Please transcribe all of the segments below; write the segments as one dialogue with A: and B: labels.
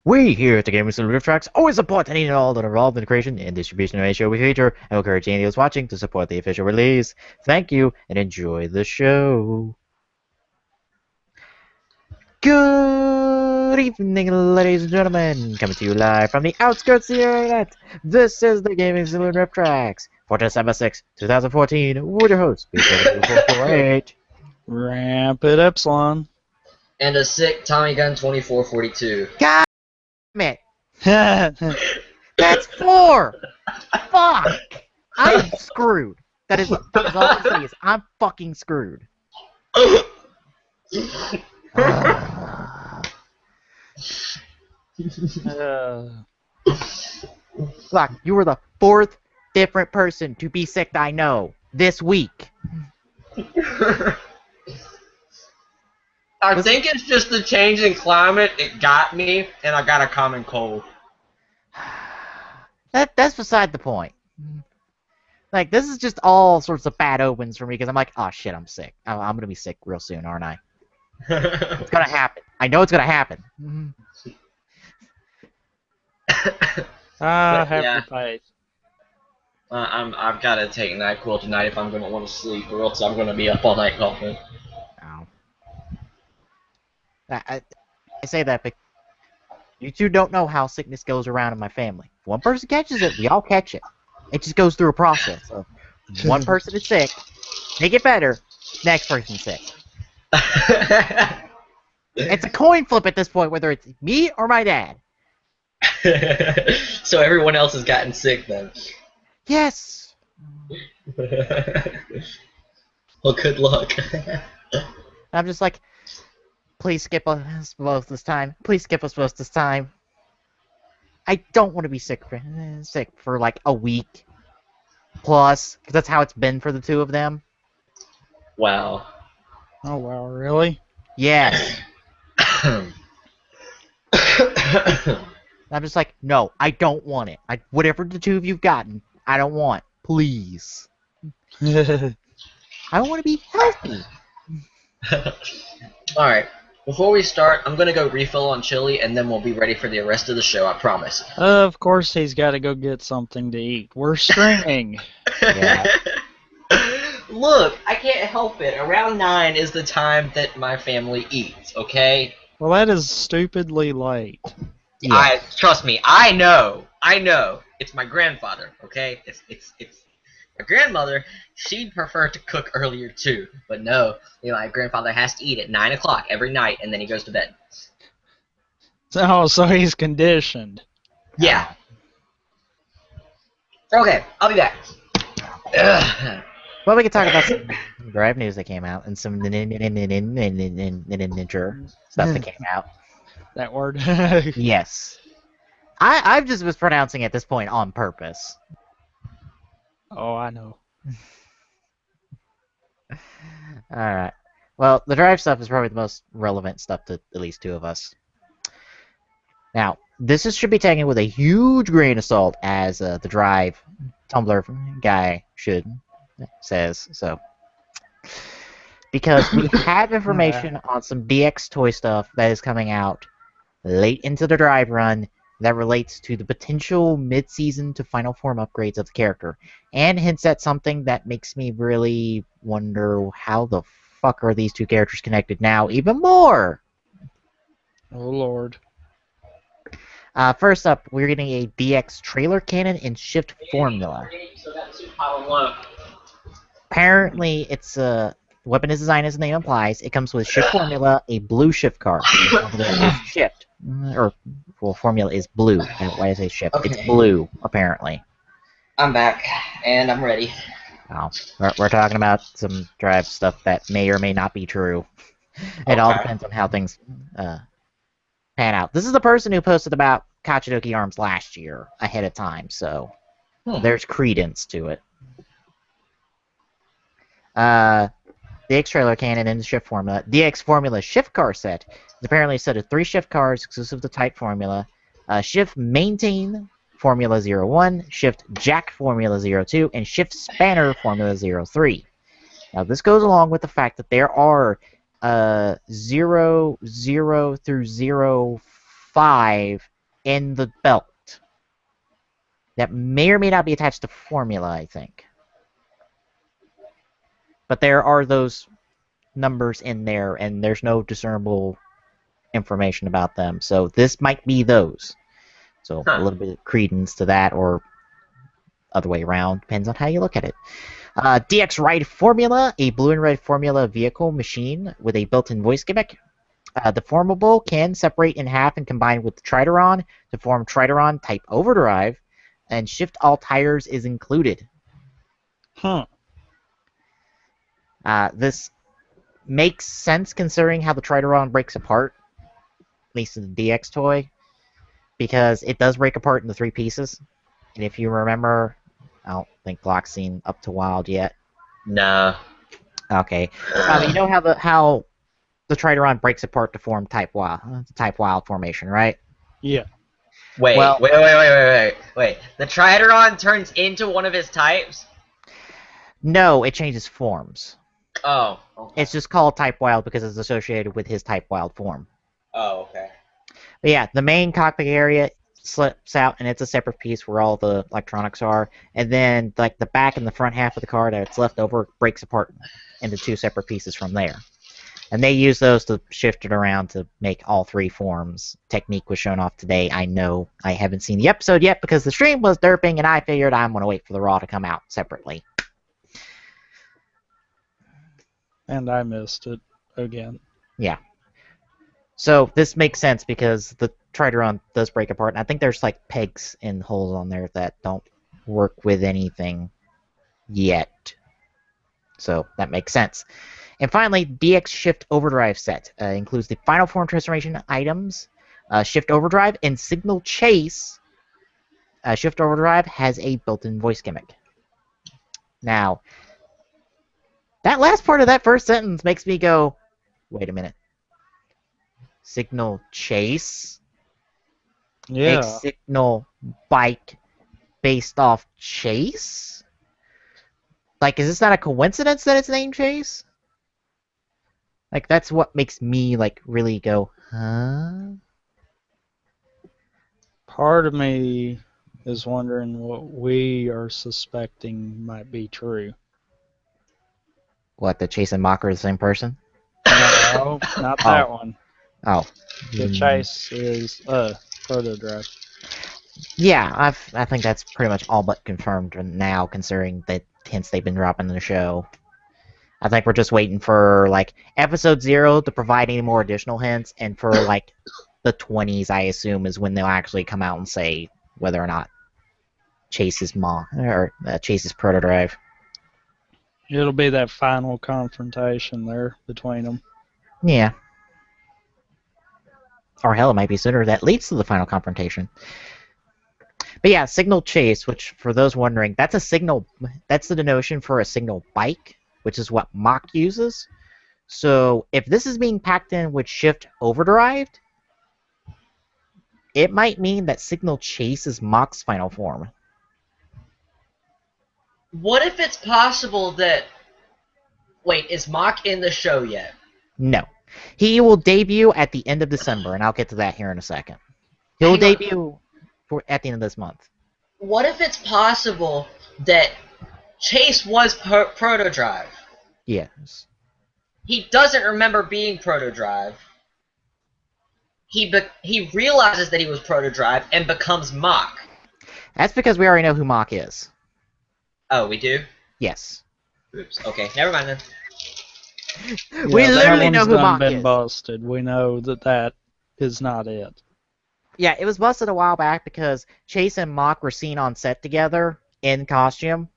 A: We here at the Gaming Solution Tracks always support any and all that are involved in the creation and distribution of any show we feature, and we'll encourage any of those watching to support the official release. Thank you, and enjoy the show. Good evening, ladies and gentlemen. Coming to you live from the outskirts of the internet. This is the Gaming Solution Tracks for December 6, 2014, with your host, B7448.
B: Rampant Epsilon.
C: And a sick Tommy Gun 2442.
A: God damn it! That's 4! Fuck! I'm screwed. That is all I'm saying is I'm fucking screwed. Look, you were the 4th different person to be sick I know this week.
C: I think it's just the change in climate. It got me, and I got a common cold.
A: That's beside the point. Like, this is just all sorts of bad omens for me, because I'm like, oh shit, I'm sick. I'm gonna be sick real soon, aren't I? It's gonna happen. I know it's gonna happen.
B: Have faith.
C: I've got to take NyQuil tonight if I'm going to want to sleep, or else I'm going to be up all night coughing.
A: Ow. I say that because you two don't know how sickness goes around in my family. If one person catches it, we all catch it. It just goes through a process. So one person is sick, they get better, next person's sick. It's a coin flip at this point, whether it's me or my dad.
C: So everyone else has gotten sick then.
A: Yes.
C: Well, good luck.
A: I'm just like, please skip us both this time. Please skip us both this time. I don't want to be sick for like a week plus, because that's how it's been for the two of them.
C: Wow.
B: Oh wow, really?
A: Yes. I'm just like, no, I don't want it. Whatever the two of you've gotten, I don't want. Please. I want to be healthy.
C: Alright, before we start, I'm going to go refill on chili, and then we'll be ready for the rest of the show, I promise.
B: Of course he's got to go get something to eat. We're streaming.
A: Yeah.
C: Look, I can't help it. Around 9 is the time that my family eats, okay?
B: Well, that is stupidly late.
A: Yeah.
C: Trust me, I know. It's my grandfather, okay? It's my grandmother. She'd prefer to cook earlier too, but no, my grandfather has to eat at 9 o'clock every night, and then he goes to bed.
B: Oh, so he's conditioned.
C: Yeah. Okay, I'll be back.
A: Well, we can talk about some drive news that came out and some stuff that came out.
B: That word.
A: Yes. I've just mispronouncing it at this point on purpose.
B: Oh, I know.
A: Alright. Well, the drive stuff is probably the most relevant stuff to at least two of us. Now, this should be taken with a huge grain of salt, as the drive Tumblr guy says. So, because we have information on some DX toy stuff that is coming out late into the drive run that relates to the potential mid-season to final form upgrades of the character, and hints at something that makes me really wonder how the fuck are these two characters connected now even more.
B: Oh Lord.
A: First up, we're getting a DX trailer cannon and shift formula. Apparently, it's weapon is designed as the name implies. It comes with shift formula, a blue shift card. It's shift. Or, well, formula is blue. Why did I say shift?
C: Okay.
A: It's blue, apparently.
C: I'm back, and I'm ready.
A: Oh, we're talking about some drive stuff that may or may not be true. It all depends on how things pan out. This is the person who posted about Kachidoki Arms last year ahead of time, so there's credence to it. DX trailer cannon and the shift formula. DX formula shift car set is apparently a set of 3 shift cars exclusive to type formula. Shift maintain formula 01, shift jack formula 02, and shift spanner formula 03. Now this goes along with the fact that there are 0 through 05 in the belt that may or may not be attached to formula, I think. But there are those numbers in there, and there's no discernible information about them. So this might be those. So a little bit of credence to that, or other way around, depends on how you look at it. DX Ride Formula, a blue and red formula vehicle machine with a built-in voice gimmick. The formable can separate in half and combine with the Triteron to form Triteron Type Overdrive, and Shift All Tires is included.
B: Huh.
A: This makes sense considering how the Triteron breaks apart, at least in the DX toy, because it does break apart into 3 pieces. And if you remember, I don't think Glock's seen Up to Wild yet.
C: No.
A: Okay. You know how the Triteron breaks apart to form Type Wild formation, right?
B: Yeah.
C: Wait. The Triteron turns into one of his types?
A: No, it changes forms.
C: Oh. Okay.
A: It's just called Type Wild because it's associated with his Type Wild form.
C: Oh, okay.
A: But yeah, the main cockpit area slips out, and it's a separate piece where all the electronics are. And then, like, the back and the front half of the car that's left over breaks apart into 2 separate pieces from there. And they use those to shift it around to make all 3 forms. Technique was shown off today. I know I haven't seen the episode yet because the stream was derping, and I figured I'm going to wait for the Raw to come out separately.
B: And I missed it again.
A: Yeah. So this makes sense because the Triteron does break apart, and I think there's like pegs and holes on there that don't work with anything yet. So that makes sense. And finally, DX Shift Overdrive set includes the final form transformation items, Shift Overdrive, and Signal Chase. Shift Overdrive has a built-in voice gimmick. Now, that last part of that first sentence makes me go, wait a minute. Signal Chase?
B: Yeah.
A: A signal bike based off Chase? Like, is this not a coincidence that it's named Chase? Like, that's what makes me, like, really go, huh?
B: Part of me is wondering what we are suspecting might be true.
A: What, the Chase and Mock are the same person?
B: No, not that one.
A: Oh.
B: The Chase is Protodrive.
A: Yeah, I think that's pretty much all but confirmed now, considering the hints they've been dropping in the show. I think we're just waiting for, like, episode 0 to provide any more additional hints, and for, like, the 20s, I assume, is when they'll actually come out and say whether or not Chase is Chase's Protodrive.
B: It'll be that final confrontation there between them.
A: Yeah. Or hell, it might be sooner. That leads to the final confrontation. But yeah, Signal Chase, which, for those wondering, that's the denotion for a signal bike, which is what Mach uses. So if this is being packed in with Shift Overdrive, it might mean that Signal Chase is Mach's final form.
C: What if it's possible that... Wait, is Mach in the show yet?
A: No. He will debut at the end of December, and I'll get to that here in a second. He'll debut at the end of this month.
C: What if it's possible that Chase was Protodrive?
A: Yes.
C: He doesn't remember being Protodrive. He realizes that he was Protodrive and becomes Mach.
A: That's because we already know who Mach is.
C: Oh, we do?
A: Yes.
C: Oops. Okay, never mind then.
B: Yeah,
A: We literally know who Mach
B: been
A: is.
B: busted. We know that is not it.
A: Yeah, it was busted a while back because Chase and Mach were seen on set together in costume.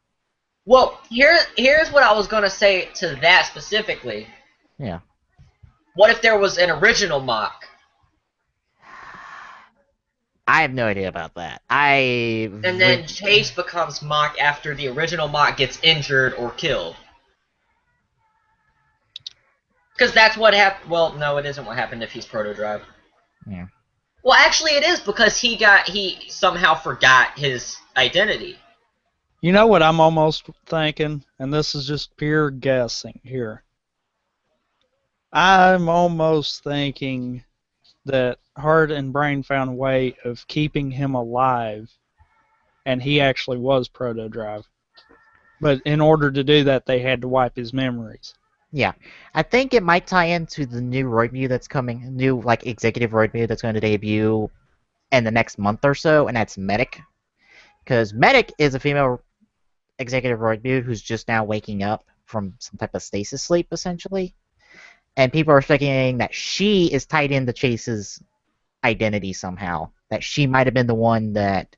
C: Well, here's what I was gonna say to that specifically.
A: Yeah.
C: What if there was an original Mach?
A: I have no idea about that.
C: And then Chase becomes Mach after the original Mach gets injured or killed. Because that's what happened. Well, no, it isn't what happened if he's Protodrive.
A: Yeah.
C: Well, actually, it is because he somehow forgot his identity.
B: You know what I'm almost thinking, and this is just pure guessing here. I'm almost thinking that Heart and Brain found a way of keeping him alive, and he actually was Proto-Drive. But in order to do that, they had to wipe his memories.
A: Yeah, I think it might tie into the new Roid Mew that's coming, new like executive Roid Mew that's going to debut in the next month or so, and that's Medic. Because Medic is a female executive Roid Mew who's just now waking up from some type of stasis sleep, essentially. And people are speculating that she is tied into Chase's identity somehow. That she might have been the one that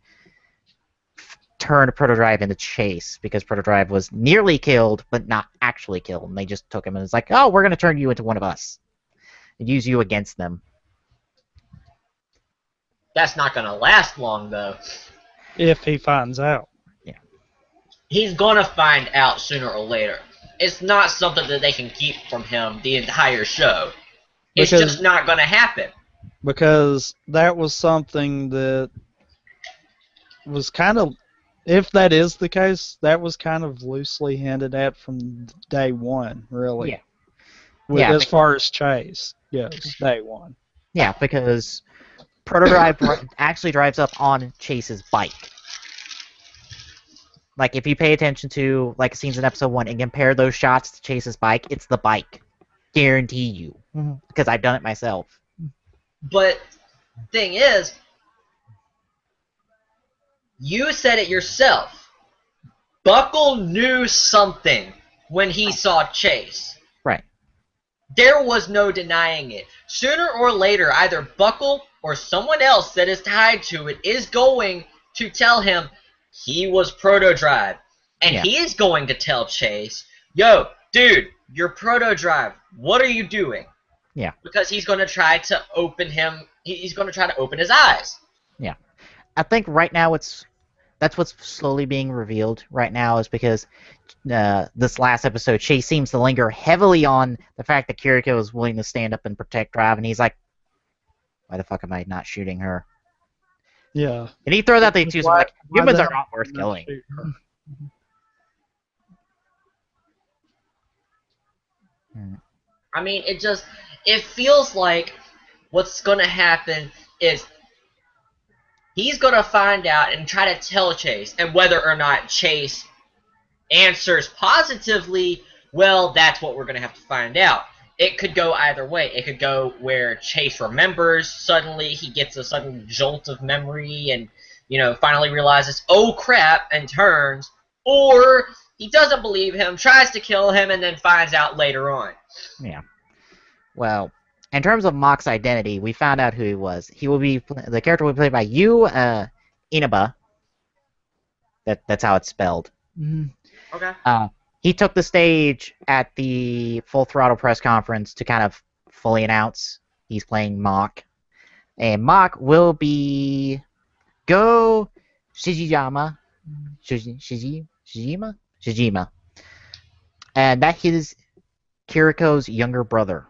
A: turned Protodrive into Chase, because Protodrive was nearly killed, but not actually killed. And they just took him and it's like, oh, we're going to turn you into one of us. And use you against them.
C: That's not gonna last long, though.
B: If he finds out.
C: He's gonna find out sooner or later. It's not something that they can keep from him the entire show. It's just not gonna happen.
B: Because that was something that was kind of, if that is the case, that was kind of loosely hinted at from day one, really.
A: Yeah.
B: As far as Chase goes, day one.
A: Yeah, because Protodrive actually drives up on Chase's bike. Like, if you pay attention to like scenes in episode 1 and compare those shots to Chase's bike, it's the bike. Guarantee you. Because I've done it myself.
C: But thing is, you said it yourself. Buckle knew something when he saw Chase.
A: Right.
C: There was no denying it. Sooner or later, either Buckle or someone else that is tied to it is going to tell him he was Proto-Drive. And he is going to tell Chase, yo, dude, you're Proto-Drive. What are you doing?
A: Yeah.
C: Because he's going to try to open him. He's going to try to open his eyes.
A: Yeah. I think right now that's what's slowly being revealed right now, is because this last episode, Chase seems to linger heavily on the fact that Kiriko is willing to stand up and protect Drive, and he's like, why the fuck am I not shooting her?
B: Yeah.
A: And he throws out the excuse like, humans are not worth killing.
C: I mean, it feels like what's going to happen is he's going to find out and try to tell Chase, and whether or not Chase answers positively, well, that's what we're going to have to find out. It could go either way. It could go where Chase remembers suddenly, he gets a sudden jolt of memory and, finally realizes, oh crap, and turns, or he doesn't believe him, tries to kill him, and then finds out later on.
A: Yeah. Well, in terms of Mock's identity, we found out who he was. The character will be played by Yu Inaba. That's how it's spelled.
C: Okay.
A: He took the stage at the Full Throttle press conference to kind of fully announce he's playing Mock. And Mock will be Go Shijima. Shijima. And that is Kiriko's younger brother,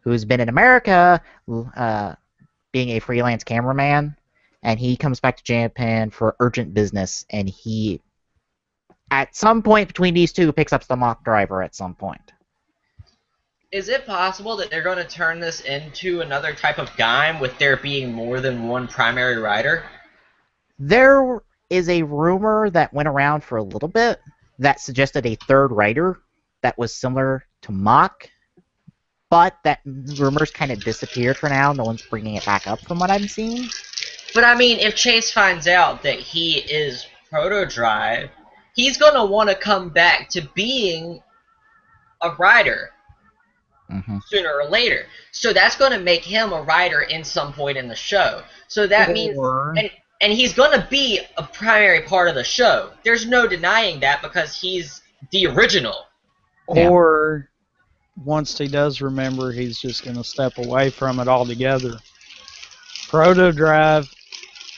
A: who's been in America being a freelance cameraman, and he comes back to Japan for urgent business, and he, at some point between these two, picks up the Mock driver at some point.
C: Is it possible that they're going to turn this into another type of Gaim with there being more than one primary rider?
A: There is a rumor that went around for a little bit that suggested a third rider that was similar to Mock, but that rumor's kind of disappeared for now. No one's bringing it back up from what I'm seeing.
C: But I mean, if Chase finds out that he is Proto-Drive, he's going to want to come back to being a rider sooner or later. So that's going to make him a rider in some point in the show. So that means... And he's going to be a primary part of the show. There's no denying that because he's the original.
B: Or once he does remember, he's just going to step away from it altogether. Proto-Drive,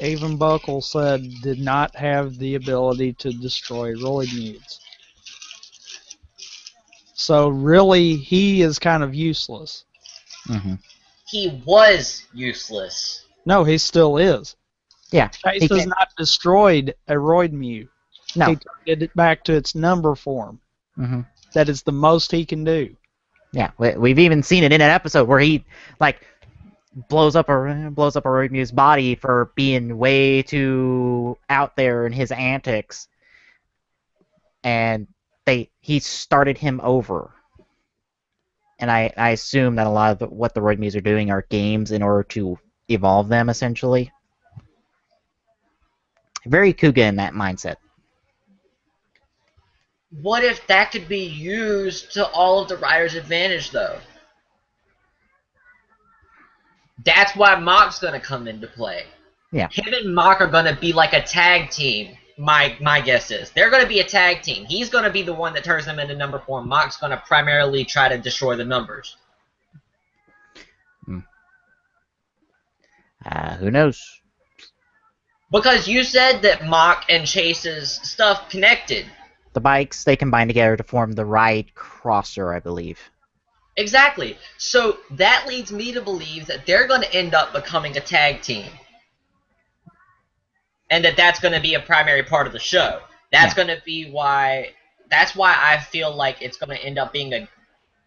B: even Buckle said, did not have the ability to destroy Roid Mutes. So really, he is kind of useless.
C: He was useless.
B: No, he still is.
A: Yeah.
B: Chase has not destroyed a Roid Mew.
A: No.
B: He turned it back to its number form. That is the most he can do.
A: Yeah, we've even seen it in an episode where he, like, blows up a road muse's body for being way too out there in his antics, and he started him over. And I assume that a lot of what the roid muse are doing are games in order to evolve them, essentially. Very Kuga in that mindset.
C: What if that could be used to all of the riders' advantage, though? That's why Mock's gonna come into play.
A: Yeah.
C: Him and Mock are gonna be like a tag team. My guess is they're gonna be a tag team. He's gonna be the one that turns them into number form. Mock's gonna primarily try to destroy the numbers.
A: Who knows?
C: Because you said that Mock and Chase's stuff connected.
A: The bikes, they combine together to form the Ride Crosser, I believe.
C: Exactly. So that leads me to believe that they're going to end up becoming a tag team. And that's going to be a primary part of the show. That's going to be why... That's why I feel like it's going to end up being a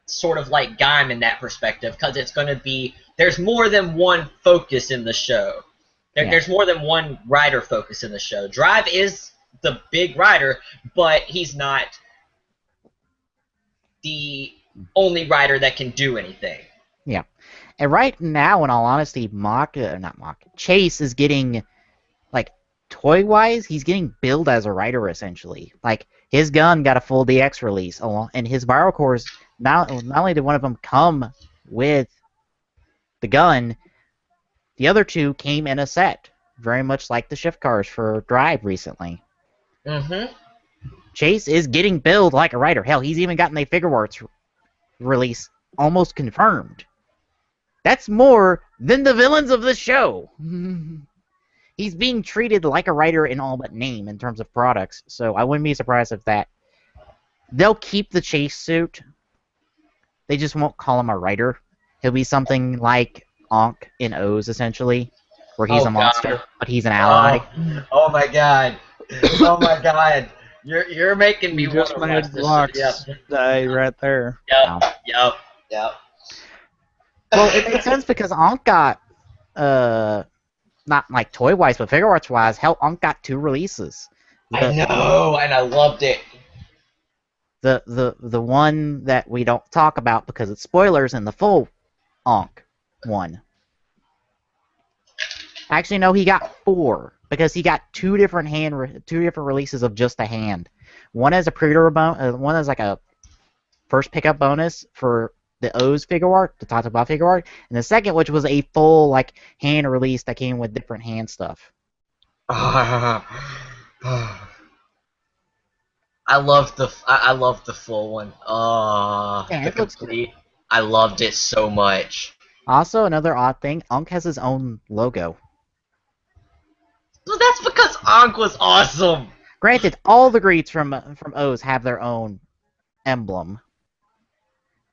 C: sort of like Gaim in that perspective. Because it's going to be... There's more than one focus in the show. There's more than one rider focus in the show. Drive is the big rider, but he's not the only rider that can do anything.
A: Yeah. And right now, in all honesty, Chase is getting, like, toy-wise, he's getting billed as a rider, essentially. Like, his gun got a full DX release, and his viral cores, not only did one of them come with the gun, the other two came in a set, very much like the shift cars for Drive recently.
C: Mm-hmm.
A: Chase is getting billed like a rider. Hell, he's even gotten a figure arts release almost confirmed. That's more than the villains of the show. He's being treated like a rider in all but name in terms of products, so I wouldn't be surprised if that... They'll keep the Chase suit. They just won't call him a rider. He'll be something like Ankh in O's, essentially, where he's a monster, but he's an ally.
C: Oh my god. Oh my god. You're making me
B: just
C: want to watch this
B: blocks
C: shit.
B: day right there.
C: Yep.
A: Well, it makes sense because Ankh got, not like toy-wise, but figure arts-wise, hell, Ankh got 2 releases.
C: I know, and I loved it.
A: The one that we don't talk about because it's spoilers in the full Ankh one. Actually, no, he got 4 because he got 2 different releases of just a hand. One as a pre-order one as like a first pickup bonus for the O's figure art, the Tata figure art, and the second, which was a full like hand release that came with different hand stuff.
C: I love the full one.
A: Yeah, it looks
C: complete. I loved it so much.
A: Also, another odd thing, Ankh has his own logo.
C: Well, that's because Ankh was awesome.
A: Granted, all the greets from O's have their own emblem,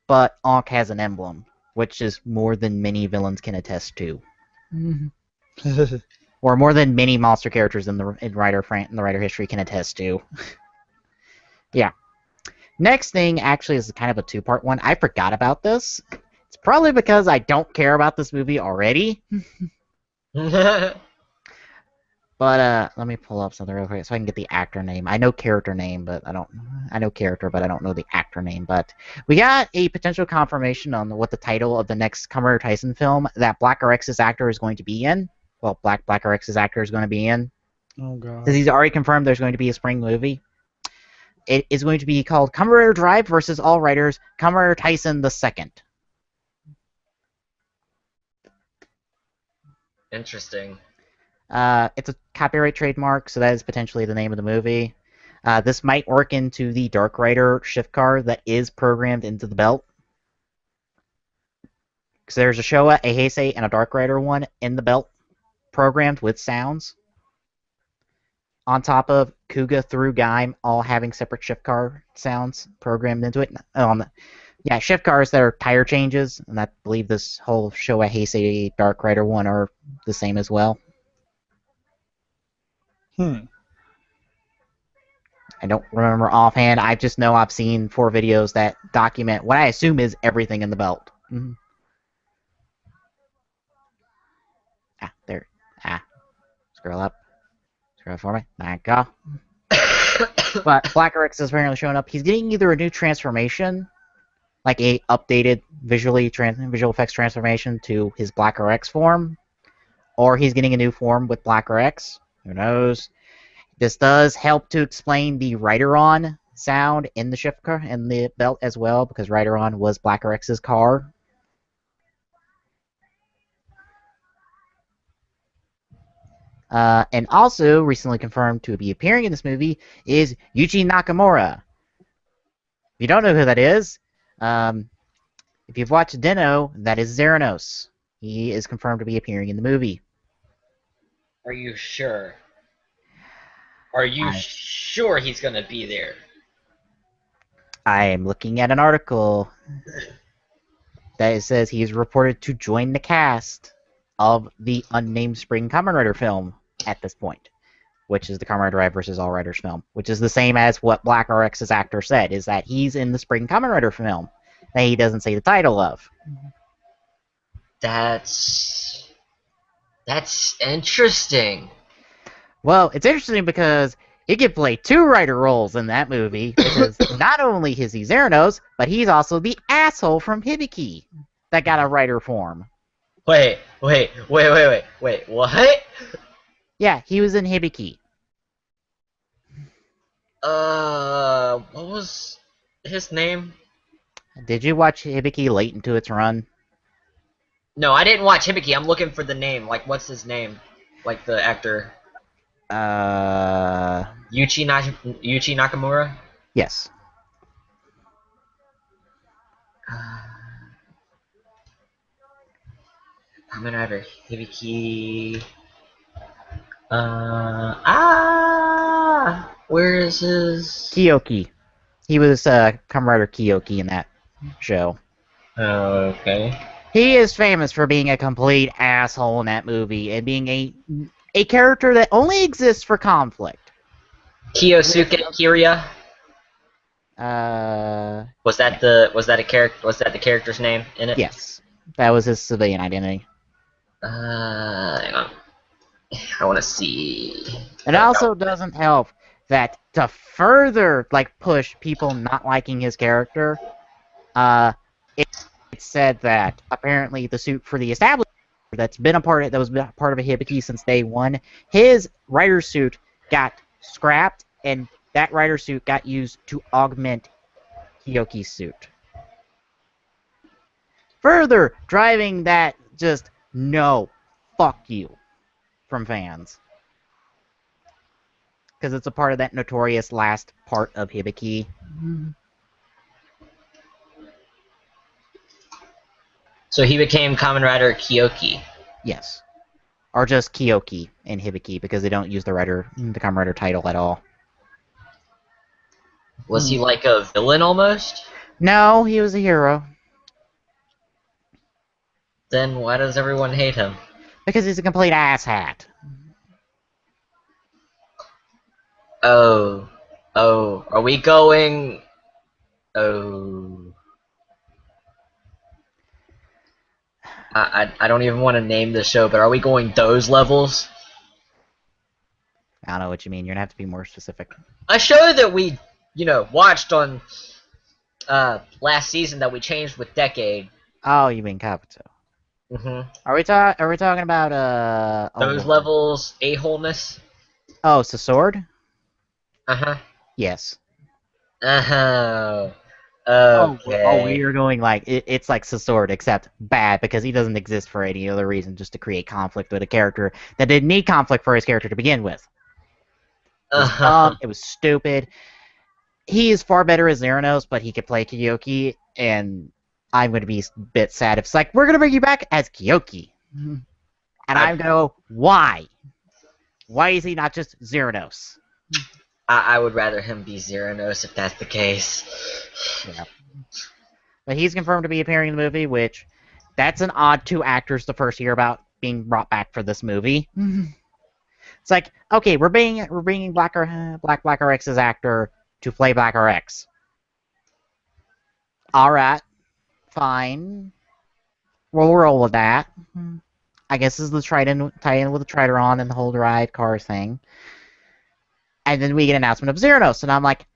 A: but Ankh has an emblem, which is more than many villains can attest to, or more than many monster characters in the Rider history can attest to. Yeah. Next thing actually is kind of a 2-part one. I forgot about this. It's probably because I don't care about this movie already. But let me pull up something real quick so I can get the actor name. I know character name, but I know character, but I don't know the actor name. But we got a potential confirmation on what the title of the next Kamen Rider Tyson film that Black RX's actor is going to be in. Well, Black RX's actor is going to be in.
B: Oh god.
A: Because he's already confirmed there's going to be a spring movie. It is going to be called Kamen Rider Drive versus All Riders, Kamen Rider Tyson the Second.
C: Interesting.
A: It's a copyright trademark, so that is potentially the name of the movie. This might work into the Dark Rider shift car that is programmed into the belt. Because there's a Showa, a Heisei, and a Dark Rider one in the belt, programmed with sounds. On top of Kuga through Gaim, all having separate shift car sounds programmed into it. Yeah, shift cars that are tire changes, and I believe this whole Showa, Heisei, Dark Rider one are the same as well. I don't remember offhand. I just know I've seen 4 videos that document what I assume is everything in the belt. There. Scroll up. Scroll for me. Thank you. But Black RX is apparently showing up. He's getting either a new transformation, like a updated visual effects transformation to his Black RX form, or he's getting a new form with Black RX. Who knows? This does help to explain the Rider-On sound in the shift car and the belt as well, because Rider-On was Black RX's car. And also recently confirmed to be appearing in this movie is Yuji Nakamura. If you don't know who that is, if you've watched Deno, that is Zeranos. He is confirmed to be appearing in the movie.
C: Are you sure? Are you sure he's gonna be there?
A: I am looking at an article that says he is reported to join the cast of the unnamed Spring Kamen Rider film at this point, which is the Kamen Rider vs. All Riders film, which is the same as what Black RX's actor said, is that he's in the Spring Kamen Rider film that he doesn't say the title of.
C: That's interesting.
A: Well, it's interesting because he could play two writer roles in that movie, because not only is he Zeranos, but he's also the asshole from Hibiki that got a writer form.
C: Wait, what?
A: Yeah, he was in Hibiki.
C: What was his name?
A: Did you watch Hibiki late into its run?
C: No, I didn't watch Hibiki. I'm looking for the name. Like, what's his name? Like the actor. Yuchi Nakamura?
A: Yes.
C: Kamen Rider Hibiki. Where is his?
A: Kiyoki. He was Kamen Rider Kiyoki in that show.
C: Okay.
A: He is famous for being a complete asshole in that movie and being a character that only exists for conflict.
C: Kiyosuke Kirya? Was that
A: yeah.
C: the character's name in it?
A: Yes. That was his civilian identity.
C: Hang on. I want to see.
A: It also doesn't help that to further push people not liking his character, it said that apparently the suit for the established that was part of a Hibiki since day one, his rider suit got scrapped, and that rider suit got used to augment Kiyoki's suit. Further driving that just no, fuck you from fans. Because it's a part of that notorious last part of Hibiki.
C: So he became Kamen Rider Kiyoki.
A: Yes. Or just Kiyoki in Hibiki, because they don't use the Kamen Rider title at all.
C: Was he like a villain almost?
A: No, he was a hero.
C: Then why does everyone hate him?
A: Because he's a complete asshat.
C: Oh, are we going? Oh, I don't even want to name the show, but are we going those levels?
A: I don't know what you mean. You're gonna have to be more specific.
C: A show that we, watched on last season that we changed with Decade.
A: Oh, you mean Kabuto.
C: Mm-hmm.
A: Are we talking about
C: those levels a-holeness?
A: Oh, Sword?
C: Uh-huh.
A: Yes.
C: Uh-huh. Okay.
A: Oh, you're going it's like Sword, except bad, because he doesn't exist for any other reason, just to create conflict with a character that didn't need conflict for his character to begin with. It was dumb, it was stupid. He is far better as Zeranos, but he could play Kiyoki, and I'm going to be a bit sad if it's like, we're going to bring you back as Kiyoki. And I'm going to go, why? Why is he not just Zeranos?
C: I would rather him be Zeranos if that's the case.
A: Yeah. But he's confirmed to be appearing in the movie, which that's an odd two actors to first hear about being brought back for this movie. It's like, okay, we're bringing Black RX's actor to play Black RX. All right, fine. We'll roll with that. I guess this is the tie-in with the Trideron and the whole ride car thing. And then we get an announcement of Xeranos, and I'm like,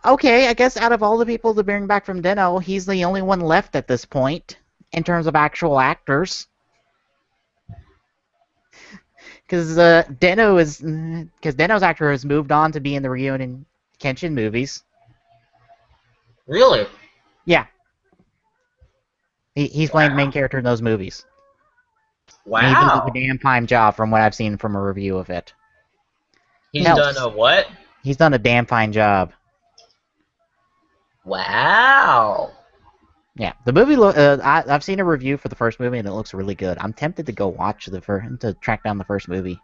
A: okay, I guess out of all the people to bring back from Den-O, he's the only one left at this point in terms of actual actors. Because Den-O's actor has moved on to be in the Ryu and Kenshin movies.
C: Really?
A: Yeah. He's playing the main character in those movies. And he does a
C: Wow.
A: damn fine job from what I've seen from a review of it.
C: He's
A: Hell,
C: done a what?
A: He's done a damn fine job.
C: Wow.
A: Yeah, the movie. I've seen a review for the first movie, and it looks really good. I'm tempted to go watch to track down the first movie.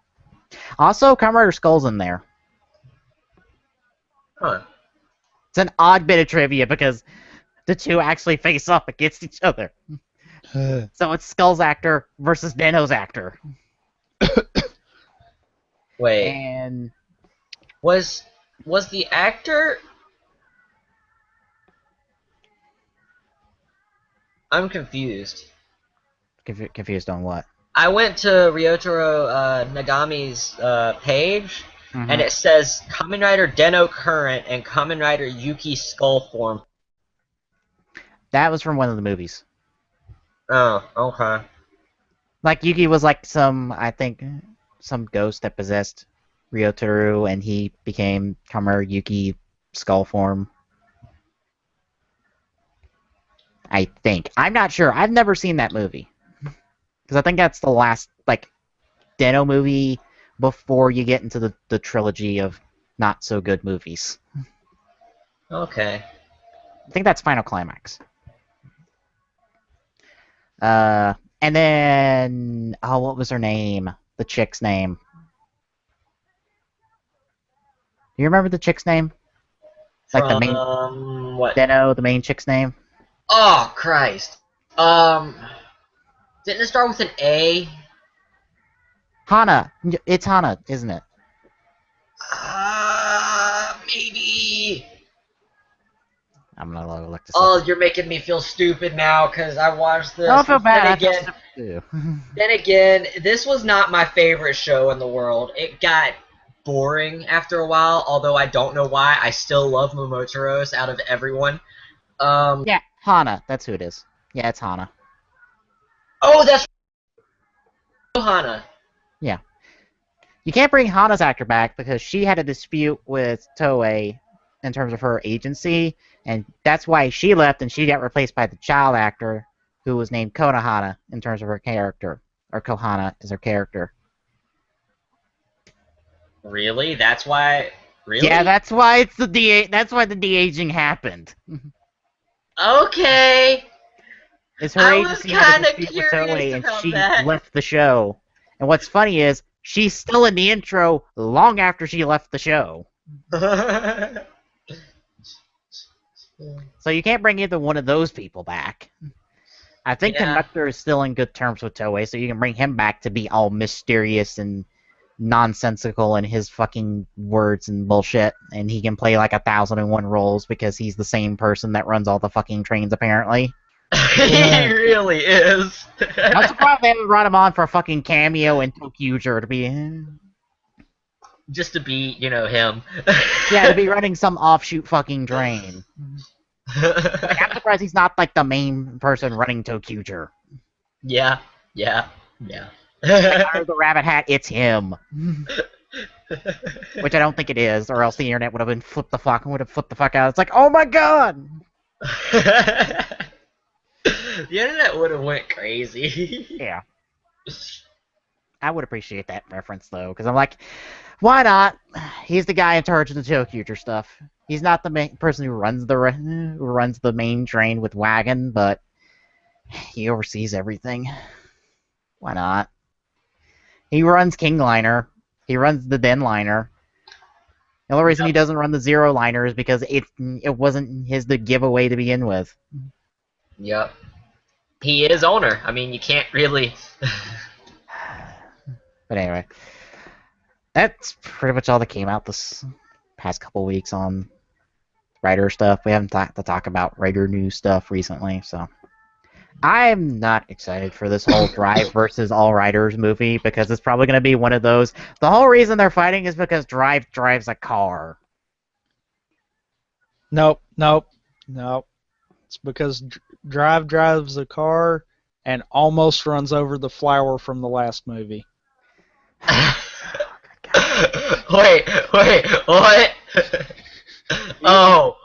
A: Also, Kamen Rider Skull's in there.
C: Huh.
A: It's an odd bit of trivia because the two actually face up against each other. So it's Skull's actor versus Den-O's actor.
C: Wait.
A: And
C: Was the actor? I'm confused.
A: confused on what?
C: I went to Ryotaro Nagami's page, and it says Kamen Rider Den-O Current and Kamen Rider Yuki Skull Form.
A: That was from one of the movies.
C: Oh, okay.
A: Like Yuki was like some ghost that possessed Ryotaro, and he became Kamen Yuki Skull form. I think. I'm not sure. I've never seen that movie. Because I think that's the last, Den-O movie before you get into the trilogy of not-so-good movies.
C: Okay.
A: I think that's Final Climax. And then... Oh, what was her name? The chick's name. Do you remember the chick's name? Like the main...
C: What?
A: Den-O, the main chick's name?
C: Oh, Christ. Didn't it start with an A?
A: Hana. It's Hana, isn't it?
C: Maybe.
A: I'm gonna look this
C: Oh,
A: up.
C: you're making me feel stupid now because I watched this.
A: Don't feel bad. I
C: Then
A: feel
C: again,
A: stupid too.
C: then again, this was not my favorite show in the world. It got boring after a while, although I don't know why. I still love Momotaros out of everyone.
A: Yeah, Hana. That's who it is. Yeah, it's Hana.
C: Oh, that's Hana.
A: Yeah. You can't bring Hana's actor back because she had a dispute with Toei in terms of her agency, and that's why she left and she got replaced by the child actor who was named Konohana in terms of her character. Or Kohana is her character.
C: Really? That's why. Really?
A: Yeah, that's why it's that's why the de-aging happened.
C: Okay.
A: Is her
C: I was
A: agency had a
C: kinda
A: dispute with
C: curious
A: Toei, and
C: about
A: she
C: that.
A: left the show. And what's funny is she's still in the intro long after she left the show. So you can't bring either one of those people back. I think
C: Yeah.
A: Conductor is still in good terms with Toei, so you can bring him back to be all mysterious and nonsensical in his fucking words and bullshit, and he can play like 1,001 roles because he's the same person that runs all the fucking trains, apparently.
C: He really is.
A: I'm surprised they haven't brought him on for a fucking cameo in Tokyo to be...
C: Just to be, him.
A: Yeah, to be running some offshoot fucking train. Like, I'm surprised he's not, like, the main person running Tokyo.
C: Yeah.
A: Like, under the rabbit hat, it's him. Which I don't think it is, or else the internet would have flipped the fuck out. It's like, oh my god!
C: The internet would have went crazy.
A: Yeah. I would appreciate that reference, though, because I'm like, why not? He's the guy in charge of the Tokyo stuff. He's not the main person who runs the main train with wagon, but he oversees everything. Why not? He runs King Liner. He runs the Den Liner. The only reason he doesn't run the Zero Liner is because it wasn't his to give away to begin with.
C: Yep. He is owner. I mean, you can't really...
A: But anyway, that's pretty much all that came out this past couple weeks on writer stuff. We haven't to talk about writer news stuff recently, so I'm not excited for this whole Drive versus All Riders movie because it's probably going to be one of those. The whole reason they're fighting is because Drive drives a car.
B: Nope, nope, nope. It's because Drive drives a car and almost runs over the flower from the last movie.
C: Wait, what? Oh,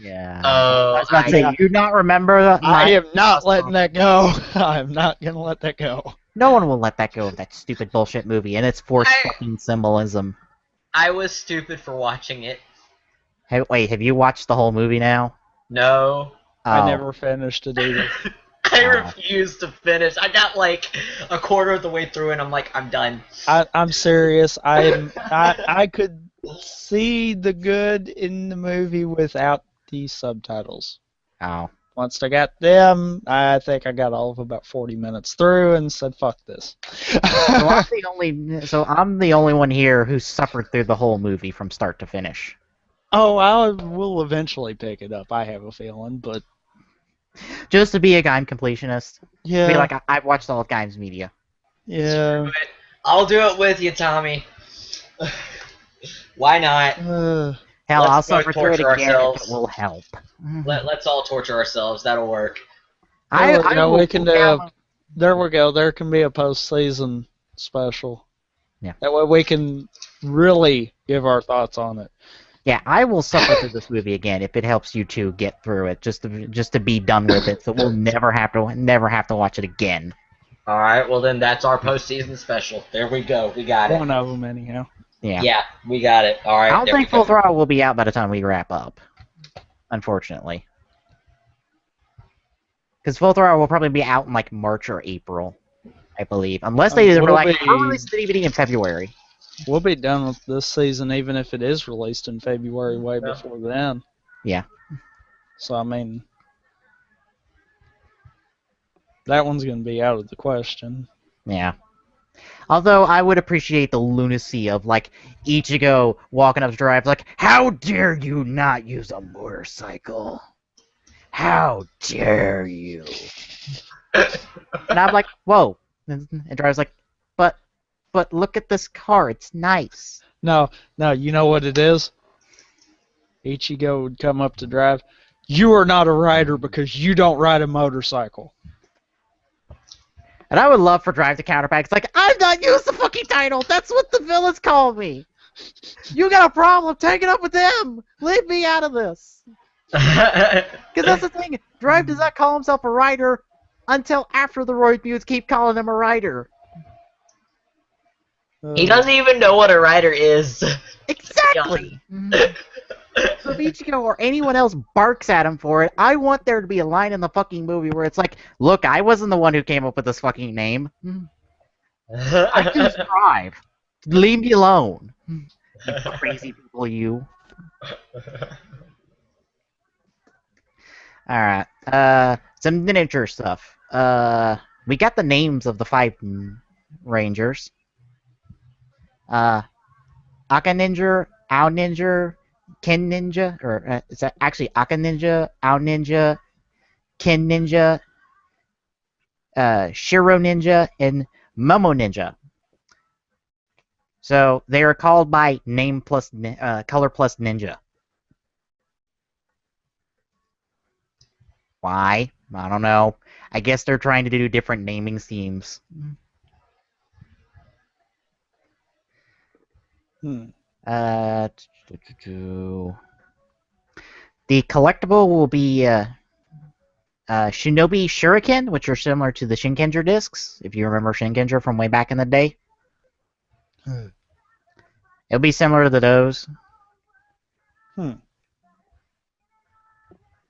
A: Yeah.
C: oh,
A: I was about to say, you not remember that?
B: I am not letting that go. I'm not gonna let that go.
A: No one will let that go of that stupid bullshit movie and its forced fucking symbolism.
C: I was stupid for watching it.
A: Hey, wait, have you watched the whole movie now?
C: No.
B: I
A: Oh.
B: never finished it either.
C: I refuse to finish. I got like a quarter of the way through and I'm like, I'm done.
B: I'm serious. I could see the good in the movie without the subtitles.
A: Oh.
B: Once I got them, I think I got all of about 40 minutes through and said, "Fuck this."
A: So I'm the only one here who suffered through the whole movie from start to finish.
B: Oh, I will eventually pick it up. I have a feeling, but
A: Just to be a Gaim completionist.
B: yeah,
A: Be like, I've watched all of Gaim's media.
B: yeah.
C: I'll do it with you, Tommy. Why not?
A: Hell,
C: Let's
A: I'll
C: both
A: suffer through it
C: torture
A: again
C: ourselves.
A: if it will help.
C: Let's all torture ourselves. That'll work.
B: There we go.
A: will
B: We can do there we go. There can be a post-season special.
A: Yeah.
B: That way we can really give our thoughts on it.
A: Yeah, I will suffer through this movie again if it helps you two get through it, just to be done with it, so we'll never have to watch it again.
C: All right. Well, then that's our postseason special. There we go. We got it.
B: One of them, anyhow.
C: Yeah, we got it. All right.
A: I don't
C: there
A: think
C: we go.
A: Full Throttle will be out by the time we wrap up, unfortunately. Because Full Throttle will probably be out in like March or April, I believe, unless they were like, "We'll release the DVD in February."
B: We'll be done with this season, even if it is released in February, way before then.
A: Yeah.
B: So I mean, that one's going to be out of the question.
A: Yeah. Although I would appreciate the lunacy of like Ichigo walking up to Drive like, "How dare you not use a motorcycle? How dare you?" And I'm like, "Whoa!" And Drive's like, "But look at this car. It's nice."
B: No, you know what it is? Ichigo would come up to Drive. You are not a rider because you don't ride a motorcycle.
A: And I would love for Drive to counterback. It's like, "I've not used the fucking title. That's what the villains call me. You got a problem? Take it up with them. Leave me out of this." Because that's the thing. Drive does not call himself a writer until after the Roid Mutes keep calling him a writer.
C: He doesn't even know what a writer is.
A: Exactly. So if Ichigo or anyone else barks at him for it, I want there to be a line in the fucking movie where it's like, "Look, I wasn't the one who came up with this fucking name. I choose Drive. Leave me alone. You crazy people, you." Alright. Some miniature stuff. We got the names of the 5 Rangers. Aka Ninja, Ao Ninja, Ken Ninja, or is that actually Aka Ninja, Ao Ninja, Ken Ninja, Shiro Ninja, and Momo Ninja. So they are called by name plus color plus ninja. Why? I don't know. I guess they're trying to do different naming schemes. The collectible will be Shinobi Shuriken, which are similar to the Shinkenger discs, if you remember Shinkenger from way back in the day. It'll be similar to those. They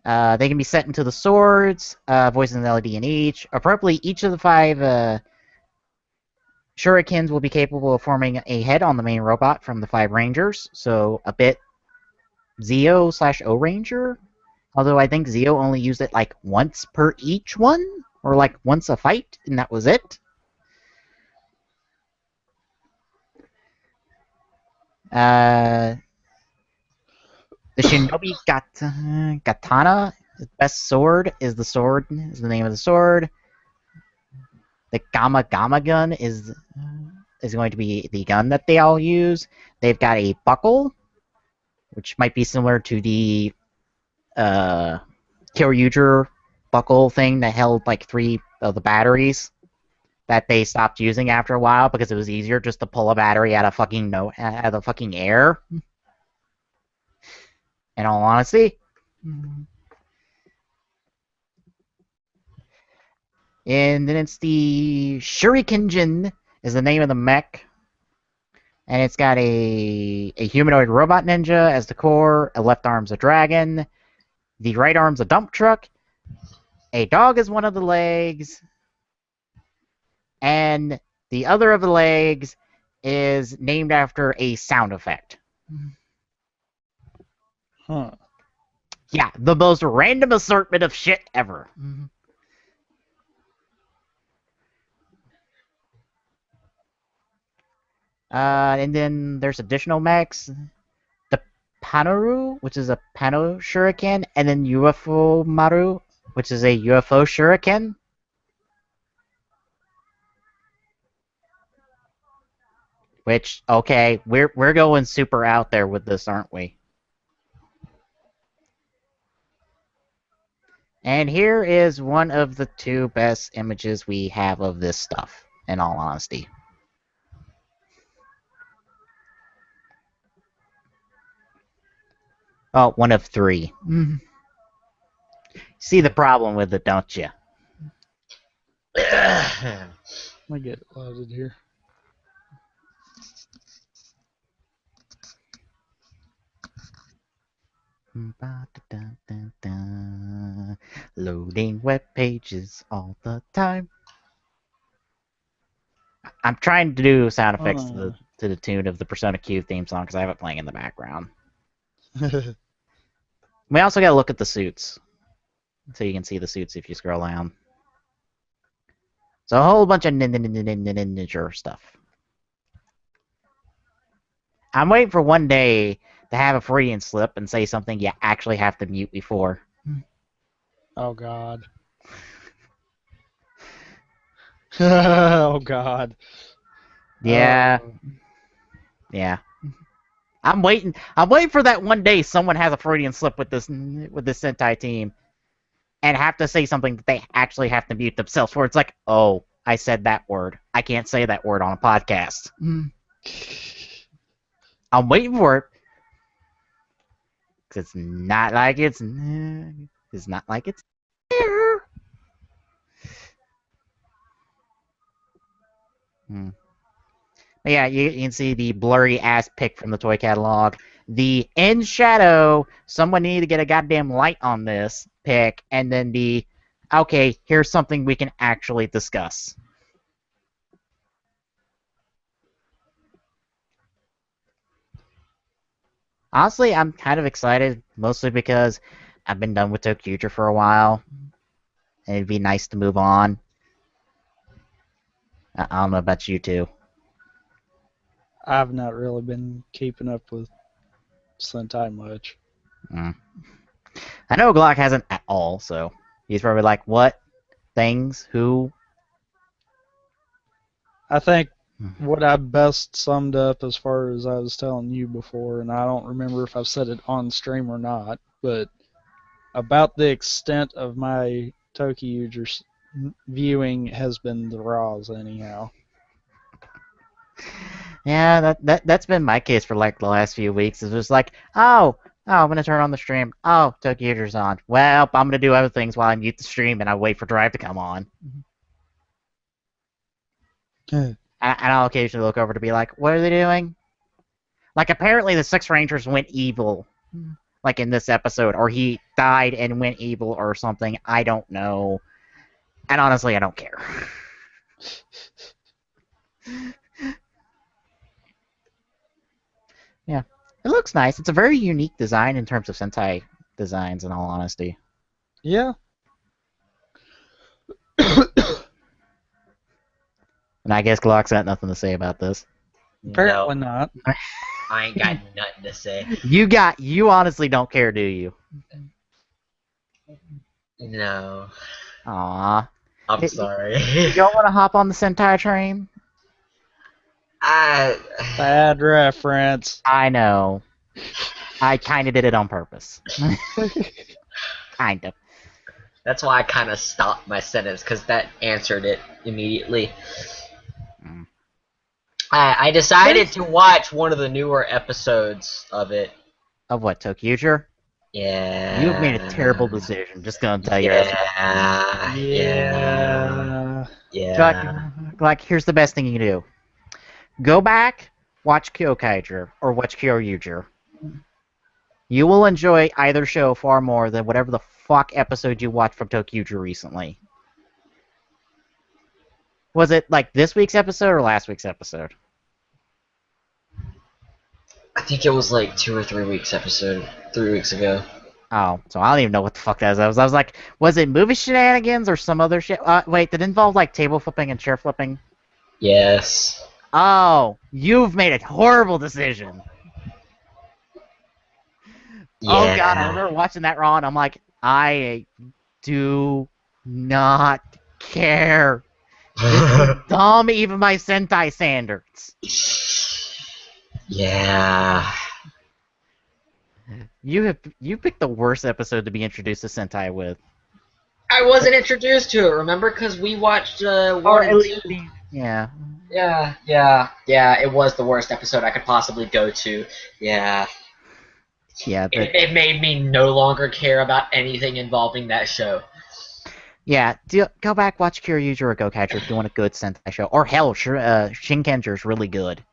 A: can be set into the swords, voicing an LED in each. Appropriately, each of the 5 Shurikens will be capable of forming a head on the main robot from the 5 Rangers, so a bit Zeo/O Ranger. Although I think Zeo only used it like once per each one, or like once a fight, and that was it. The Shinobi Katana best sword is the name of the sword. The Gamma Gamma gun is going to be the gun that they all use. They've got a buckle, which might be similar to the Kyoryuger buckle thing that held like 3 of the batteries that they stopped using after a while because it was easier just to pull a battery out of fucking air. In all honesty. And then it's the Shurikenjin is the name of the mech. And it's got a humanoid robot ninja as the core, a left arm's a dragon, the right arm's a dump truck, a dog is one of the legs, and the other of the legs is named after a sound effect.
B: Huh.
A: Yeah, the most random assortment of shit ever. And then there's additional mechs. The Panoru, which is a Pano Shuriken, and then UFO Maru, which is a UFO Shuriken. Which, okay, we're going super out there with this, aren't we? And here is one of the 2 best images we have of this stuff, in all honesty. Oh, one of 3. See the problem with it, don't you?
B: Let me get it loaded here.
A: Loading web pages all the time. I'm trying to do sound effects to the tune of the Persona Q theme song because I have it playing in the background. We also got to look at the suits, so you can see the suits if you scroll down. So a whole bunch of ninja stuff. I'm waiting for one day to have a Freudian slip and say something you actually have to mute before.
B: Oh God. Oh God.
A: Yeah. Yeah. I'm waiting for that one day someone has a Freudian slip with this Sentai team and have to say something that they actually have to mute themselves where it's like, oh, I said that word. I can't say that word on a podcast. I'm waiting for it. Cause it's not like it's there. Yeah, you can see the blurry ass pic from the toy catalog. The in shadow, someone needed to get a goddamn light on this pic, and then the okay, here's something we can actually discuss. Honestly, I'm kind of excited, mostly because I've been done with ToQger for a while, and it'd be nice to move on. I don't know about you two.
B: I've not really been keeping up with Sentai much.
A: I know Glock hasn't at all, so he's probably like, what? Things? Who?
B: I think what I best summed up as far as I was telling you before, and I don't remember if I've said it on stream or not, but about the extent of my ToQger viewing has been the Raws anyhow.
A: Yeah, that's been my case for like the last few weeks. It's just like, oh, I'm gonna turn on the stream. Oh, ToQger's on. Well, I'm gonna do other things while I mute the stream and I wait for Drive to come on. And I'll occasionally look over to be like, what are they doing? Like, apparently the Six Rangers went evil, like in this episode, or he died and went evil or something. I don't know. And honestly, I don't care. Yeah. It looks nice. It's a very unique design in terms of Sentai designs, in all honesty.
B: Yeah.
A: And I guess Glock's got nothing to say about this.
B: Apparently not.
C: I ain't got nothing to say.
A: You honestly don't care, do you?
C: No.
A: Aw.
C: I'm
A: You
C: sorry.
A: don't want to hop on the Sentai train?
C: I,
B: Bad reference.
A: I know. I kind of did it on purpose. Kind of.
C: that's why I kind of stopped my sentence, because that answered it immediately.
A: Mm.
C: I decided to watch one of the newer episodes of it.
A: Of what, Tokyuger?
C: Yeah.
A: You've made a terrible decision. Just gonna tell you as
C: Yeah. Yeah.
B: Yeah.
C: Yeah.
A: like, here's the best thing you can do. Go back, watch Kyokaiger, or watch Kyoryuger. You will enjoy either show far more than whatever the fuck episode you watched from Tokyuger recently. Was it like this week's episode or last week's episode?
C: I think it was like 2 or 3 weeks episode, 3 weeks ago.
A: Oh, so I don't even know what the fuck that was. I was like, was it movie shenanigans or some other shit? Wait, did it involve like table flipping and chair flipping?
C: Yes.
A: Oh, you've made a horrible decision. Oh god, I
C: Yeah.
A: remember watching that Raw and I'm like, I do not care. This is dumb even by Sentai standards.
C: Yeah.
A: You picked the worst episode to be introduced to Sentai with.
C: I wasn't introduced to it, remember? Because we watched
A: Or
C: 1
A: at
C: and
A: least
C: 2.
A: yeah.
C: Yeah, it was the worst episode I could possibly go to. Yeah.
A: Yeah,
C: It made me no longer care about anything involving that show.
A: yeah. Go back, watch Kyoryuger or Go Catcher if you want a good Sentai show. Or hell, Shinkenger is really good.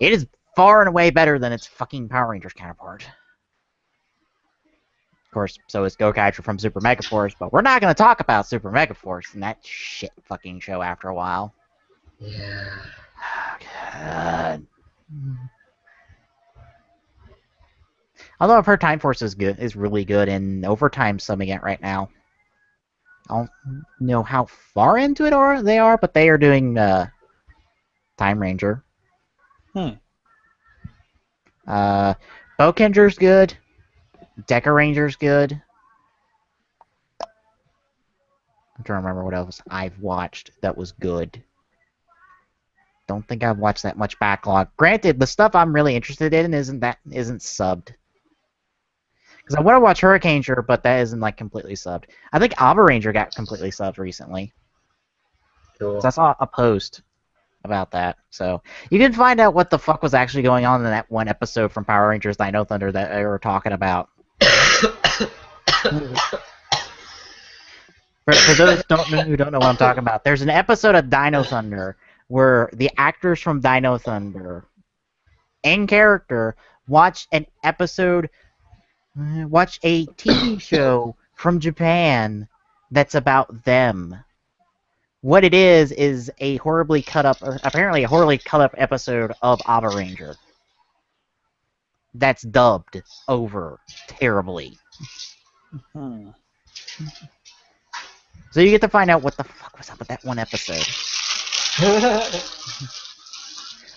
A: It is far and away better than its fucking Power Rangers counterpart. Of course, so is Go Catcher from Super Mega Force, but we're not going to talk about Super Mega Force and that shit fucking show after a while.
C: Yeah.
A: Oh, God. Although I've heard Time Force is really good, and Overtime's summing it right now. I don't know how far into it they are, but they are doing Time Ranger. Bokenger's good. Deca Ranger's good. I'm trying to remember what else I've watched that was good. Don't think I've watched that much backlog. Granted, the stuff I'm really interested in isn't subbed. Because I want to watch Hurricane Ranger, but that isn't like completely subbed. I think Ava Ranger got completely subbed recently.
C: Cool.
A: So I saw a post about that. So you can find out what the fuck was actually going on in that one episode from Power Rangers Dino Thunder that they were talking about. For those who don't know what I'm talking about, there's an episode of Dino Thunder where the actors from Dino Thunder, in character, watch a TV show from Japan that's about them. What it is apparently a horribly cut up episode of Ava Ranger. That's dubbed over terribly. So you get to find out what the fuck was up with that one episode.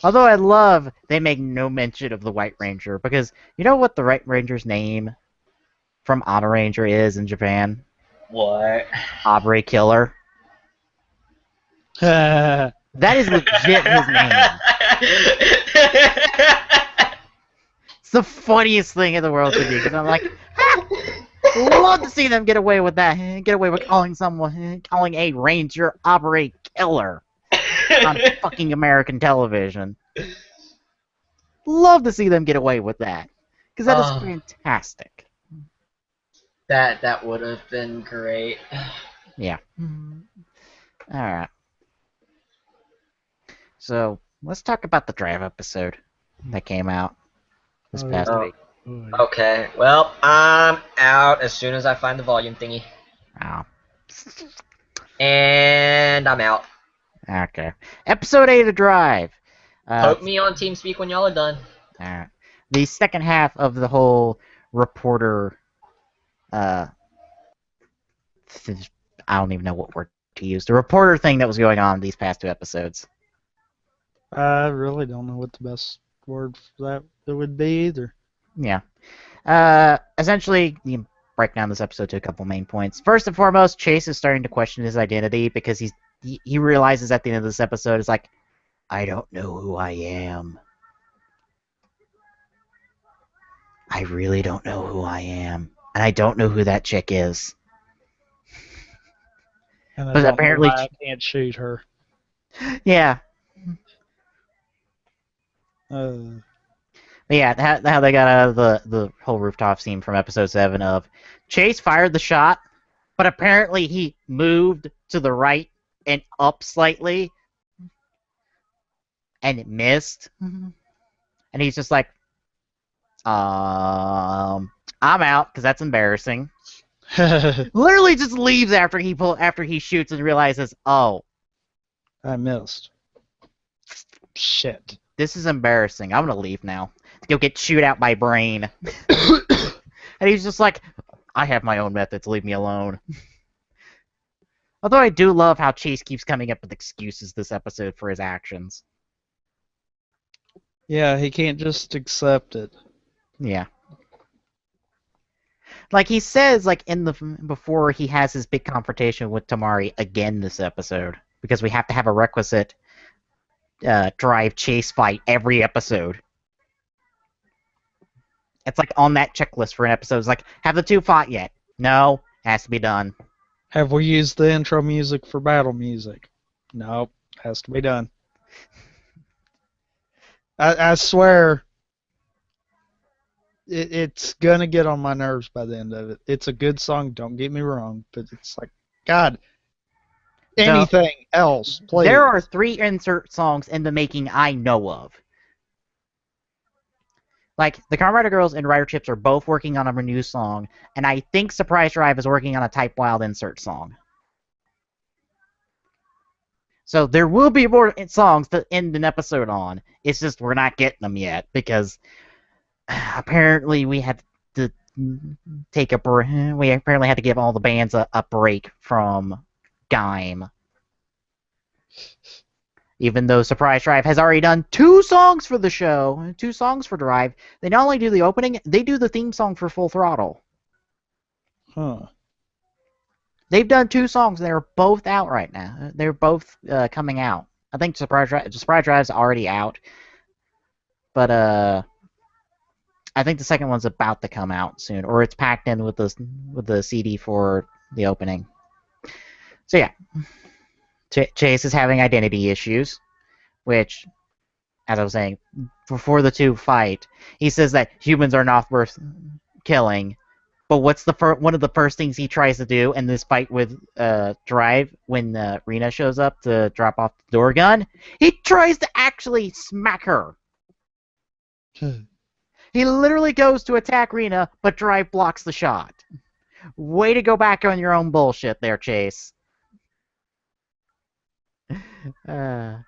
A: Although I love they make no mention of the White Ranger, because you know what the White Ranger's name from Ava Ranger is in Japan?
C: What?
A: Aubrey Killer. That is legit his name. It's the funniest thing in the world to me, because I'm like, love to see them get away with that. Get away with calling a ranger Aubrey Killer on fucking American television. Love to see them get away with that, because that is fantastic.
C: That would have been great.
A: Yeah. All right. So let's talk about the Drive episode that came out this past week.
C: Okay, well, I'm out as soon as I find the volume thingy.
A: Oh.
C: And I'm out.
A: Okay. Episode 8 of Drive.
C: Poke me on TeamSpeak when y'all are done.
A: Alright. The second half of the whole reporter, I don't even know what word to use. The reporter thing that was going on these past 2 episodes.
B: I really don't know what the best word for that it would be either.
A: Yeah. Essentially, a break down this episode to a couple main points. First and foremost, Chase is starting to question his identity because he realizes at the end of this episode, it's like, I don't know who I am. I really don't know who I am. And I don't know who that chick is.
B: And I
A: But
B: don't
A: apparently,
B: know why I can't shoot her.
A: yeah.
B: Uh,
A: But yeah, how they got out of the whole rooftop scene from episode 7 of Chase fired the shot, but apparently he moved to the right and up slightly, and it missed. And he's just like, I'm out because that's embarrassing. Literally just leaves after he shoots and realizes, oh,
B: I missed. Shit.
A: this is embarrassing. I'm gonna leave now. Go get chewed out by brain. And he's just like, I have my own methods. Leave me alone. Although I do love how Chase keeps coming up with excuses this episode for his actions.
B: Yeah, he can't just accept it.
A: Yeah. Like he says, like before he has his big confrontation with Tamari again this episode, because we have to have a requisite drive chase fight every episode. It's like on that checklist for an episode. It's like, have the two fought yet? No, has to be done.
B: Have we used the intro music for battle music? Nope, has to be done. I swear, it's gonna get on my nerves by the end of it. It's a good song, don't get me wrong, but it's like, God, anything else, please.
A: There are 3 insert songs in the making I know of. Like, the Kamen Rider Girls and Rider Chips are both working on a new song, and I think Surprise Drive is working on a Type Wild insert song. So there will be more songs to end an episode on. It's just we're not getting them yet, because apparently we had to take a break. We apparently had to give all the bands a break from Gaim. Even though Surprise Drive has already done 2 songs for the show, 2 songs for Drive, they not only do the opening, they do the theme song for Full Throttle.
B: Huh.
A: They've done 2 songs, and they're both out right now. They're both coming out. I think Surprise Drive's already out, but I think the second one's about to come out soon, or it's packed in with the CD for the opening. So yeah. Chase is having identity issues, which, as I was saying, before the 2 fight, he says that humans are not worth killing. But what's one of the first things he tries to do in this fight with Drive when Rina shows up to drop off the door gun? He tries to actually smack her. He literally goes to attack Rina, but Drive blocks the shot. Way to go back on your own bullshit there, Chase. There's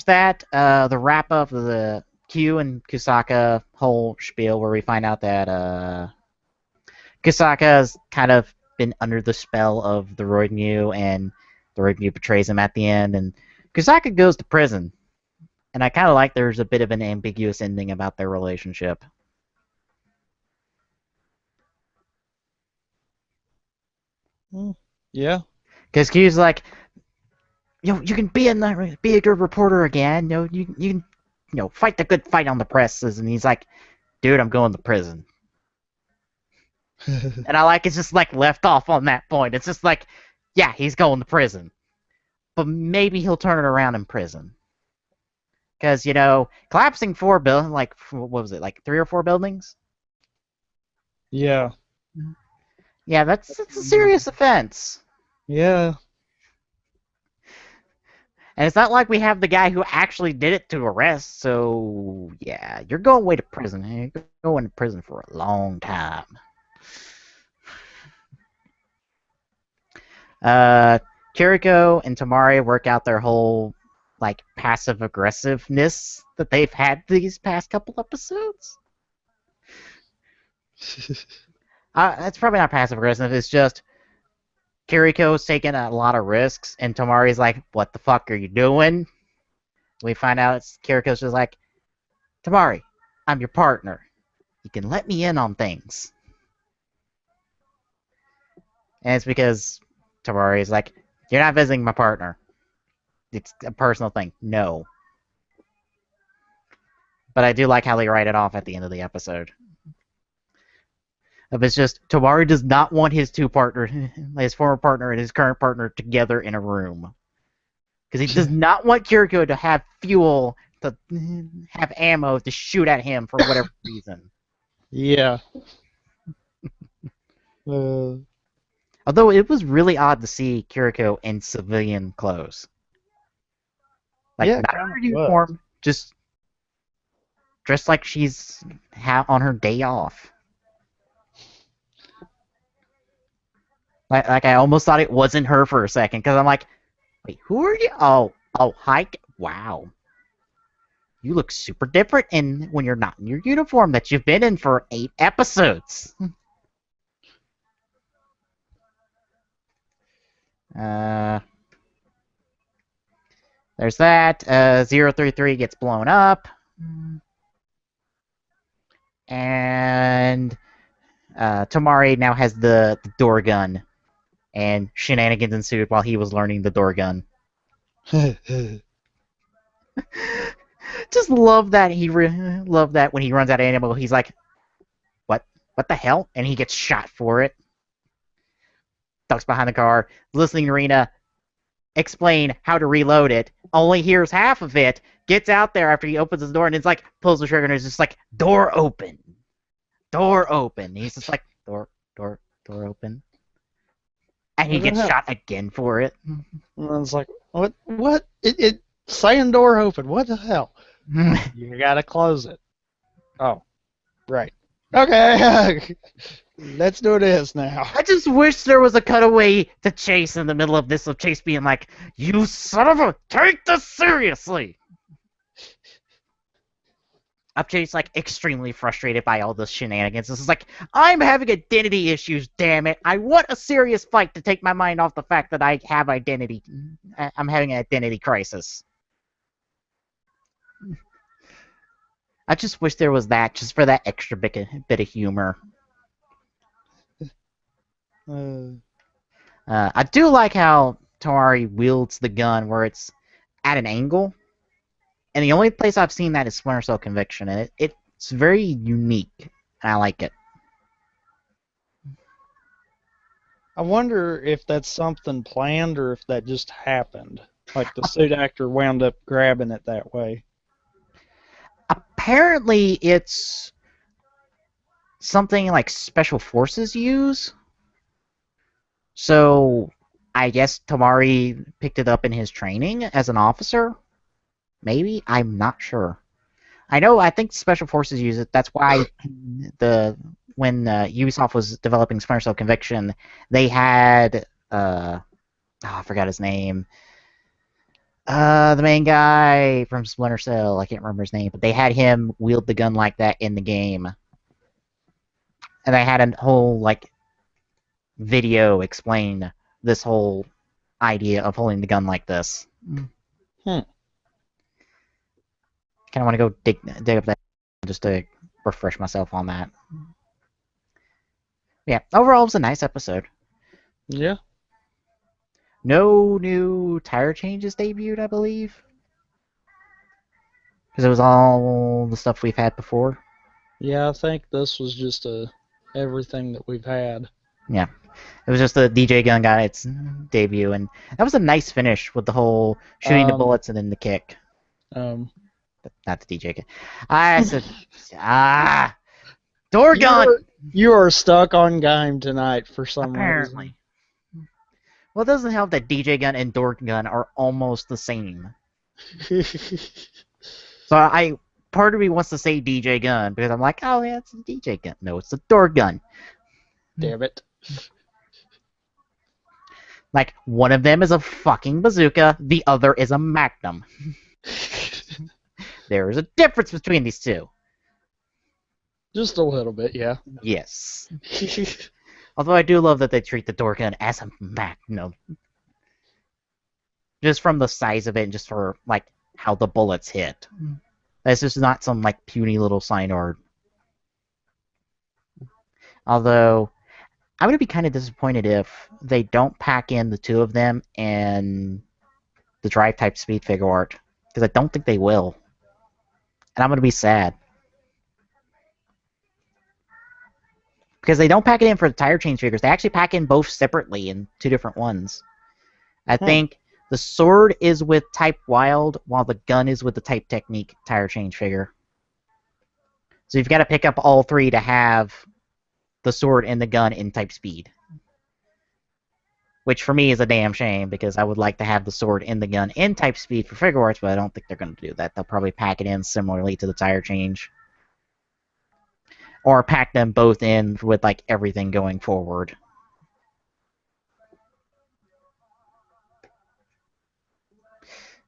A: that. The wrap up of the Q and Kusaka whole spiel, where we find out that Kusaka has kind of been under the spell of the Roidmu, and the Roidmu betrays him at the end, and Kusaka goes to prison. And I kind of like there's a bit of an ambiguous ending about their relationship.
B: Yeah.
A: Because Q's like, you can be a good reporter again. You can fight the good fight on the presses. And he's like, dude, I'm going to prison. And I like it's just like left off on that point. It's just like, yeah, he's going to prison, but maybe he'll turn it around in prison. Because collapsing 4 buildings, like what was it, like 3 or 4 buildings?
B: Yeah.
A: Yeah, that's a serious offense.
B: Yeah.
A: And it's not like we have the guy who actually did it to arrest, so yeah, you're going away to prison. You're going to prison for a long time. Kiriko and Tamari work out their whole passive aggressiveness that they've had these past couple episodes. It's probably not passive aggressive. It's just Kiriko's taking a lot of risks, and Tamari's like, "What the fuck are you doing?" We find out Kiriko's just like, "Tamari, I'm your partner. you can let me in on things. And it's because Tabari is like, you're not visiting my partner. It's a personal thing. No. But I do like how they write it off at the end of the episode. It's just, Tabari does not want his two partners, his former partner and his current partner, together in a room. Because he does not want Kiriko to have fuel, to have ammo to shoot at him for whatever reason.
B: Yeah.
A: Although it was really odd to see Kiriko in civilian clothes. Like,
B: Yeah,
A: not
B: kinda
A: in her uniform, just dressed like she's on her day off. Like I almost thought it wasn't her for a second, because I'm like, wait, who are you? Oh, hi. Wow. You look super different when you're not in your uniform that you've been in for 8 episodes. There's that. 033 gets blown up. And Tamari now has the door gun. And shenanigans ensued while he was learning the door gun. Just love that love that when he runs out of ammo, he's like, what the hell? And he gets shot for it. Ducks behind the car, listening to Rena explain how to reload it, only hears half of it, gets out there after he opens his door, and it's like, pulls the trigger, and it's just like, door open. Door open. He's just like, door open. And he gets shot again for it.
B: And I was like, what? It saying door open. What the hell? You gotta close it. Oh, right. Okay. Let's do this now.
A: I just wish there was a cutaway to Chase in the middle of this, of Chase being like, you son of a, take this seriously! Of Chase, like, extremely frustrated by all this shenanigans. This is like, I'm having identity issues, damn it. I want a serious fight to take my mind off the fact that I have identity. I'm having an identity crisis. I just wish there was that, just for that extra bit of humor. I do like how Tamari wields the gun where it's at an angle. And the only place I've seen that is Splinter Cell Conviction. And it's very unique. And I like it.
B: I wonder if that's something planned or if that just happened. Like the suit actor wound up grabbing it that way.
A: Apparently it's something like Special Forces use. So I guess Tamari picked it up in his training as an officer. Maybe? I'm not sure. I think Special Forces use it. That's why when Ubisoft was developing Splinter Cell Conviction, they had I forgot his name. The main guy from Splinter Cell, I can't remember his name, but they had him wield the gun like that in the game. And they had a whole video explain this whole idea of holding the gun like this. Kind of want to go dig up that just to refresh myself on that. Yeah, overall it was a nice episode.
B: Yeah.
A: No new tire changes debuted, I believe. Because it was all the stuff we've had before.
B: Yeah, I think this was just everything that we've had.
A: Yeah. It was just the DJ gun got its debut, and that was a nice finish with the whole shooting the bullets and then the kick. Not the DJ gun. I said, door gun!
B: You are stuck on game tonight for some
A: Apparently.
B: reason.
A: Well, it doesn't help that DJ gun and door gun are almost the same. So part of me wants to say DJ gun, because I'm like, oh yeah, it's a DJ gun. No, it's a door gun.
B: Damn it.
A: Like, one of them is a fucking bazooka, the other is a magnum. There is a difference between these two.
B: Just a little bit, yeah.
A: Yes. Although I do love that they treat the door gun as a magnum. Just from the size of it and just for, how the bullets hit. This is not some, puny little signard. Although, I'm going to be kind of disappointed if they don't pack in the two of them and the drive type speed figure art. Because I don't think they will. And I'm going to be sad. Because they don't pack it in for the tire change figures. They actually pack in both separately in two different ones. I think the sword is with Type Wild, while the gun is with the Type Technique tire change figure. So you've got to pick up all three to have the sword and the gun in Type Speed. Which for me is a damn shame, because I would like to have the sword and the gun in Type Speed for figure arts, but I don't think they're going to do that. They'll probably pack it in similarly to the tire change. Or pack them both in with like everything going forward.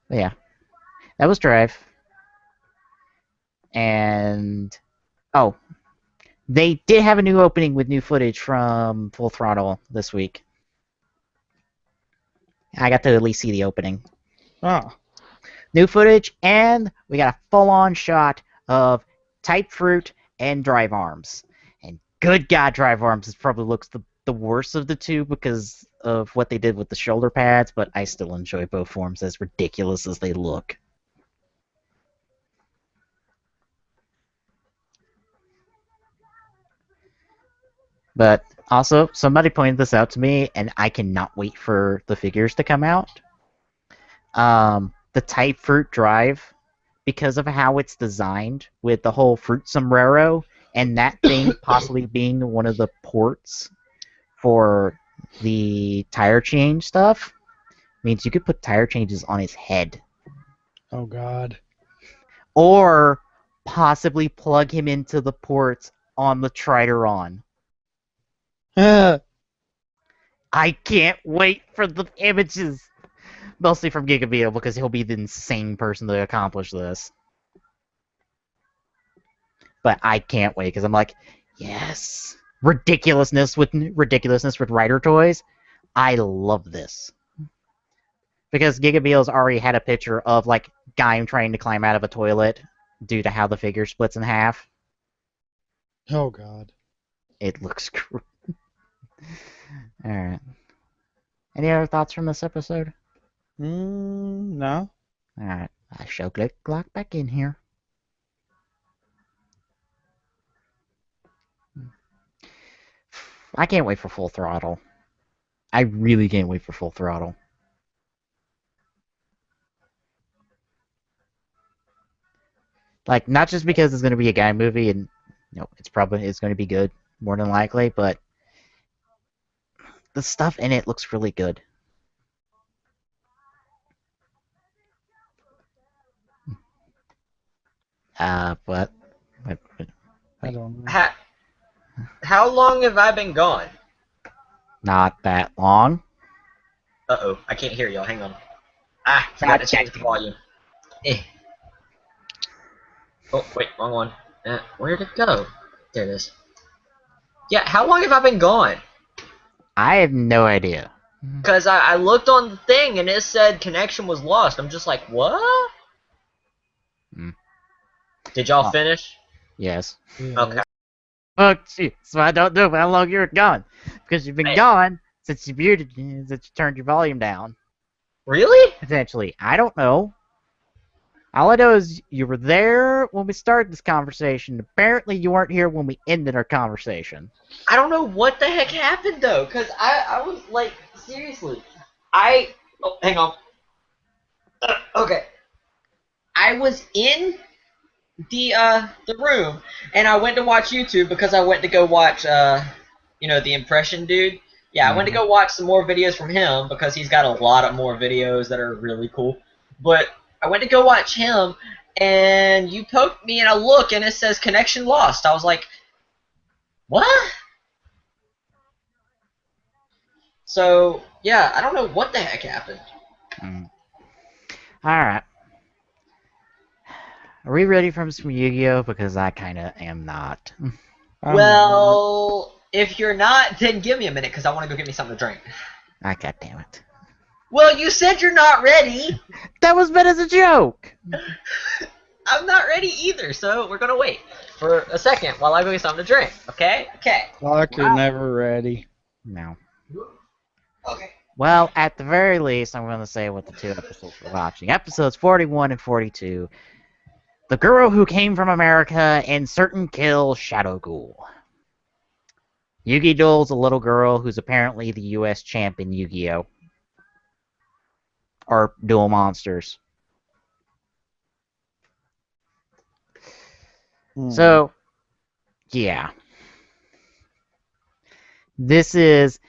A: But yeah. That was Drive. And oh, they did have a new opening with new footage from Full Throttle this week. I got to at least see the opening.
B: Ah.
A: New footage, and we got a full-on shot of Type Fruit and Drive Arms. And good God, Drive Arms probably looks the worst of the two because of what they did with the shoulder pads, but I still enjoy both forms as ridiculous as they look. But also, somebody pointed this out to me, and I cannot wait for the figures to come out. The Type Fruit Drive, because of how it's designed, with the whole fruit sombrero, and that thing possibly being one of the ports for the tire change stuff, means you could put tire changes on his head.
B: Oh, God.
A: Or possibly plug him into the ports on the Trideron. I can't wait for the images. Mostly from Gigabeetle, because he'll be the insane person to accomplish this. But I can't wait, because I'm like, yes! Ridiculousness with Rider toys. I love this. Because Gigabeetle's already had a picture of, like, guy trying to climb out of a toilet due to how the figure splits in half.
B: Oh, God.
A: It looks great. Alright. Any other thoughts from this episode?
B: No.
A: Alright. I shall click lock back in here. I can't wait for Full Throttle. I really can't wait for Full Throttle. Like, not just because it's going to be a guy movie and it's going to be good, more than likely, but the stuff in it looks really good. What?
B: I don't know.
C: How long have I been gone?
A: Not that long.
C: Uh-oh, I can't hear y'all. Hang on. Forgot to change the volume. Oh, wait, wrong one. Where did it go? There it is. Yeah, how long have I been gone?
A: I have no idea.
C: Because I looked on the thing and it said connection was lost. I'm just like, what? Did y'all finish?
A: Yes.
C: Okay.
A: Oh, gee, so I don't know how long you're gone. Because you've been gone since you turned your volume down.
C: Really?
A: Potentially. I don't know. All I know is you were there when we started this conversation. Apparently you weren't here when we ended our conversation.
C: I don't know what the heck happened, though. Because I was like, seriously. Oh, hang on. Okay. I was in the room, and I went to watch YouTube because I went to go watch, the Impression Dude. Yeah, I went to go watch some more videos from him because he's got a lot of more videos that are really cool. But I went to go watch him, and you poked me, and I look, and it says connection lost. I was like, what? So, yeah, I don't know what the heck happened.
A: Alright. Are we ready for some Yu-Gi-Oh? Because I kinda am not.
C: Well, if you're not, then give me a minute, because I want to go get me something to drink.
A: God damn it.
C: Well, you said you're not ready!
A: That was meant as a joke!
C: I'm not ready either, so we're gonna wait for a second while I go get something to drink. Okay? Okay.
B: Like you're never ready.
A: No.
C: Okay.
A: Well, at the very least, I'm going to say what the 2 episodes we're watching. Episodes 41 and 42. The Girl Who Came from America and Certain Kill Shadow Ghoul. Yugi Duel's a little girl who's apparently the U.S. champ in Yu-Gi-Oh! Or Duel Monsters. So, yeah. This is...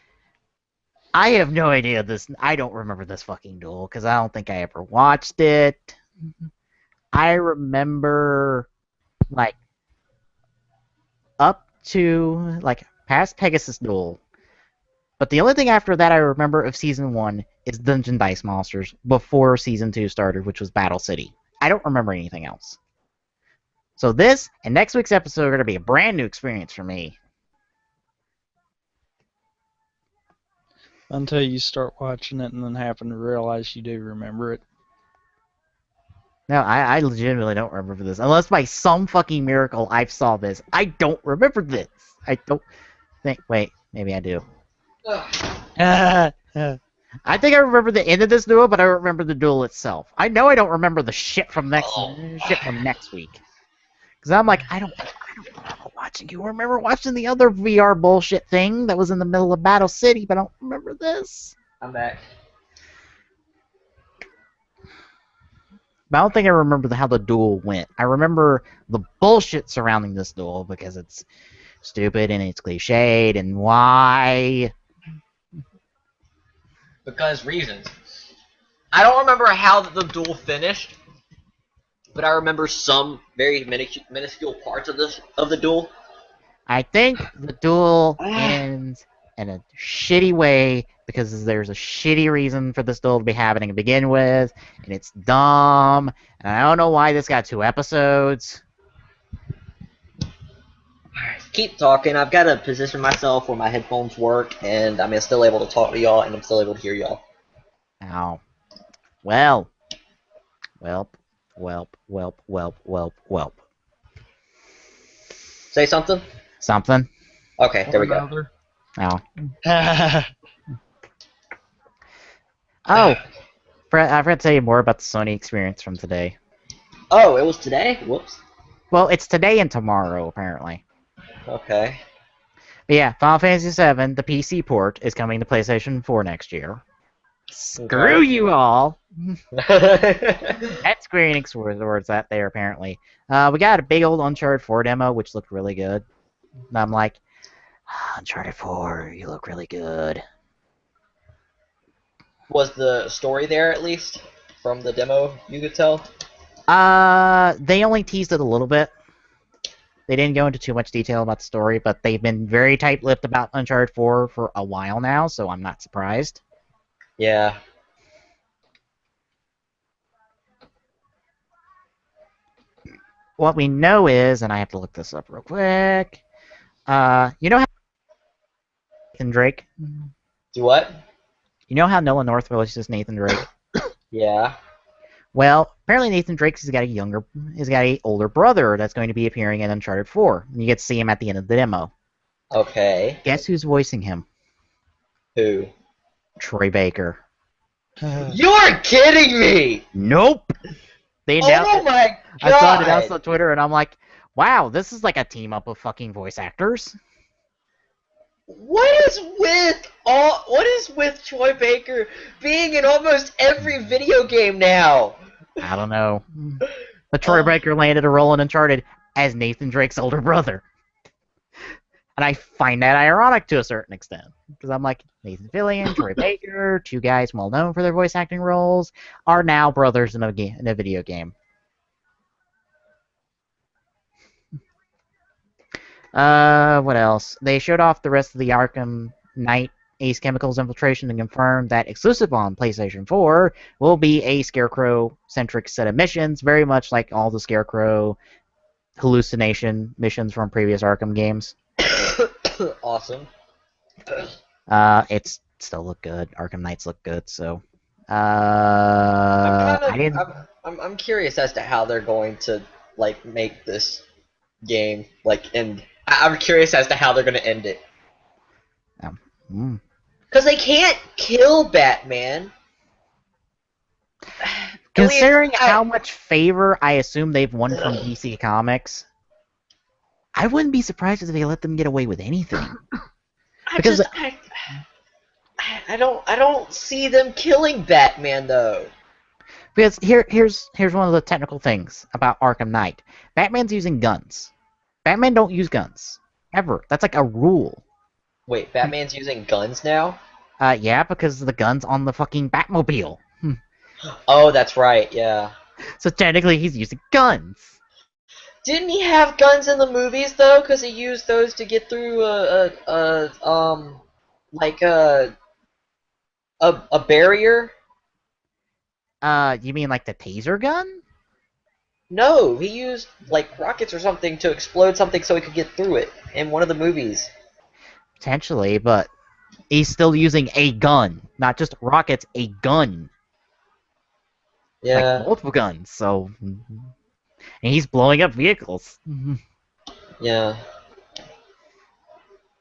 A: I have no idea this... I don't remember this fucking duel, because I don't think I ever watched it. I remember, like, up to, like, past Pegasus Duel. But the only thing after that I remember of Season 1 is Dungeon Dice Monsters before Season 2 started, which was Battle City. I don't remember anything else. So this and next week's episode are going to be a brand new experience for me.
B: Until you start watching it and then happen to realize you do remember it.
A: No, I legitimately don't remember this. Unless by some fucking miracle I saw this. I don't remember this. I don't think... Wait, maybe I do. I think I remember the end of this duel, but I don't remember the duel itself. I know I don't remember the shit from next week. Because I'm like, I don't remember watching. You remember watching the other VR bullshit thing that was in the middle of Battle City, but I don't remember this.
C: I'm back.
A: But I don't think I remember how the duel went. I remember the bullshit surrounding this duel because it's stupid and it's cliched and why.
C: Because reasons. I don't remember how the duel finished, but I remember some very minuscule parts of the duel.
A: I think the duel ends in a shitty way because there's a shitty reason for this duel to be happening to begin with, and it's dumb, and I don't know why this got 2 episodes.
C: Keep talking. I've got to position myself where my headphones work, and I'm still able to talk to y'all, and I'm still able to hear y'all.
A: Ow. Well. Welp.
C: Say something?
A: Something.
C: Okay, there we go.
A: Ow. Oh. I forgot to tell you more about the Sony experience from today.
C: Oh, it was today? Whoops.
A: Well, it's today and tomorrow, apparently.
C: Okay.
A: But yeah, Final Fantasy VII, the PC port, is coming to PlayStation 4 next year. Screw you all! That's Square Enix words that there, apparently. We got a big old Uncharted 4 demo, which looked really good. And I'm like, Uncharted 4, you look really good.
C: Was the story there, at least? From the demo, you could tell?
A: They only teased it a little bit. They didn't go into too much detail about the story, but they've been very tight-lipped about Uncharted 4 for a while now, so I'm not surprised.
C: Yeah.
A: What we know is, and I have to look this up real quick, you know how Nathan Drake?
C: Do what?
A: You know how Nolan North voices Nathan Drake?
C: Yeah.
A: Well, apparently Nathan Drake's got a older brother that's going to be appearing in Uncharted 4. And you get to see him at the end of the demo.
C: Okay.
A: Guess who's voicing him?
C: Who?
A: Troy Baker.
C: You're kidding me!
A: Nope! They announced
C: Oh my god!
A: I saw it announced on Twitter, and I'm like, wow, this is like a team up of fucking voice actors.
C: What is with Troy Baker being in almost every video game now?
A: I don't know. But Troy Baker landed a role in Uncharted as Nathan Drake's older brother. And I find that ironic to a certain extent. Because I'm like, Nathan Fillion, Troy Baker, 2 guys well known for their voice acting roles, are now brothers in a video game. What else? They showed off the rest of the Arkham Knight Ace Chemicals infiltration and confirmed that exclusive on PlayStation 4 will be a Scarecrow-centric set of missions, very much like all the Scarecrow hallucination missions from previous Arkham games.
C: Awesome.
A: It's still look good. Arkham Knights look good, so I didn't.
C: I'm curious as to how they're going to like make this game like end. I'm curious as to how they're going to end it.
A: Mm.
C: Because they can't kill Batman.
A: Considering how much favor I assume they've won from DC Comics, I wouldn't be surprised if they let them get away with anything.
C: I don't see them killing Batman though.
A: Because here's one of the technical things about Arkham Knight. Batman's using guns. Batman don't use guns. Ever. That's like a rule.
C: Wait, Batman's using guns now?
A: Yeah, because the gun's on the fucking Batmobile.
C: Oh, that's right, yeah.
A: So technically he's using guns.
C: Didn't he have guns in the movies though? Because he used those to get through a barrier?
A: You mean like the taser gun?
C: No, he used like rockets or something to explode something so he could get through it in one of the movies.
A: Potentially, but he's still using a gun, not just rockets, a gun.
C: Yeah.
A: Like multiple guns, so and he's blowing up vehicles.
C: Yeah.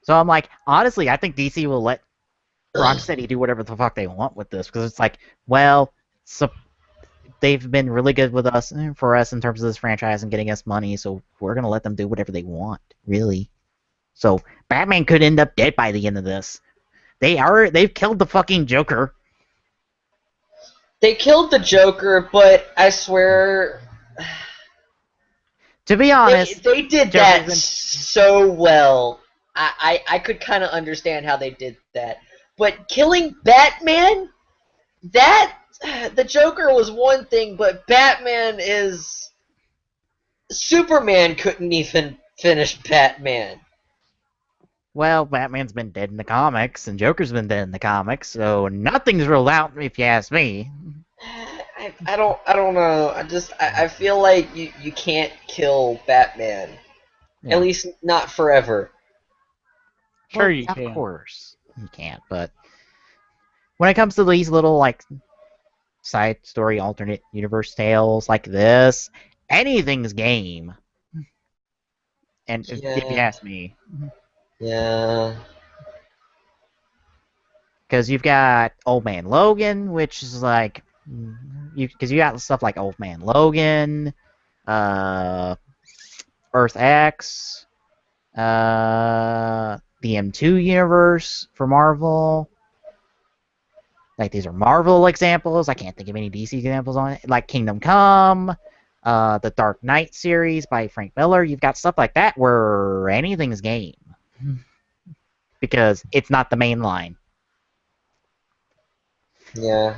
A: So I'm like, honestly, I think DC will let Rocksteady do whatever the fuck they want with this, because it's like, well, so they've been really good with us for us in terms of this franchise and getting us money, so we're gonna let them do whatever they want, really. So Batman could end up dead by the end of this. They've killed the fucking Joker.
C: They killed the Joker, but I swear,
A: to be honest,
C: they did that so well. I could kind of understand how they did that. But killing Batman, the Joker was one thing, but Batman is... Superman couldn't even finish Batman.
A: Well, Batman's been dead in the comics, and Joker's been dead in the comics, so nothing's ruled out if you ask me.
C: I don't know. I feel like you can't kill Batman.
A: Yeah.
C: At least not forever.
B: Sure
A: Well,
B: you can.
A: Of course, you can't, but when it comes to these little, like, side story alternate universe tales like this, anything's game. And if you ask me.
C: Yeah.
A: Because you've got Old Man Logan, which is like... Because you got stuff like Old Man Logan, Earth X, the M2 universe for Marvel. Like, these are Marvel examples. I can't think of any DC examples on it. Like Kingdom Come, the Dark Knight series by Frank Miller. You've got stuff like that where anything's game. Because it's not the main line.
C: Yeah.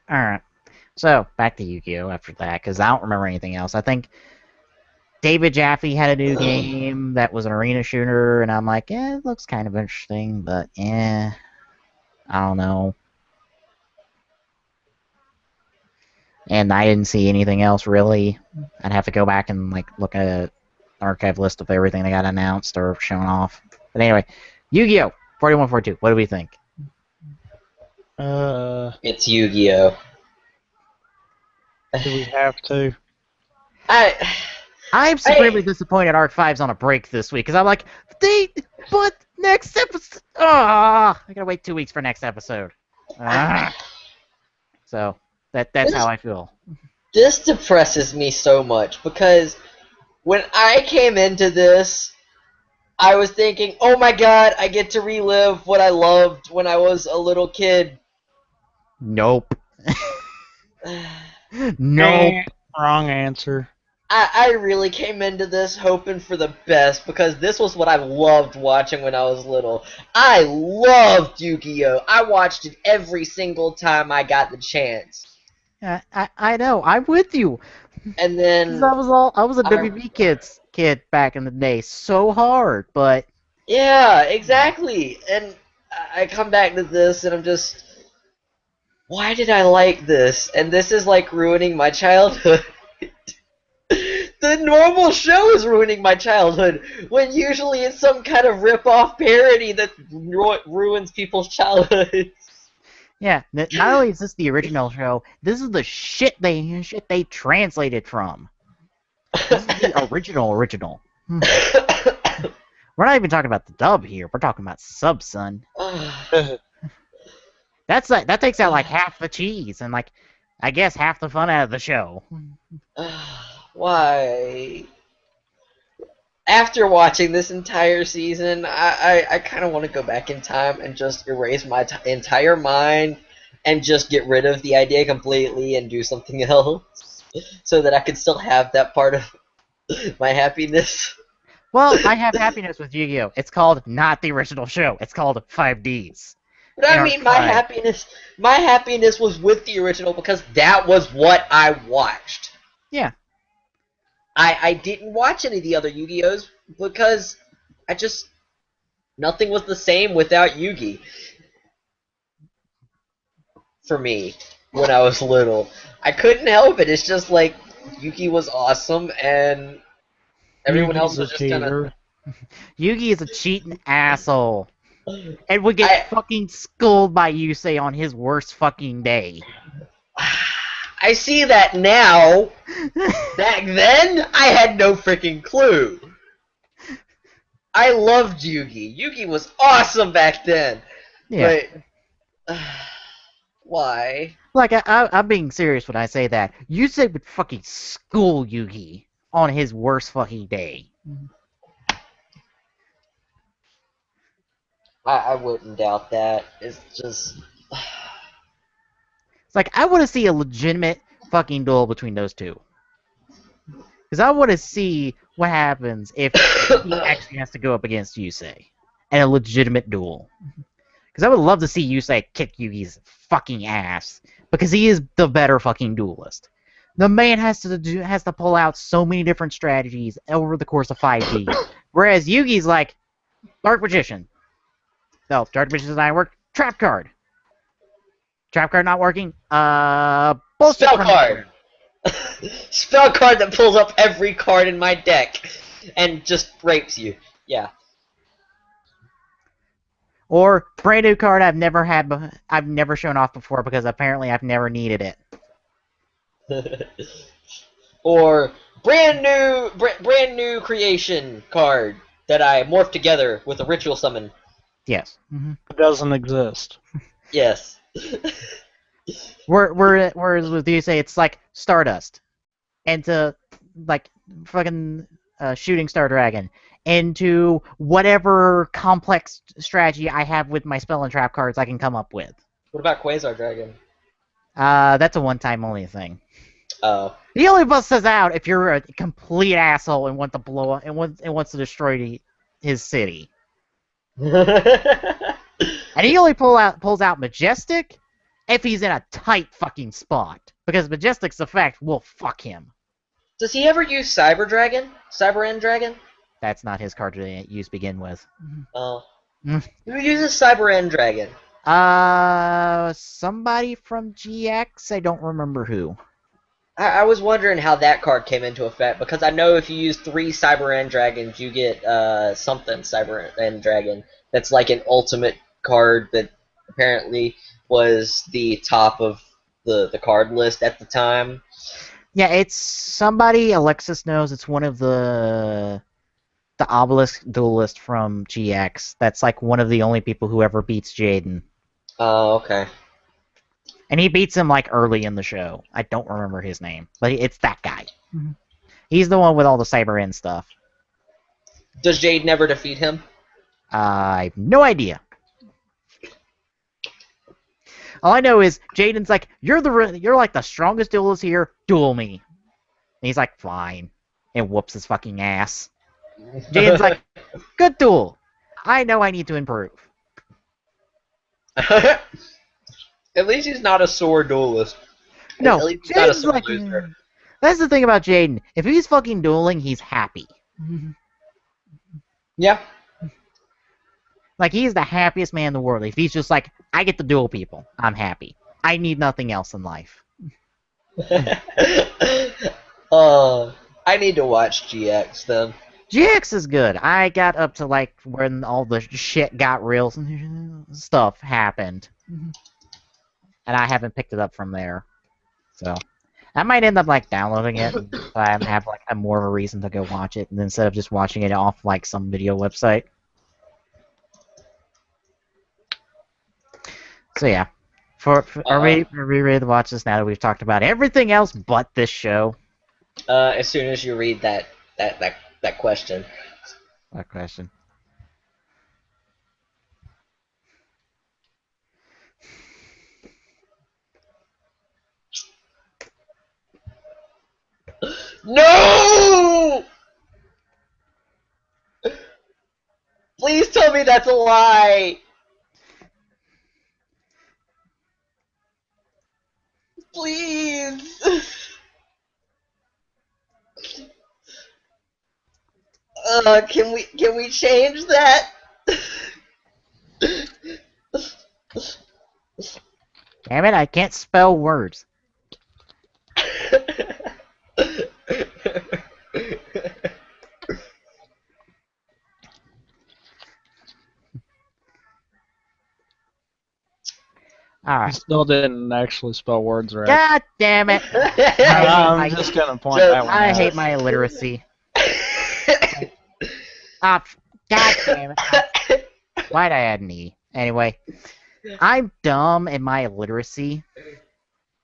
A: Alright. So, back to Yu-Gi-Oh! After that, because I don't remember anything else. I think David Jaffe had a new game that was an arena shooter, and I'm like, it looks kind of interesting, but I don't know. And I didn't see anything else, really. I'd have to go back and like look at an archive list of everything that got announced or shown off. But anyway, Yu-Gi-Oh! 4142, what do we think?
C: It's Yu-Gi-Oh!
B: Do we have to?
A: I'm supremely disappointed Arc 5's on a break this week, because I'm like, but next episode... I gotta wait 2 weeks for next episode. So, that's how I feel.
C: This depresses me so much, because when I came into this, I was thinking, oh my god, I get to relive what I loved when I was a little kid.
A: Nope. Nope.
B: Wrong answer.
C: I really came into this hoping for the best, because this was what I loved watching when I was little. I loved Yu-Gi-Oh! I watched it every single time I got the chance.
A: I know, I'm with you.
C: And then...
A: I was a WB kid back in the day. So hard, but...
C: Yeah, exactly. And I come back to this, and I'm just... Why did I like this? And this is like ruining my childhood. The normal show is ruining my childhood, when usually it's some kind of rip-off parody that ruins people's childhoods.
A: Yeah, not only is this the original show, this is the shit they translated from. This is the original. We're not even talking about the dub here. We're talking about sub, son. That takes out like half the cheese and like I guess half the fun out of the show.
C: Why? After watching this entire season, I kind of want to go back in time and just erase my entire mind and just get rid of the idea completely and do something else so that I could still have that part of my happiness.
A: Well, I have happiness with Yu-Gi-Oh! It's called not the original show. It's called 5Ds.
C: But I mean, my happiness was with the original because that was what I watched.
A: Yeah.
C: I didn't watch any of the other Yu-Gi-Ohs because nothing was the same without Yugi. For me, when I was little, I couldn't help it. It's just like Yugi was awesome, and everyone else was just kind of.
A: Yugi is a cheating asshole, and would get fucking schooled by Yusei on his worst fucking day.
C: I see that now. Back then, I had no freaking clue. I loved Yugi. Yugi was awesome back then.
A: Yeah.
C: But why?
A: Like, I'm being serious when I say that. Yusei would fucking school Yugi on his worst fucking day.
C: I wouldn't doubt that. It's just...
A: It's like, I want to see a legitimate fucking duel between those two. Because I want to see what happens if he actually has to go up against Yusei. And a legitimate duel. Because I would love to see Yusei kick Yugi's fucking ass. Because he is the better fucking duelist. The man has to pull out so many different strategies over the course of 5D. Whereas Yugi's like, Dark Magician. No, Dark Magician does not work. Trap card. Trap card not working. Bullshit.
C: Spell card. Spell card that pulls up every card in my deck and just rapes you. Yeah.
A: Or brand new card I've never shown off before because apparently I've never needed it.
C: Or brand new creation card that I morphed together with a ritual summon.
A: Yes.
B: It doesn't exist.
C: Yes.
A: Whereas with you say it's like Stardust, into like fucking shooting Star Dragon, into whatever complex strategy I have with my spell and trap cards I can come up with.
C: What about Quasar Dragon?
A: That's a one-time only thing.
C: Oh.
A: He only busts us out if you're a complete asshole and want to blow up and wants to destroy his city. And he only pulls out Majestic if he's in a tight fucking spot. Because Majestic's effect will fuck him.
C: Does he ever use Cyber Dragon? Cyber End Dragon?
A: That's not his card to use begin with.
C: Oh. Who uses Cyber End Dragon?
A: Somebody from GX? I don't remember who.
C: I was wondering how that card came into effect, because I know if you use 3 Cyber End Dragons, you get something Cyber End Dragon. That's like an ultimate card that apparently was the top of the card list at the time.
A: Yeah, it's somebody Alexis knows. It's one of the Obelisk duelist from GX. That's like one of the only people who ever beats Jaden.
C: Oh, okay.
A: And he beats him like early in the show. I don't remember his name, but it's that guy. He's the one with all the Cyber End stuff.
C: Does Jade never defeat him?
A: I have no idea. All I know is Jaden's like, you're like the strongest duelist here. Duel me. And he's like, fine, and whoops his fucking ass. Jaden's like, good duel. I know I need to improve.
C: At least he's not a sore duelist.
A: No,
C: At least he's not a
A: Jaden's
C: sore
A: like,
C: loser.
A: that's the thing about Jaden. If he's fucking dueling, he's happy.
C: Yeah.
A: Like, he's the happiest man in the world. If he's just like, I get to duel people, I'm happy. I need nothing else in life.
C: I need to watch GX then.
A: GX is good. I got up to like when all the shit got real stuff happened. and I haven't picked it up from there. So I might end up like downloading it, and I have like a more of a reason to go watch it, and instead of just watching it off like some video website. So yeah, are we ready to watch this now that we've talked about everything else but this show?
C: As soon as you read that question.
A: That question.
C: No! Please tell me that's a lie. Please. Can we change that?
A: Damn it! I can't spell words. All
B: You
A: right.
B: still didn't actually spell words right.
A: God damn it!
B: I'm just gonna point that one
A: I
B: out.
A: hate my illiteracy. Ah, God damn it! Why'd I add an E? Anyway, I'm dumb in my illiteracy,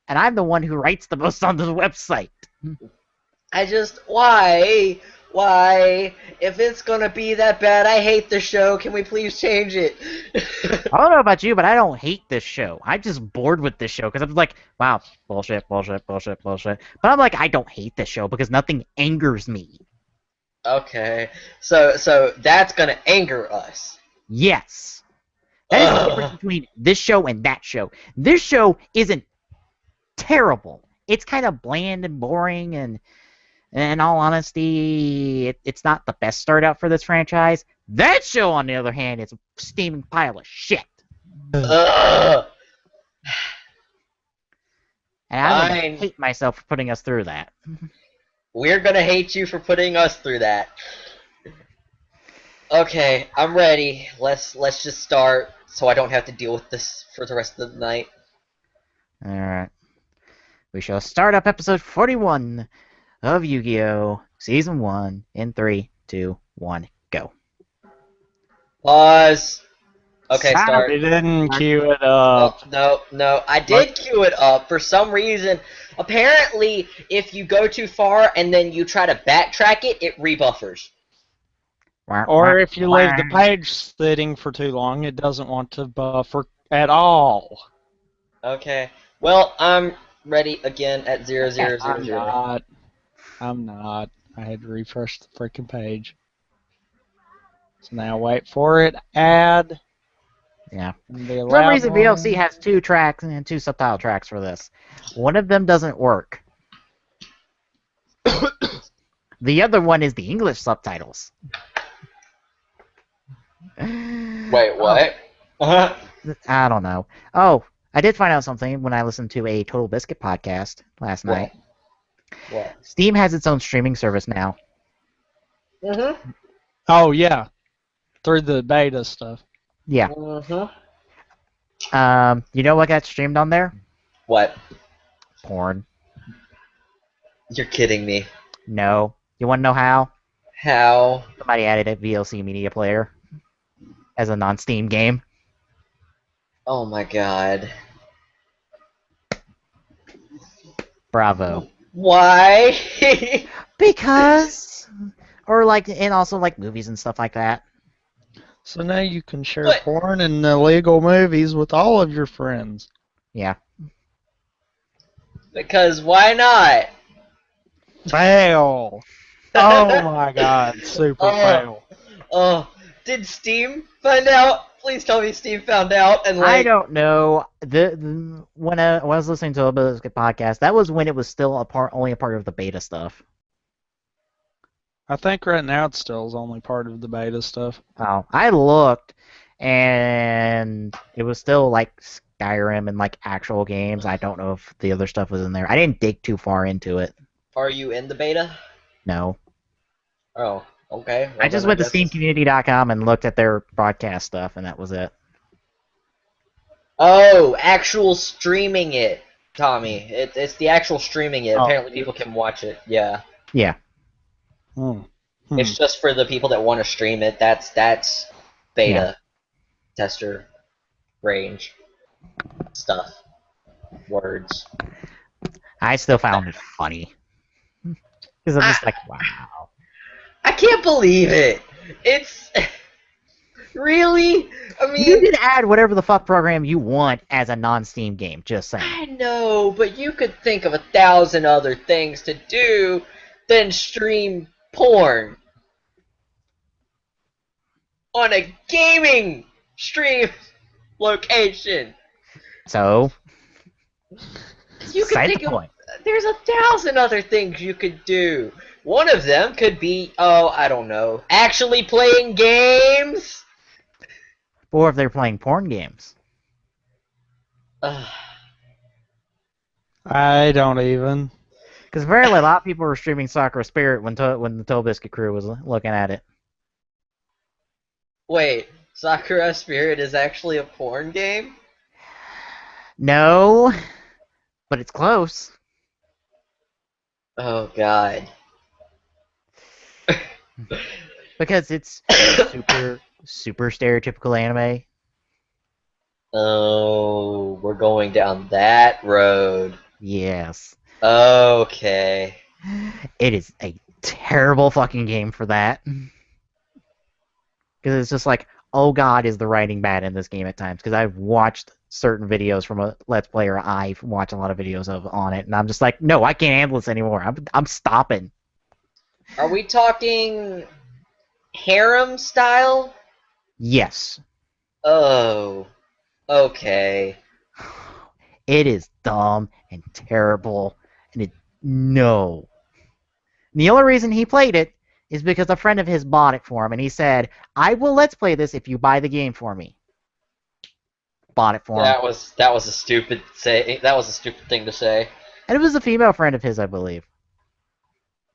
A: and I'm the one who writes the most on the website.
C: Why? If it's gonna be that bad, I hate the show. Can we please change it?
A: I don't know about you, but I don't hate this show. I'm just bored with this show because I'm like, wow, bullshit. But I'm like, I don't hate this show because nothing angers me.
C: Okay, so that's gonna anger us.
A: Yes. That is the difference between this show and that show. This show isn't terrible. It's kind of bland and boring, and in all honesty, it's not the best start out for this franchise. That show, on the other hand, is a steaming pile of shit.
C: Ugh.
A: And I
C: Fine.
A: hate myself for putting us through that.
C: We're gonna hate you for putting us through that. Okay, I'm ready. Let's just start so I don't have to deal with this for the rest of the night.
A: Alright. We shall start up episode 41 of Yu-Gi-Oh! Season 1 in 3, 2, 1, go.
C: Pause. Okay,
A: Stop.
C: start.
B: You didn't cue it up.
C: No. I did queue it up for some reason. Apparently, if you go too far and then you try to backtrack it, it rebuffers.
B: Or if you leave the page sitting for too long, it doesn't want to buffer at all.
C: Okay. Well, I'm ready again at 0000.
B: I'm not. I had to refresh the freaking page. So now wait for it. Add.
A: Yeah.
B: For
A: some reason, VLC has 2 tracks and 2 subtitle tracks for this. One of them doesn't work. The other one is the English subtitles.
C: Wait, what?
A: I don't know. Oh, I did find out something when I listened to a Total Biscuit podcast last night.
C: What?
A: Steam has its own streaming service now.
C: Mm-hmm.
B: Oh, yeah. Through the beta stuff.
A: Yeah.
C: Mm-hmm.
A: You know what got streamed on there?
C: What?
A: Porn.
C: You're kidding me.
A: No. You want to know how?
C: How?
A: Somebody added a VLC media player as a non-Steam game.
C: Oh my god.
A: Bravo.
C: Why?
A: Because, or like, and also like movies and stuff like that.
B: So now you can share
C: But-
B: porn and illegal movies with all of your friends.
A: Yeah.
C: Because why not?
B: Fail! Oh my god, super fail.
C: Oh, did Steam find out? Please tell me Steam found out and
A: I
C: like.
A: don't know. When I was listening to a Biscuit podcast, that was when it was still only a part of the beta stuff.
B: I think right now it still is only part of the beta stuff.
A: Oh, I looked, and it was still like Skyrim and like actual games. I don't know if the other stuff was in there. I didn't dig too far into it.
C: Are you in the beta?
A: No.
C: Oh, okay. Well,
A: I just
C: then
A: went to
C: guess-
A: SteamCommunity.com and looked at their broadcast stuff, and that was it.
C: Oh, actual streaming it, Tommy. It's the actual streaming it.
B: Oh.
C: Apparently people can watch it. Yeah.
A: Yeah.
C: It's just for the people that want to stream it. That's beta tester range stuff. Words.
A: I still found it funny. Because I'm just like, wow.
C: I can't believe it. It's really. I mean,
A: You can add whatever the fuck program you want as a non-Steam game, just saying.
C: I know, but you could think of 1,000 other things to do than stream porn on a gaming stream location.
A: So,
C: You could
A: cite
C: think
A: the
C: of
A: point.
C: there's 1,000 other things you could do. One of them could be, oh, I don't know, actually playing games.
A: Or if they're playing porn games.
C: Ugh.
B: I don't even.
A: Because apparently a lot of people were streaming Sakura Spirit when the Toe Biscuit crew was looking at it.
C: Wait, Sakura Spirit is actually a porn game?
A: No, but it's close.
C: Oh god.
A: Because it's super stereotypical anime.
C: Oh, we're going down that road.
A: Yes.
C: Okay.
A: It is a terrible fucking game for that. Because it's just like, oh god, is the writing bad in this game at times? Because I've watched certain videos from a Let's Player I've watched a lot of videos of on it, and I'm just like, no, I can't handle this anymore. I'm stopping.
C: Are we talking harem style?
A: Yes.
C: Oh. Okay.
A: It is dumb and terrible, and no. And the only reason he played it is because a friend of his bought it for him, and he said, I will Let's Play this if you buy the game for me. Bought it for him.
C: That was a stupid thing to say.
A: And it was a female friend of his, I believe,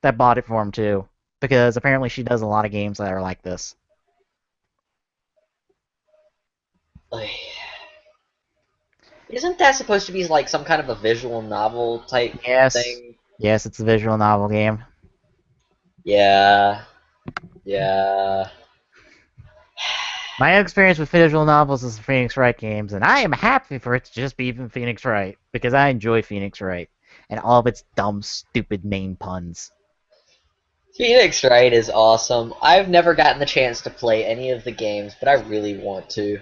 A: that bought it for him too. Because apparently she does a lot of games that are like this.
C: Isn't that supposed to be like some kind of a visual novel type thing?
A: Yes, it's a visual novel game.
C: Yeah. Yeah.
A: My experience with visual novels is the Phoenix Wright games, and I am happy for it to just be even Phoenix Wright, because I enjoy Phoenix Wright and all of its dumb, stupid name puns.
C: Phoenix Wright is awesome. I've never gotten the chance to play any of the games, but I really want to.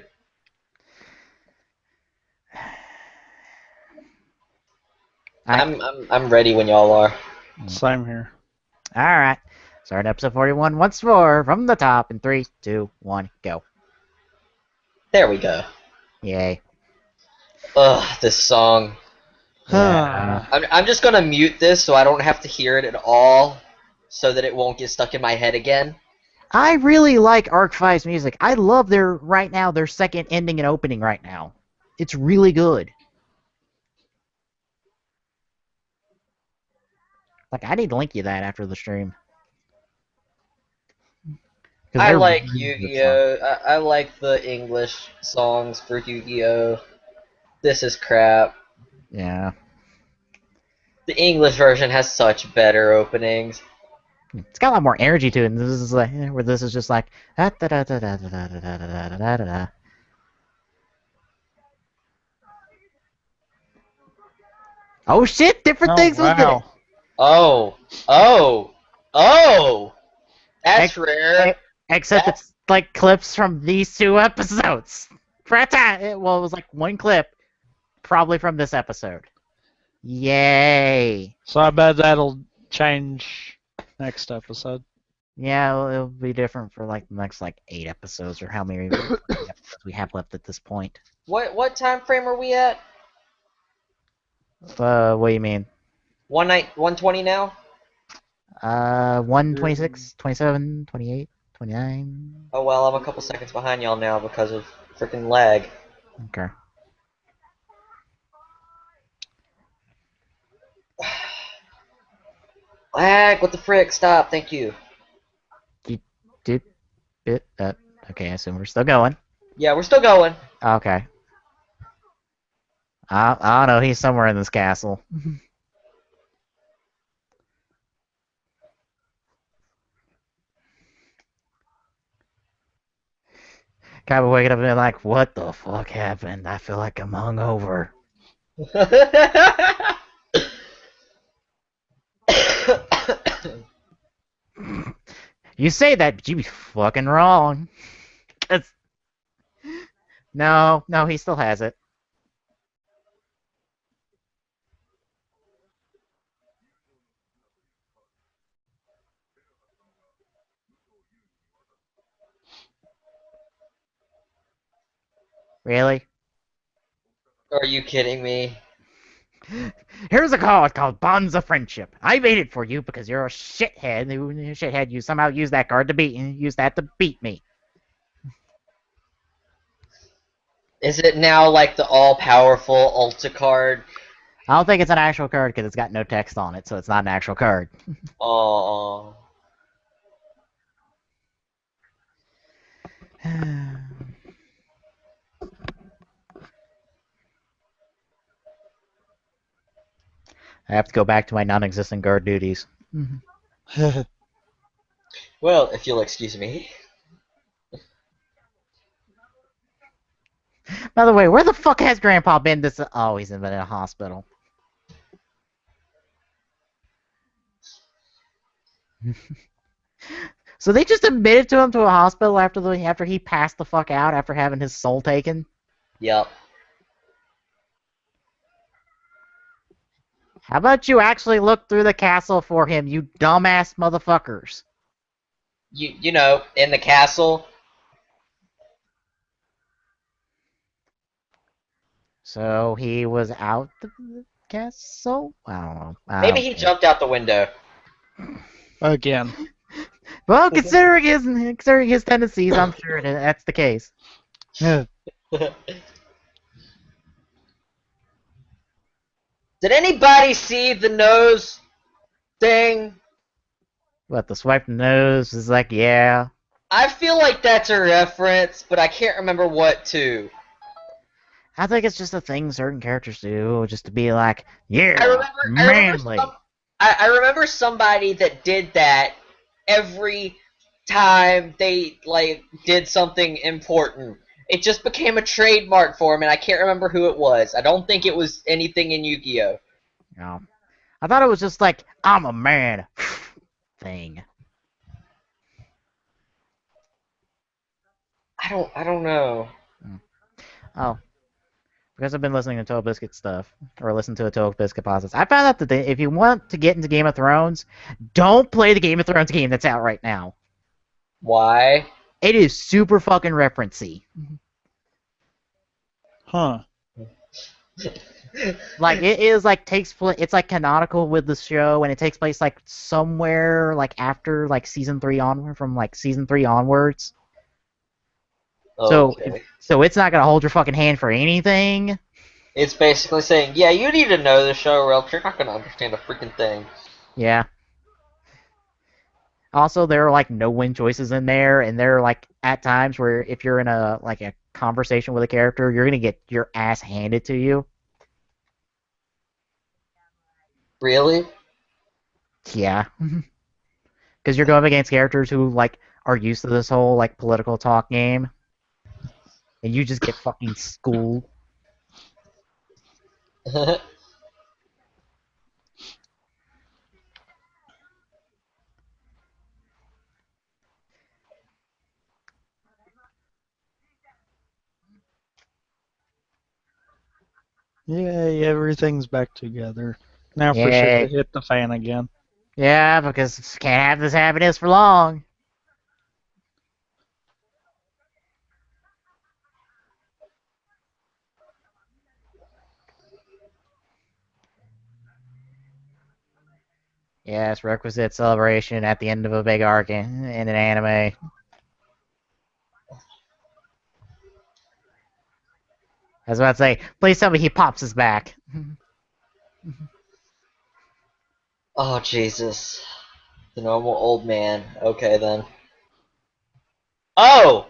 C: I'm ready when y'all are.
B: Same here.
A: Alright. Start episode 41 once more from the top in 3, 2, 1, go.
C: There we go.
A: Yay.
C: Ugh, this song.
A: Yeah.
C: I'm just gonna mute this so I don't have to hear it at all, so that it won't get stuck in my head again.
A: I really like Arc 5's music. I love their second ending and opening right now. It's really good. Like, I need to link you that after the stream.
C: I like Yu-Gi-Oh! I like the English songs for Yu-Gi-Oh! This is crap.
A: Yeah.
C: The English version has such better openings.
A: It's got a lot more energy to it, and this is like where this is just like da da da da da da da da da da da da. Oh shit! Different things with it.
C: Oh, that's rare.
A: Except it's like clips from these 2 episodes. Well, it was like 1 clip, probably from this episode. Yay!
B: So I bet that'll change next episode.
A: Yeah, it'll be different for like the next 8 episodes or how many episodes we have left at this point.
C: What time frame are we at?
A: What do you mean?
C: 120 now?
A: 126, 27, 28, 29.
C: Oh well, I'm a couple seconds behind y'all now because of freaking lag.
A: Okay.
C: Lag, what the frick? Stop, thank you.
A: Okay, I assume we're still going.
C: Yeah, we're still going.
A: Okay. I don't know. He's somewhere in this castle. Kind of waking up and being like, what the fuck happened? I feel like I'm hungover. You say that, but you be fucking wrong. No, he still has it. Really?
C: Are you kidding me?
A: Here's a card called Bonds of Friendship. I made it for you because you're a shithead. You somehow use that card to beat me.
C: Is it now like the all-powerful Ulta card?
A: I don't think it's an actual card because it's got no text on it, so it's not an actual card.
C: Oh.
A: I have to go back to my non-existent guard duties.
C: Well, if you'll excuse me.
A: By the way, where the fuck has Grandpa been this... Oh, he's been in a hospital. So they just admitted to him to a hospital after he passed the fuck out after having his soul taken?
C: Yep.
A: How about you actually look through the castle for him, you dumbass motherfuckers?
C: You know, in the castle.
A: So he was out the castle? I don't know.
C: Maybe he jumped out the window.
B: Again.
A: Well, considering his tendencies, I'm sure that's the case.
B: Yeah.
C: Did anybody see the nose thing?
A: What, the swipe nose is like, yeah.
C: I feel like that's a reference, but I can't remember what to.
A: I think it's just a thing certain characters do, just to be like, yeah,
C: I
A: manly.
C: remember somebody that did that every time they did something important. It just became a trademark for him, and I can't remember who it was. I don't think it was anything in Yu-Gi-Oh.
A: No. I thought it was just like, I'm a man thing.
C: I don't know.
A: Oh. Because I've been listening to Toe Biscuit stuff, or listen to a Toe Biscuit podcast, I found out that if you want to get into Game of Thrones, don't play the Game of Thrones game that's out right now.
C: Why?
A: It is super fucking referencey.
B: Huh.
A: Like, it is like it's like canonical with the show, and it takes place like somewhere like after like season 3 onward, from like season 3 onwards.
C: Okay.
A: So it's not gonna hold your fucking hand for anything.
C: It's basically saying, yeah, you need to know the show, or else you're not going to understand a freaking thing.
A: Yeah. Also, there are like no-win choices in there, and there are like at times where if you're in a conversation with a character, you're gonna get your ass handed to you.
C: Really?
A: Yeah. Because you're going up against characters who like are used to this whole like political talk game, and you just get fucking schooled.
B: Yay, everything's back together. Now for shit
A: Yay.
B: to hit the fan again.
A: Yeah, because can't have this happiness for long. Yes, requisite celebration at the end of a big arc in an anime. I was about to say, please tell me he pops his back.
C: Oh, Jesus. The normal old man. Okay, then. Oh!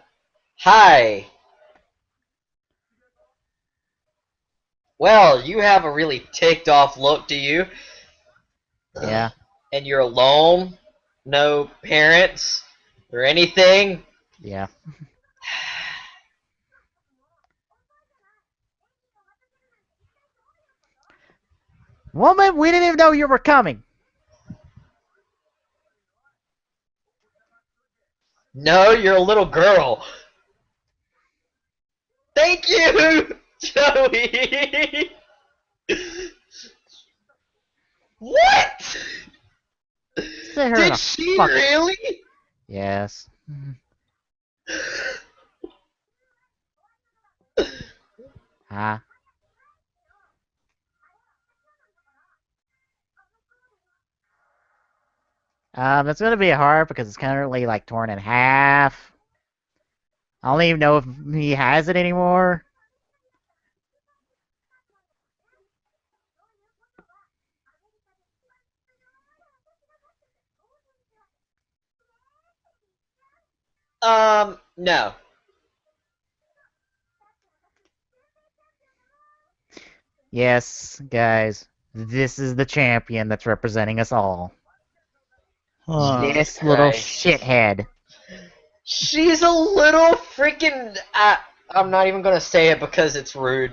C: Hi! Well, you have a really ticked off look to you.
A: Yeah.
C: And you're alone. No parents or anything.
A: Yeah. Woman, we didn't even know you were coming.
C: No, you're a little girl. Thank you, Joey. What?
A: Sit her in
C: Did
A: a
C: she
A: fuck.
C: really?
A: Yes. Huh? It's gonna be hard because it's currently like torn in half. I don't even know if he has it anymore.
C: No.
A: Yes, guys. This is the champion that's representing us all. This little
C: Christ.
A: shithead.
C: She's a little freaking. I'm not even gonna say it because it's rude.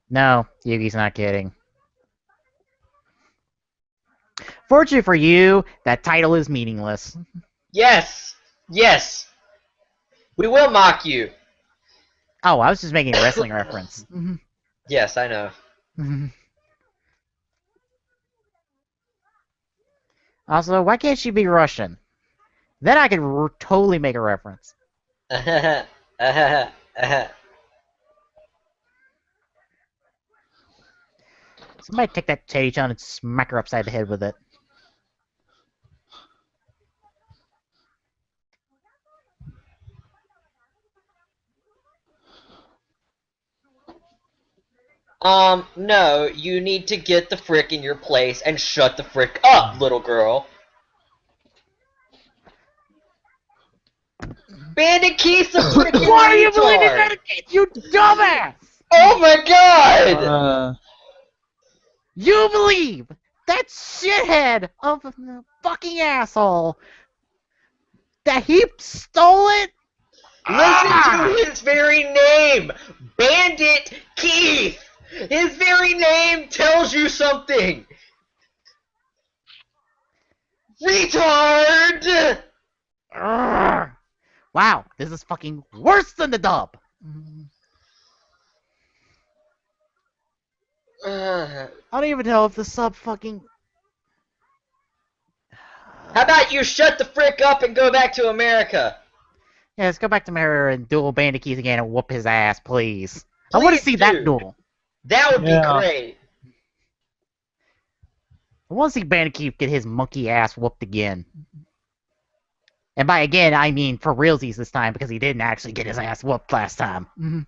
A: No, Yugi's not kidding. Fortunately for you, that title is meaningless.
C: Yes, yes. We will mock you.
A: Oh, I was just making a wrestling reference.
C: Yes, I know.
A: Also, why can't she be Russian? Then I could totally make a reference. Somebody take that Teddy-chan and smack her upside the head with it.
C: No, you need to get the frick in your place and shut the frick up, little girl. Bandit Keith's a freaking
A: Why are you believing
C: retard!
A: Medicaid, you dumbass?
C: Oh my god!
A: You believe that shithead of a fucking asshole that he stole it?
C: Listen to his very name! Bandit Keith! His very name tells you something! Retard!
A: Wow, this is fucking worse than the dub. I don't even know if the sub fucking.
C: How about you shut the frick up and go back to America?
A: Yeah, let's go back to Mirror and duel Bandicoot again and whoop his ass, please. I want to
C: Please
A: see
C: do.
A: that duel.
C: That would
B: Yeah.
C: be great.
A: I want to see Bandicoot get his monkey ass whooped again. And by again, I mean for realsies this time, because he didn't actually get his ass whooped last time.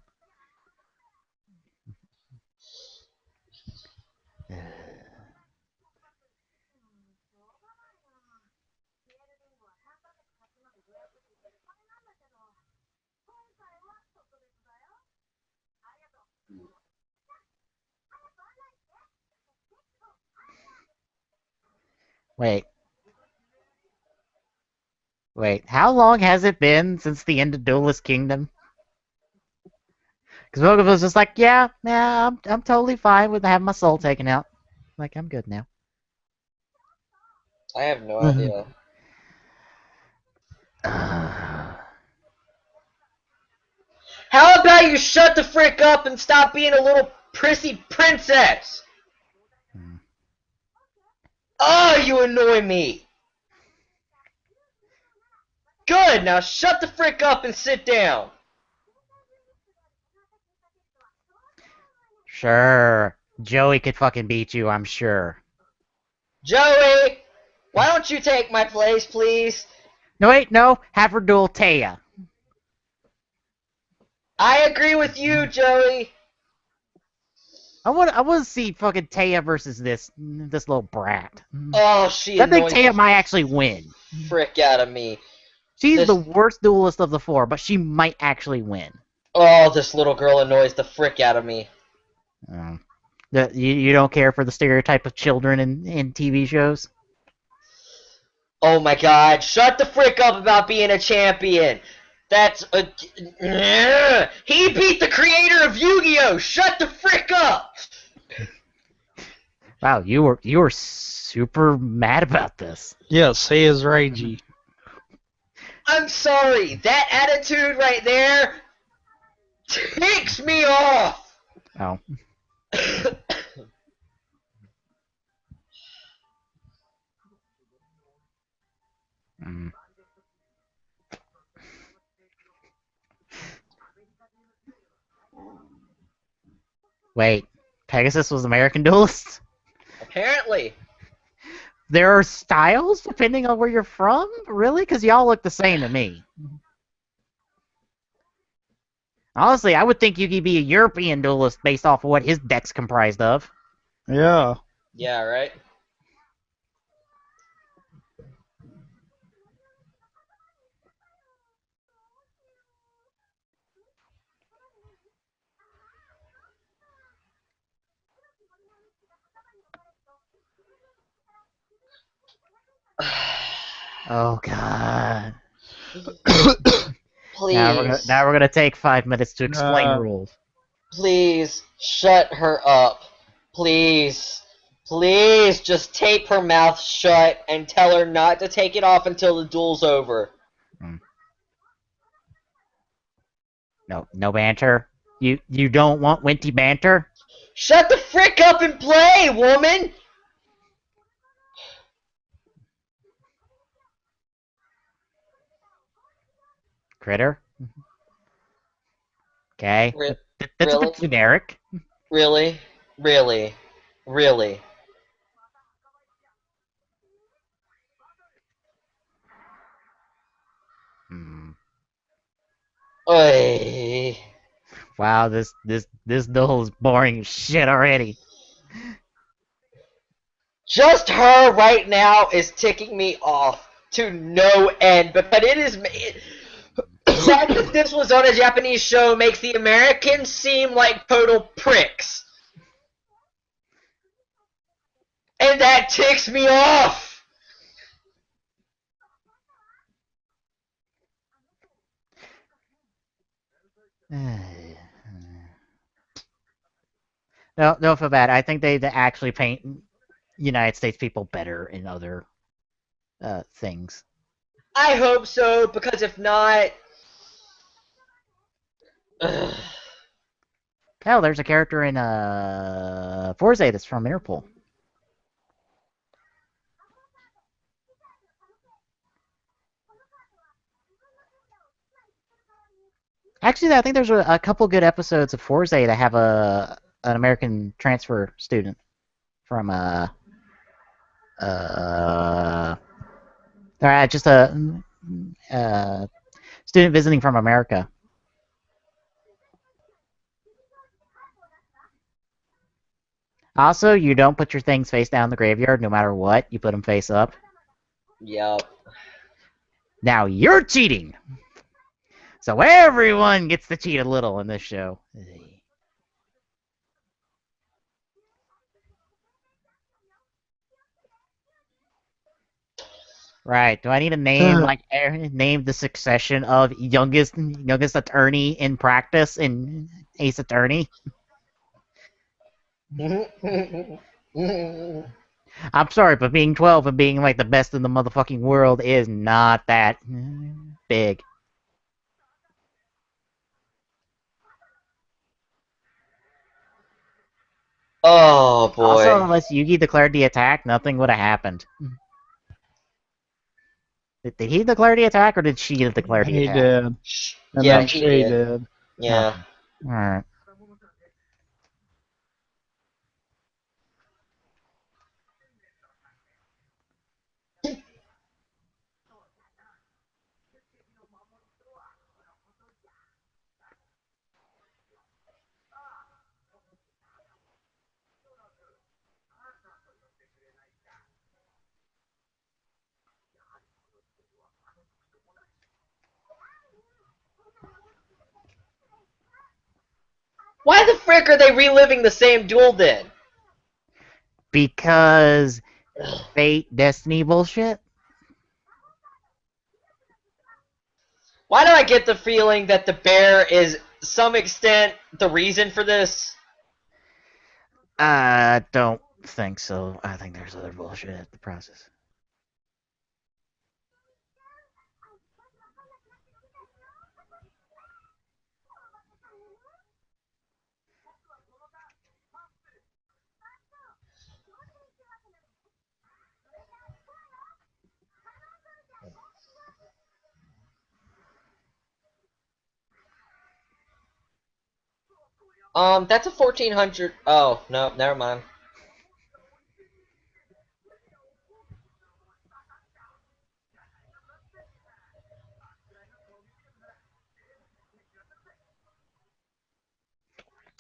A: Wait. Wait, how long has it been since the end of Duelist Kingdom? Because Moga was just like, yeah, I'm totally fine with having my soul taken out. Like, I'm good now.
C: I have no idea. How about you shut the frick up and stop being a little prissy princess? Oh, you annoy me! Good, now shut the frick up and sit down.
A: Sure. Joey could fucking beat you, I'm sure.
C: Joey, why don't you take my place, please?
A: No, wait, no. Have her duel Taya.
C: I agree with you, Joey.
A: I want to see fucking Taya versus this little brat.
C: Oh, she
A: I think
C: annoys
A: Taya
C: the
A: might actually win.
C: frick out of me.
A: She's
C: This
A: the worst duelist of the four, but she might actually win.
C: Oh, this little girl annoys the frick out of me.
A: You don't care for the stereotype of children in TV shows?
C: Oh my god, shut the frick up about being a champion! That's a... He beat the creator of Yu-Gi-Oh! Shut the frick up!
A: Wow, you were super mad about this.
B: Yes, he is ragey.
C: I'm sorry, that attitude right there ticks me off!
A: Oh. Mm. Wait, Pegasus was American Duelist?
C: Apparently.
A: There are styles depending on where you're from? Really? Because y'all look the same to me. Honestly, I would think you could be a European duelist based off of what his deck's comprised of.
B: Yeah.
C: Yeah, right?
A: Oh god.
C: Please.
A: Now we're gonna take 5 minutes to explain rules.
C: Please, shut her up. Please. Please, just tape her mouth shut and tell her not to take it off until the duel's over.
A: No banter. You don't want Winty banter?
C: Shut the frick up and play, woman!
A: Critter? Okay. That's a
C: Really?
A: bit generic.
C: Really? Really? Really? Oy.
A: Wow, this duel is boring as shit already.
C: Just her right now is ticking me off to no end, because it is... The fact that this was on a Japanese show makes the Americans seem like total pricks. And that ticks me off!
A: No, feel bad. I think they actually paint United States people better in other things.
C: I hope so, because if not... Ugh.
A: Hell, there's a character in Forza that's from Interpol. Actually, I think there's a couple good episodes of Forza that have an American transfer student from just a student visiting from America. Also, you don't put your things face down in the graveyard no matter what. You put them face up.
C: Yep.
A: Now you're cheating! So everyone gets to cheat a little in this show. Right. Do I need to name name the succession of youngest attorney in practice in Ace Attorney? I'm sorry, but being 12 and being like the best in the motherfucking world is not that big.
C: Oh boy.
A: Also, unless Yugi declared the attack, nothing would have happened. Did he declare the attack, or did she declare the
B: He
A: attack?
B: did. And
C: Yeah,
B: then
C: he
B: she did.
C: Yeah.
A: Oh. Alright.
C: Why the frick are they reliving the same duel then?
A: Because fate, destiny bullshit.
C: Why do I get the feeling that the bear is, some extent, the reason for this?
A: I don't think so. I think there's other bullshit at the process.
C: That's a 1400. Oh, no, never mind.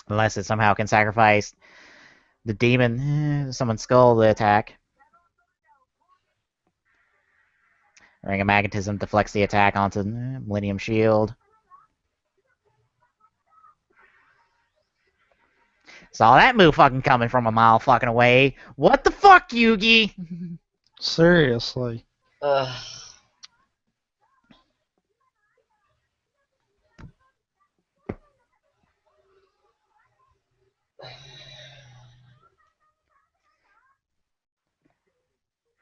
A: Unless it somehow can sacrifice the demon, someone's skull to attack. Ring of Magnetism deflects the attack onto Millennium Shield. Saw that move fucking coming from a mile fucking away. What the fuck, Yugi?
B: Seriously.
C: Ugh.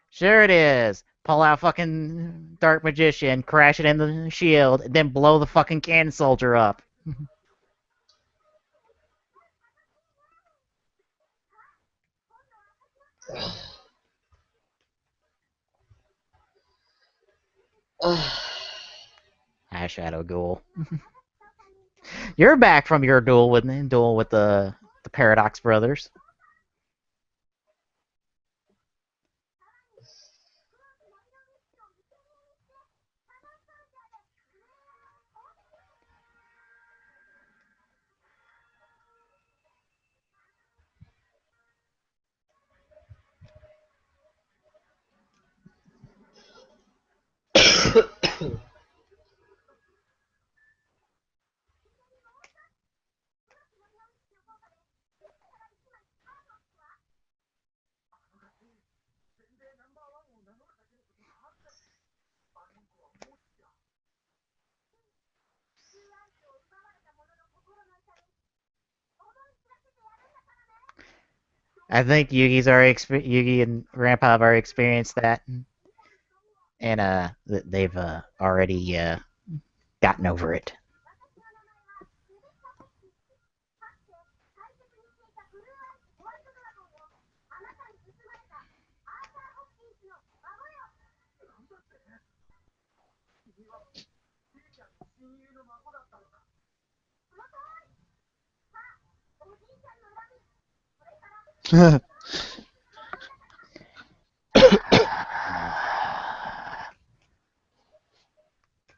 A: Sure it is. Pull out fucking Dark Magician, crash it in the shield, and then blow the fucking cannon soldier up. Shadow Ghoul. You're back from your duel with the Paradox Brothers. I think Yugi and Grandpa have already experienced that, and they've already gotten over it.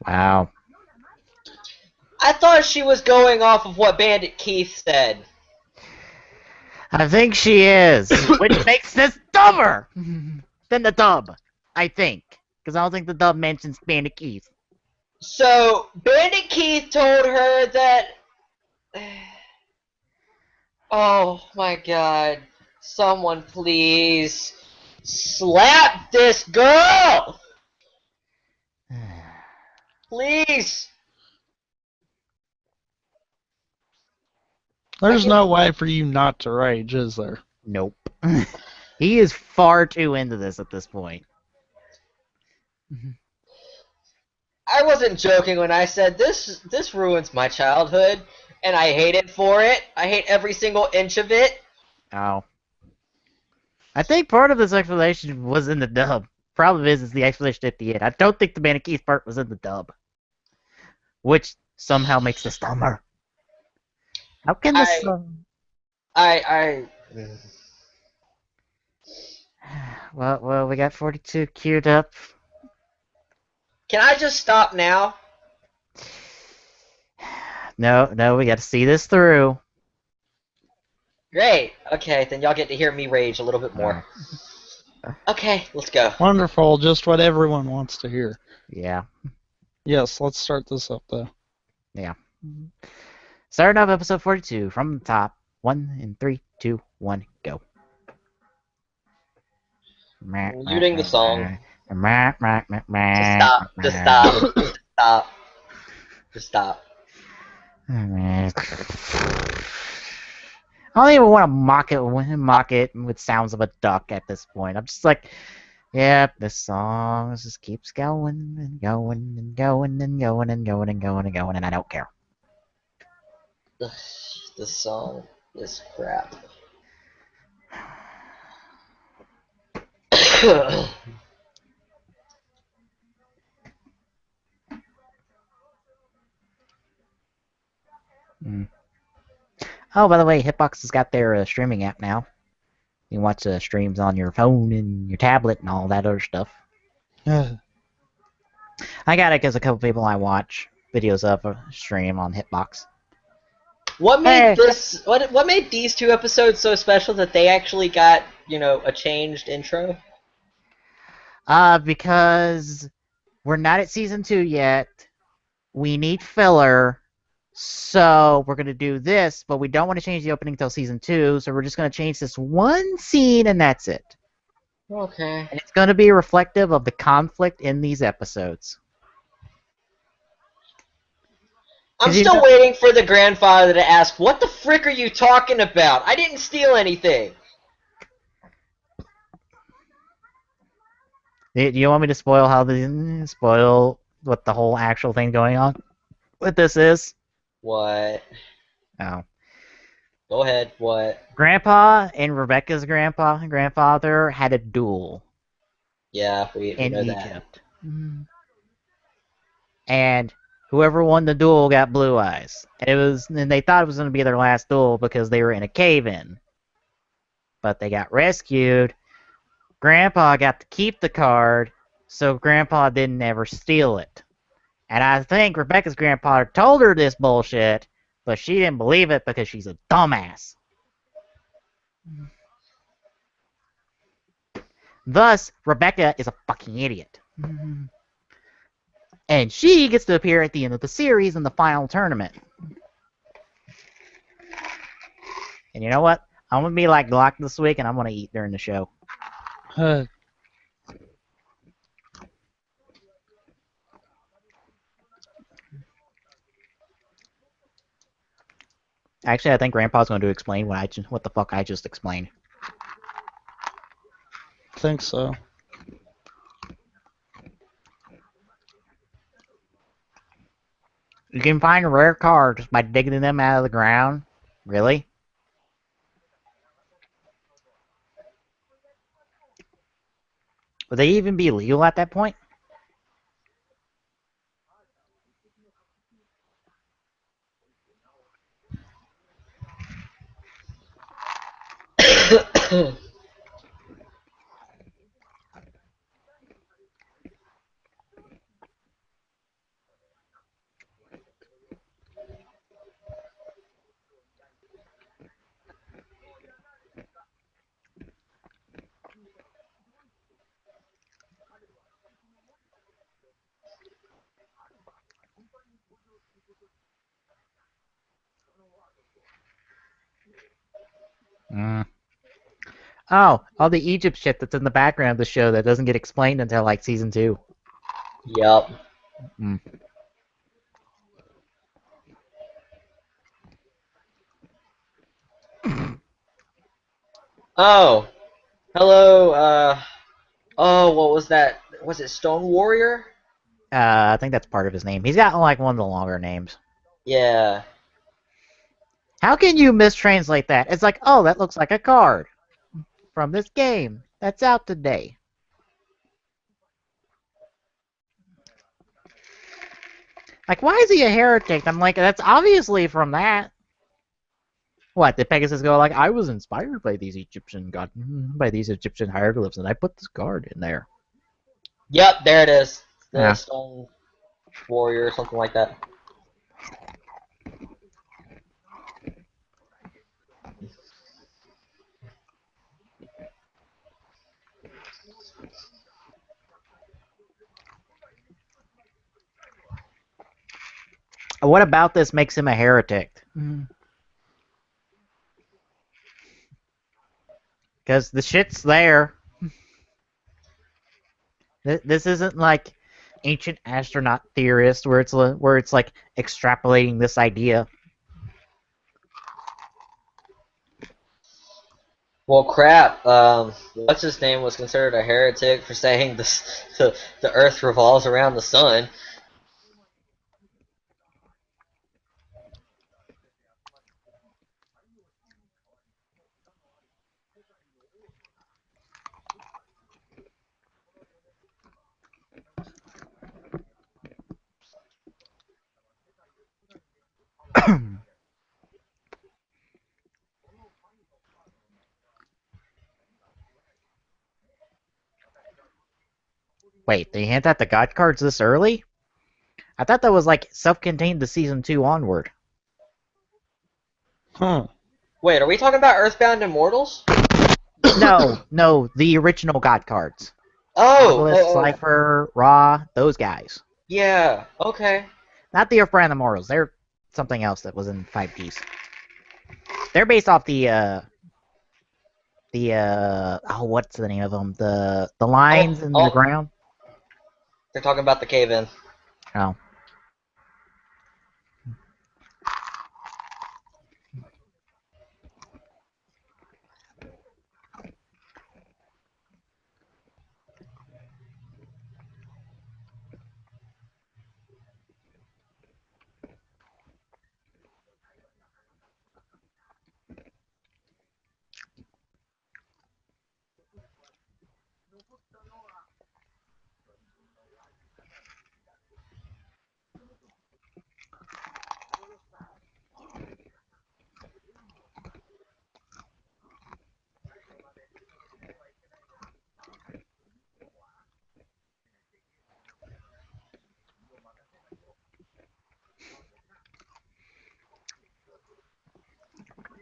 A: Wow.
C: I thought she was going off of what Bandit Keith said.
A: I think she is, which makes this dumber than the dub. I think, because I don't think the dub mentions Bandit Keith.
C: So, Bandit Keith told her that... Oh my god. Someone please slap this girl! Please!
B: There's no way for you not to rage, is there?
A: Nope. He is far too into this at this point.
C: I wasn't joking when I said this ruins my childhood, and I hate it for it. I hate every single inch of it.
A: Oh. I think part of this explanation was in the dub. Problem is the explanation at the end. I don't think the Bandit Keith part was in the dub. Which somehow makes this dumber. How can this... Well, we got 42 queued up.
C: Can I just stop now?
A: No, we got to see this through.
C: Great. Okay, then y'all get to hear me rage a little bit more. Okay, let's go.
B: Wonderful, just what everyone wants to hear.
A: Yeah.
B: Yes, let's start this up, though.
A: Yeah. Starting off episode 42 from the top. 1 in 3, 2, 1, go.
C: Muting the song. Just
A: Just
C: stop. Just stop. Just stop. Just stop.
A: I don't even want to mock it with sounds of a duck at this point. I'm just like, yep, this song just keeps going and going and going and going and going and going and going, and I don't care.
C: This song is crap.
A: Oh, by the way, Hitbox has got their streaming app now. You can watch the streams on your phone and your tablet and all that other stuff. I got it because a couple people I watch videos of stream on Hitbox.
C: What made this? What made these 2 episodes so special that they actually got, you know, a changed intro?
A: Because we're not at season 2 yet. We need filler. So we're going to do this, but we don't want to change the opening until season 2, so we're just going to change this one scene and that's it.
C: Okay.
A: And it's going to be reflective of the conflict in these episodes.
C: I'm still waiting for the grandfather to ask, what the frick are you talking about? I didn't steal anything.
A: Do you want me to spoil what the whole actual thing going on with this is?
C: What?
A: Oh.
C: Go ahead, what?
A: Grandpa and Rebecca's grandfather had a duel.
C: Yeah, we
A: in
C: know
A: Egypt. And whoever won the duel got blue eyes. And they thought it was going to be their last duel because they were in a cave-in. But they got rescued. Grandpa got to keep the card, so Grandpa didn't ever steal it. And I think Rebecca's grandpa told her this bullshit, but she didn't believe it because she's a dumbass. Thus, Rebecca is a fucking idiot. And she gets to appear at the end of the series in the final tournament. And you know what? I'm going to be like Glock this week, and I'm going to eat during the show. Actually, I think Grandpa's going to explain what the fuck I just explained.
B: I think so.
A: You can find rare cards by digging them out of the ground? Really? Would they even be legal at that point? Oh, all the Egypt shit that's in the background of the show that doesn't get explained until like season 2.
C: Yup. Oh. Hello, oh, what was that? Was it Stone Warrior?
A: I think that's part of his name. He's got like one of the longer names.
C: Yeah.
A: How can you mistranslate that? It's like, oh, that looks like a card from this game that's out today. Like, why is he a heretic? I'm like, that's obviously from that. What, did Pegasus go like, I was inspired by these Egyptian hieroglyphs, and I put this card in there.
C: Yep, there it is. The
A: Yeah.
C: Stone Warrior or something like that.
A: What about this makes him a heretic? Because the shit's there. This isn't like ancient astronaut theorist where it's like extrapolating this idea.
C: Well, crap. What's his name was considered a heretic for saying the Earth revolves around the sun.
A: Wait, they hint at the God cards this early? I thought that was like self-contained to season 2 onward.
B: Huh.
C: Wait, are we talking about Earthbound Immortals?
A: No, the original God cards.
C: Oh,
A: Obelisk, Cypher, Ra, those guys.
C: yeah. Okay.
A: Not the Earthbound Immortals. They're something else that was in 5Ds. They're based off the what's the name of them? The lines in the ground.
C: They're talking about the cave-in.
A: Oh.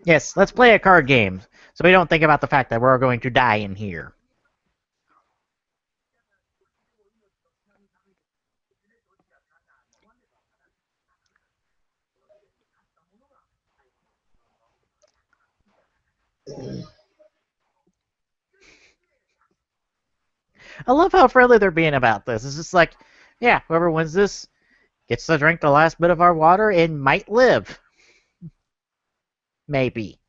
A: Yes, let's play a card game, so we don't think about the fact that we're going to die in here. I love how friendly they're being about this. It's just like, yeah, whoever wins this gets to drink the last bit of our water and might live. Maybe.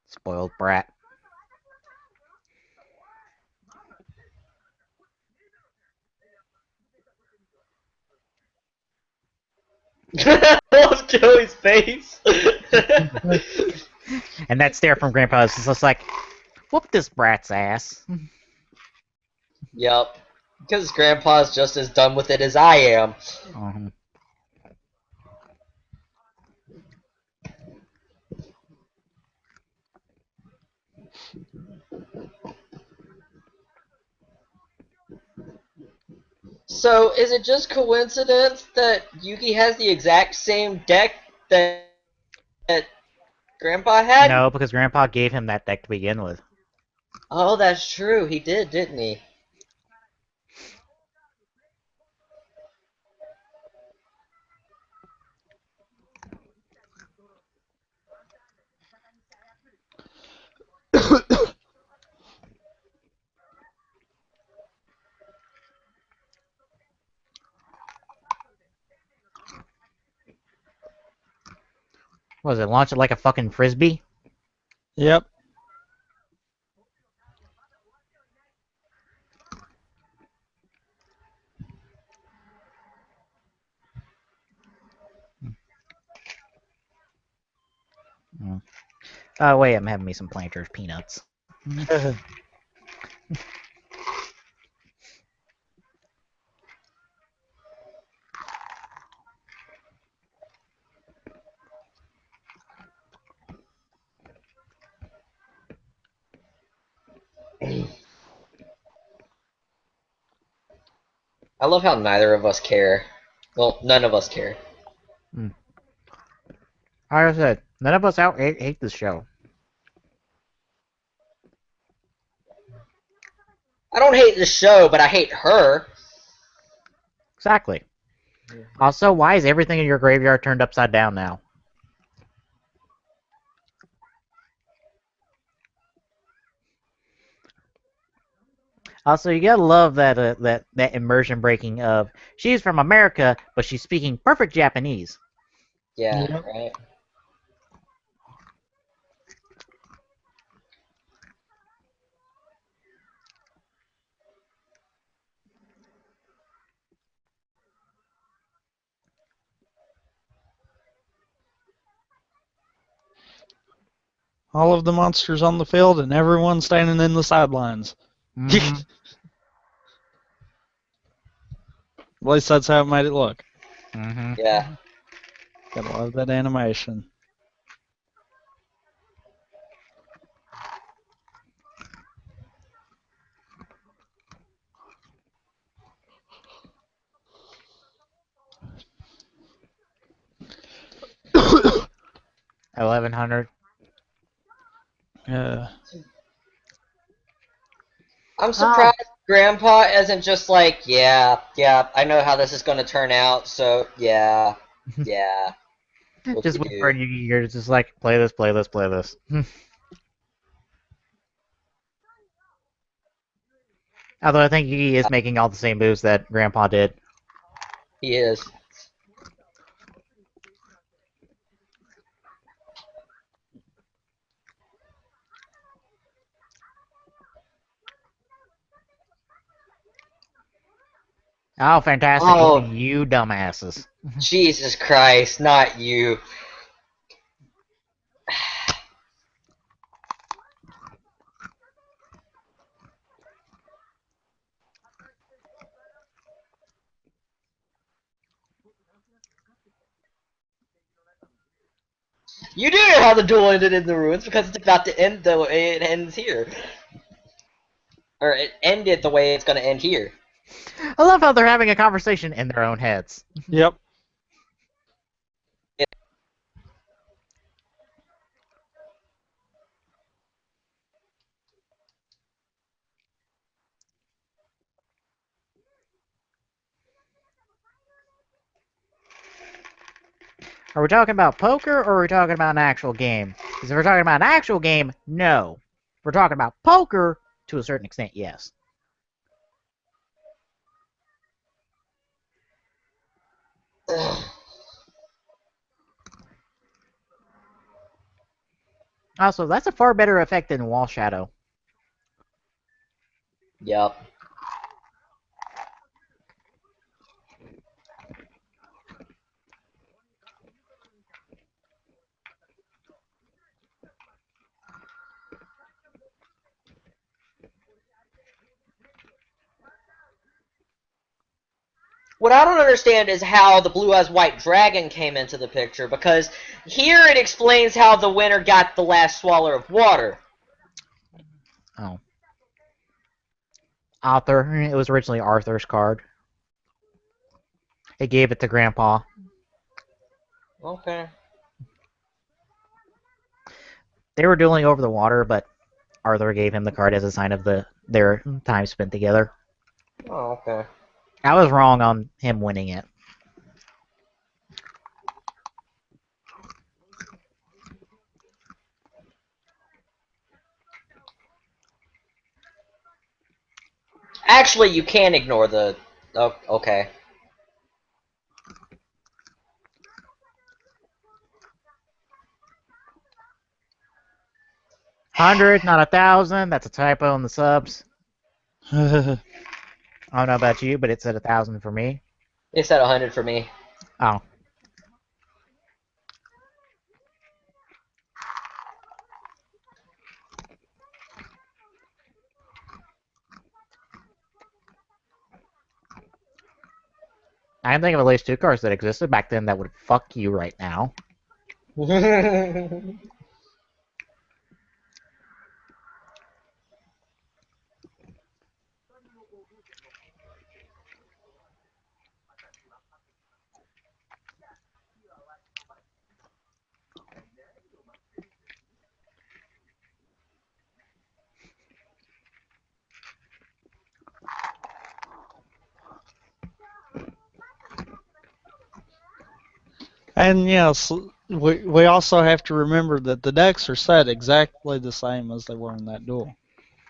A: Spoiled brat.
C: I love Joey's face.
A: And that stare from Grandpa is just like, whoop this brat's ass.
C: Yep. Because Grandpa's just as done with it as I am. So, is it just coincidence that Yuki has the exact same deck that Grandpa had?
A: No, because Grandpa gave him that deck to begin with.
C: Oh, that's true. He did, didn't he?
A: What was it, launch it like a fucking frisbee?
B: Yep.
A: Oh, wait, I'm having me some Planters peanuts.
C: I love how neither of us care. Well, none of us care.
A: Like I said, none of us out hate this show.
C: I don't hate the show, but I hate her.
A: Exactly. Also, why is everything in your graveyard turned upside down now? Also, you gotta love that immersion breaking of she's from America, but she's speaking perfect Japanese.
C: Yeah,
B: Yep.
C: right.
B: All of the monsters on the field and everyone standing in the sidelines.
A: Mm-hmm.
B: At least that's how it made it look.
A: Mm-hmm.
C: Yeah.
B: Gotta love that animation.
A: $1,100.
C: I'm surprised Grandpa isn't just like, yeah, I know how this is going to turn out, so yeah,
A: Just wait for
C: whoop-de-doo.
A: it. You're just like play this, play this, play this. Although I think Yugi is making all the same moves that Grandpa did.
C: He is.
A: Oh, fantastic!
C: Oh,
A: You dumbasses.
C: Jesus Christ, not you. You do know how the duel ended in the ruins because it's about to end the way it ends here. Or it ended the way it's going to end here.
A: I love how they're having a conversation in their own heads.
B: Yep.
A: Are we talking about poker or are we talking about an actual game? Because if we're talking about an actual game, no. If we're talking about poker, to a certain extent, yes. Also, that's a far better effect than Wall Shadow.
C: Yep. What I don't understand is how the Blue Eyes White Dragon came into the picture, because here it explains how the winner got the last swallow of water.
A: Oh. Arthur. It was originally Arthur's card. He gave it to Grandpa.
C: Okay.
A: They were dueling over the water, but Arthur gave him the card as a sign of their time spent together.
C: Oh, okay.
A: I was wrong on him winning it.
C: Actually, you can ignore the... Oh, okay.
A: $100, not 1,000. That's a typo in the subs. I don't know about you, but it said 1,000 for me.
C: It said 100 for me.
A: Oh. I can think of at least 2 cards that existed back then that would fuck you right now.
B: And yes, we also have to remember that the decks are set exactly the same as they were in that duel.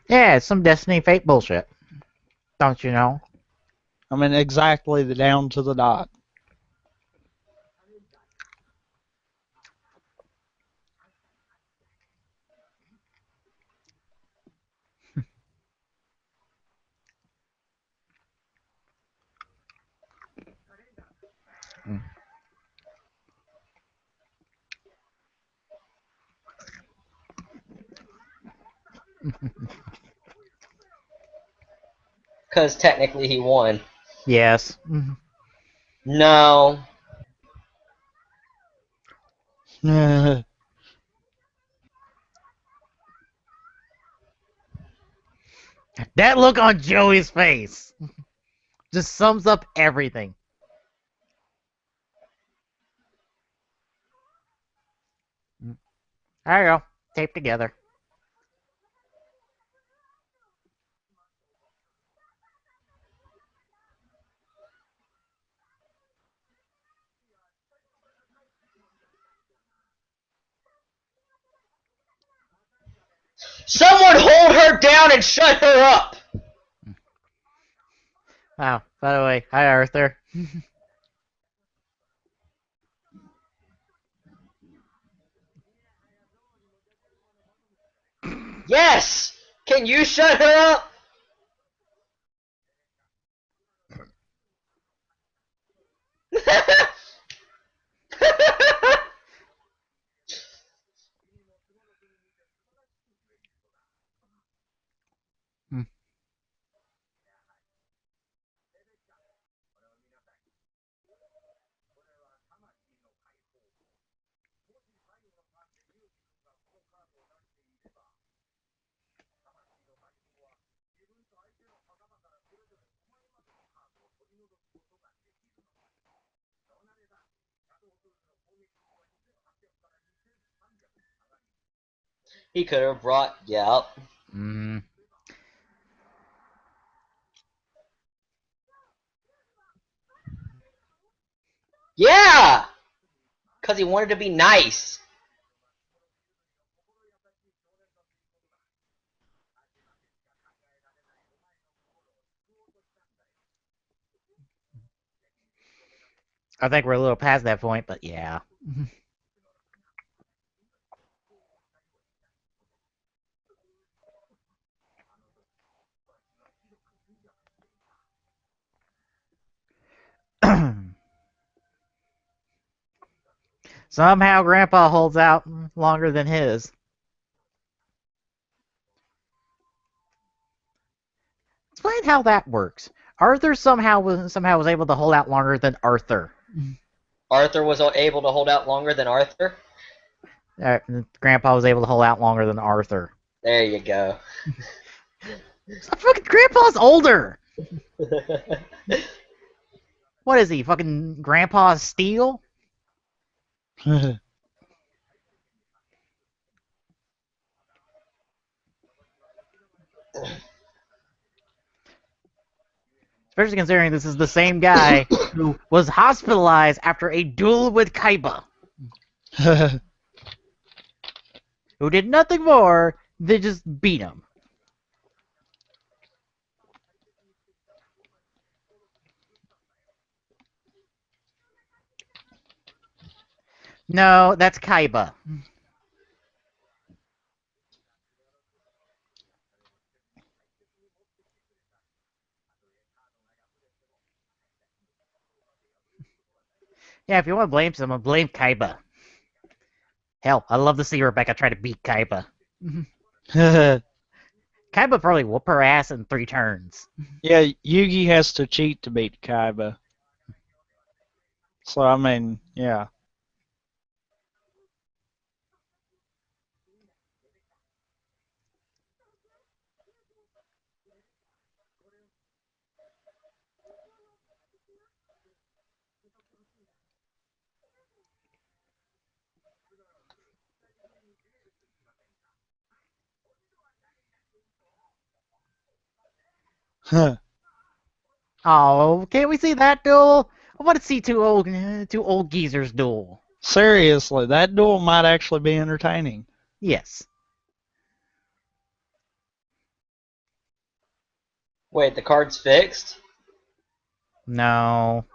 A: Yeah, it's some Destiny Fate bullshit. Don't you know?
B: I mean, exactly the down to the dot.
C: Because technically he won.
A: Yes.
C: No.
A: That look on Joey's face just sums up everything. There you go. Taped together.
C: Someone hold her down and shut her up!
A: Oh, by the way, hi Arthur.
C: Yes! Can you shut her up? He could have brought. Yep.
A: Mm.
C: Yeah! Because he wanted to be nice.
A: I think we're a little past that point, but yeah. Somehow Grandpa holds out longer than his. Explain how that works. Arthur somehow was able to hold out longer than Arthur.
C: Arthur was able to hold out longer than Arthur?
A: Grandpa was able to hold out longer than Arthur.
C: There you go.
A: Fucking Grandpa's older. What is he? Fucking Grandpa's Steel? Especially considering this is the same guy who was hospitalized after a duel with Kaiba, who did nothing more than just beat him. No, that's Kaiba. Yeah, if you want to blame someone, blame Kaiba. Hell, I love to see Rebecca try to beat Kaiba. Kaiba probably whoop her ass in 3 turns.
B: Yeah, Yugi has to cheat to beat Kaiba. So, I mean, yeah.
A: Oh, can't we see that duel? I want to see two old geezers duel.
B: Seriously, that duel might actually be entertaining.
A: Yes.
C: Wait, the card's fixed?
A: No.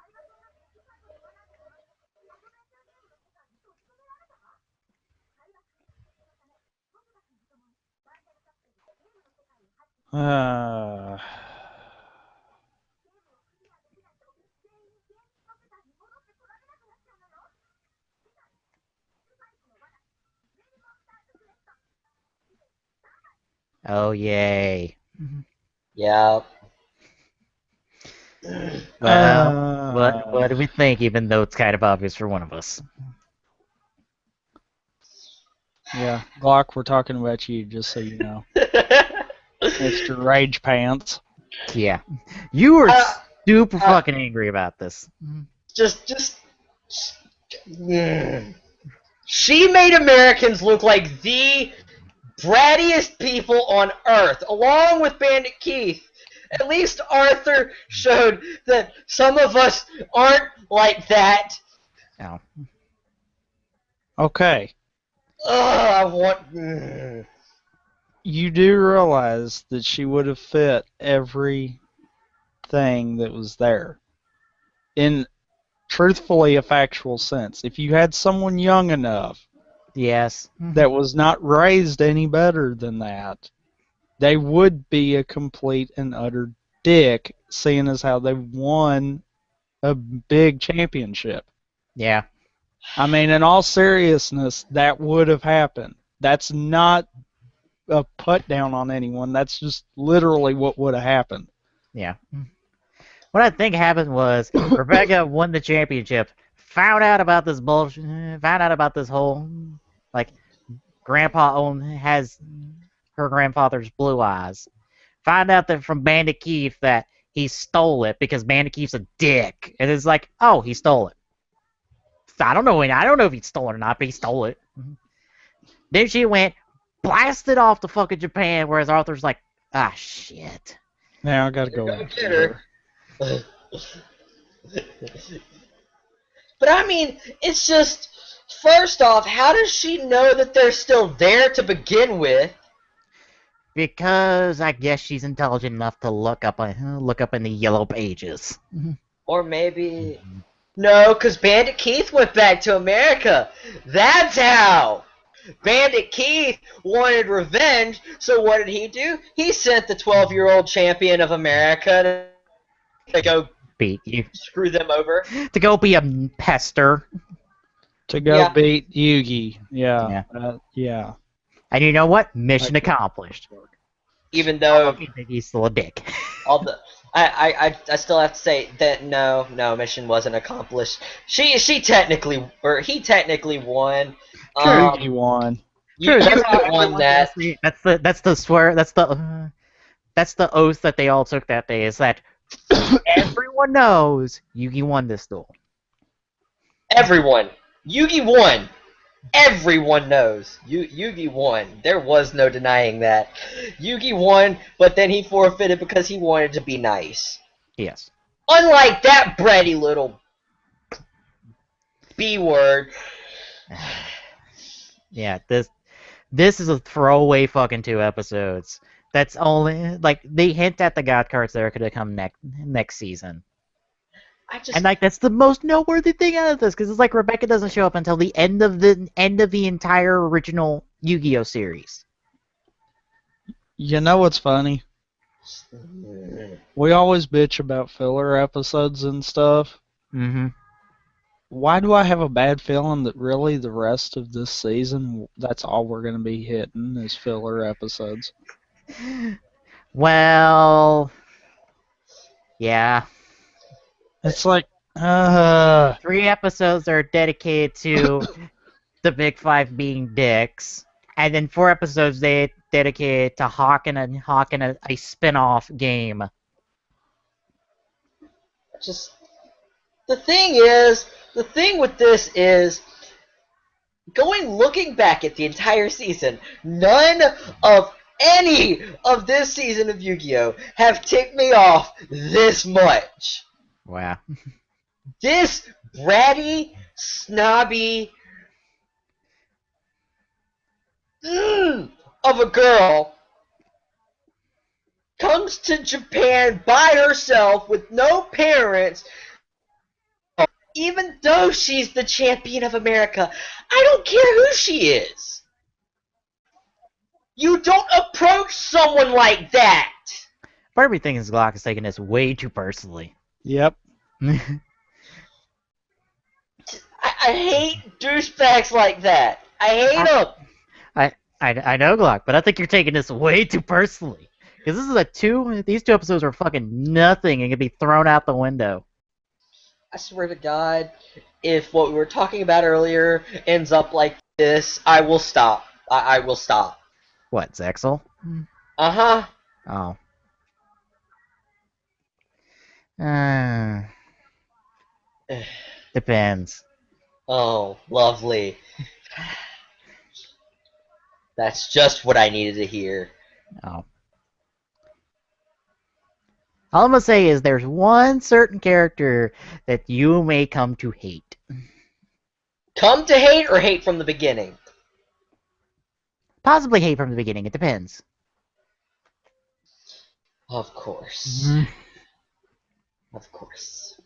B: Uh,
A: Oh, yay.
C: Yep.
A: Well, what do we think, even though it's kind of obvious for one of us?
B: yeah, Glock, we're talking about you, just so you know. Mr. Rage Pants.
A: Yeah. You were
C: Uh,
A: super fucking angry about this.
C: just. She made Americans look like the brattiest people on Earth, along with Bandit Keith. At least Arthur showed that some of us aren't like that.
A: Oh.
B: Okay,
C: Ugh, I want.
B: you do realize that she would have fit everything that was there. In truthfully a factual sense. If you had someone young enough
A: Yes.
B: that was not raised any better than that, they would be a complete and utter dick, seeing as how they won a big championship.
A: Yeah.
B: I mean, in all seriousness, that would have happened. That's not a put down on anyone. That's just literally what would have happened.
A: Yeah. What I think happened was Rebecca won the championship, found out about this bullshit, found out about this whole, like, has her grandfather's blue eyes. Find out that from Bandit Keith that he stole it because Bandit Keith's a dick. And it's like, oh, he stole it. I don't know if he stole it or not, but he stole it. Then she went, blasted off to fucking Japan, whereas Arthur's like, ah, shit.
B: Now I gotta go
C: Go
B: after
C: get her. But I mean, it's just, first off, how does she know that they're still there to begin with?
A: Because I guess she's intelligent enough to look up in the yellow pages.
C: Or maybe... No, because Bandit Keith went back to America. That's how! Bandit Keith wanted revenge, so what did he do? He sent the 12-year-old champion of America to go
A: Beat you.
C: screw them over.
A: To go be a pester.
B: To go
C: Yeah.
B: beat Yugi.
A: Yeah.
B: Yeah.
A: And you know what? Mission accomplished.
C: Even though
A: He's still a dick.
C: all the... I still have to say that no, mission wasn't accomplished. He technically won.
B: Yugi won.
C: You won that.
A: That's the oath that they all took that day, is that everyone knows Yugi won this duel.
C: Everyone. Yugi won. Everyone knows. Yugi won. There was no denying that. Yugi won, but then he forfeited because he wanted to be nice.
A: Yes.
C: Unlike that bratty little B word.
A: Yeah, this is a throwaway fucking 2 episodes. That's only, like, they hint at the God cards that are gonna come next season. And like that's the most noteworthy thing out of this, because it's like Rebecca doesn't show up until the end of the entire original Yu-Gi-Oh series.
B: You know what's funny? We always bitch about filler episodes and stuff.
A: Mm-hmm.
B: Why do I have a bad feeling that really the rest of this season, that's all we're going to be hitting is filler episodes?
A: Well, yeah.
B: It's like,
A: 3 episodes are dedicated to the Big Five being dicks, and then 4 episodes they dedicated to Hawk and a spin-off game.
C: Just the thing with this is looking back at the entire season, none of any of this season of Yu-Gi-Oh! Have ticked me off this much.
A: Wow.
C: This bratty, snobby, of a girl comes to Japan by herself with no parents, even though she's the champion of America. I don't care who she is. You don't approach someone like that.
A: Part of me thinks Glock is taking this way too personally.
B: Yep.
C: I hate douchebags like that. I hate them.
A: I know, Glock, but I think you're taking this way too personally. Because this is these two episodes are fucking nothing and can be thrown out the window.
C: I swear to God, if what we were talking about earlier ends up like this, I will stop. I will stop.
A: What, Zexel?
C: Uh-huh.
A: Oh. Depends.
C: Oh, lovely. That's just what I needed to hear.
A: Oh. All I'm gonna say is there's one certain character that you may come to hate.
C: Come to hate or hate from the beginning?
A: Possibly hate from the beginning, it depends.
C: Of course. Of course.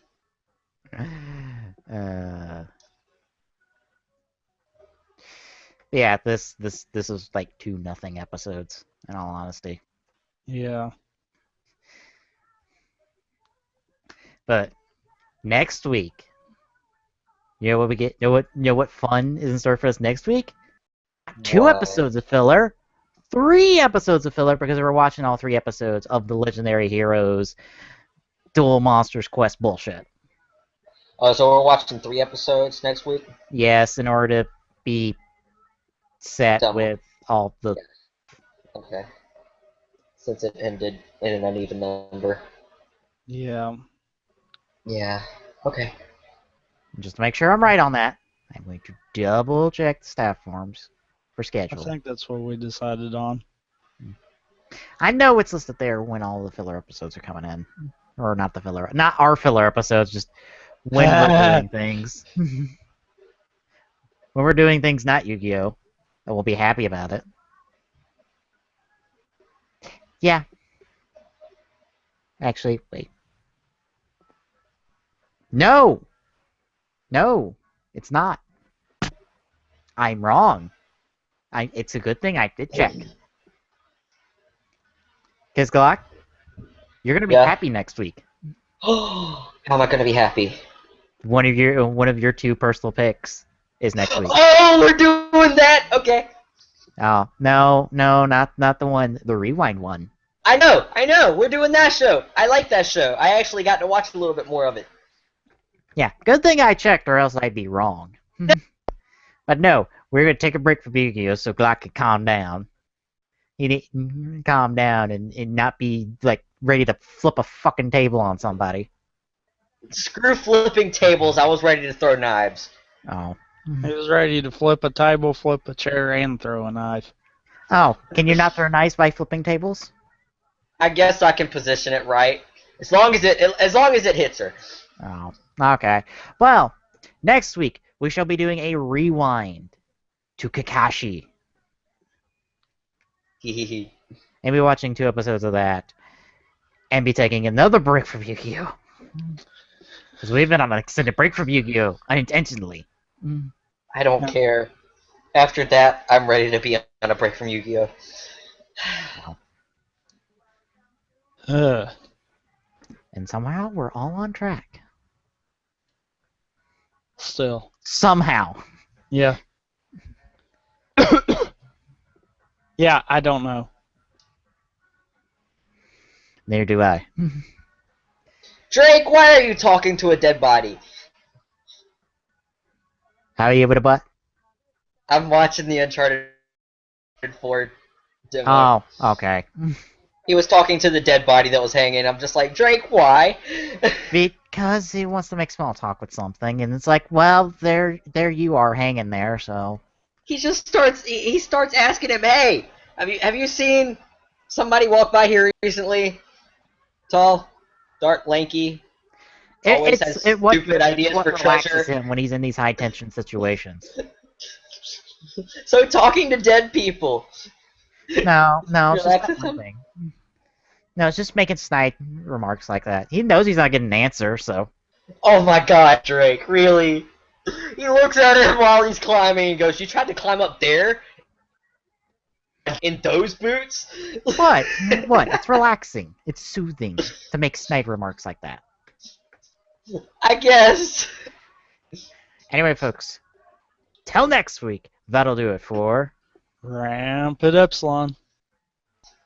A: Yeah, this is like 2 nothing episodes, in all honesty.
B: Yeah.
A: But next week, you know what we get? You know what fun is in store for us next week? 2
C: What?
A: episodes of filler, 3 episodes of filler because we're watching all 3 episodes of the Legendary Heroes Dual Monsters Quest bullshit.
C: Oh, so we're watching 3 episodes next week?
A: Yes, in order to be set
C: Done.
A: with all the...
C: Okay. Since it ended in an uneven number.
B: Yeah.
C: Yeah. Okay.
A: Just to make sure I'm right on that, I'm going to double check the staff forms for
B: I
A: schedule.
B: think that's what we decided on.
A: I know it's listed there when all the filler episodes are coming in. Or not the filler, not our filler episodes, just when we're doing things. When we're doing things not Yu-Gi-Oh! And we'll be happy about it. Yeah. Actually, wait. No! No! It's not. I'm wrong. It's a good thing I did check. Because, Glock, you're gonna be
C: Yeah.
A: happy next week.
C: How am I gonna be happy?
A: One of your 2 personal picks is next week.
C: Oh, we're doing that. Okay.
A: Oh, no, not the one, the Rewind one.
C: I know. We're doing that show. I like that show. I actually got to watch a little bit more of it.
A: Yeah, good thing I checked, or else I'd be wrong. But no, we're gonna take a break from Yu-Gi-Oh! So Glock can calm down. He need calm down and not be like ready to flip a fucking table on somebody.
C: Screw flipping tables. I was ready to throw knives.
A: Oh.
B: He was ready to flip a table, flip a chair, and throw a knife.
A: Oh, can you not throw knives by flipping tables?
C: I guess I can position it right. As long as it hits her.
A: Oh, okay. Well, next week we shall be doing a rewind to Kakashi.
C: Hehehe.
A: And be watching 2 episodes of that. And be taking another break from Yu-Gi-Oh! Because we've been on an extended break from Yu-Gi-Oh! Unintentionally.
C: I don't care. After that, I'm ready to be on a break from Yu-Gi-Oh!
A: And somehow we're all on track.
B: Still.
A: Somehow.
B: Yeah. Yeah, I don't know.
A: Neither do I.
C: Drake, why are you talking to a dead body?
A: How are you able to butt?
C: I'm watching the Uncharted 4 demo.
A: Oh, okay.
C: He was talking to the dead body that was hanging. I'm just like, Drake, why?
A: Because he wants to make small talk with something, and it's like, well, there you are hanging there, so...
C: He just starts. He starts asking him, "Hey, have you seen somebody walk by here recently? Tall, dark, lanky. Always has stupid ideas for treasure."
A: Him when he's in these high tension situations.
C: So talking to dead people.
A: No, it's just
C: Relax
A: that
C: with
A: one
C: him.
A: thing. No, it's just making snide remarks like that. He knows he's not getting an answer, so.
C: Oh my god, Drake, really? He looks at him while he's climbing and goes, "You tried to climb up there? In those boots?"
A: What? What? It's relaxing. It's soothing to make snide remarks like that.
C: I guess.
A: Anyway, folks, till next week, that'll do it for.
B: Rampant Epsilon.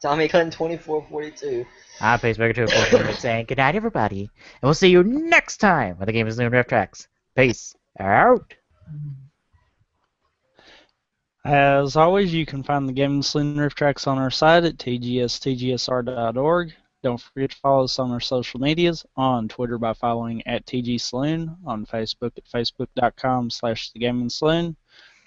C: Tommy Clinton 2442.
A: I'm Pacemaker 244 saying good night, everybody, and we'll see you next time when the game is Noon Rift Tracks. Peace out.
B: As always, you can find the Gaming Saloon Rift Tracks on our site at tgstgsr.org. Don't forget to follow us on our social medias, on Twitter by following at TGSaloon, on Facebook at facebook.com/thegaming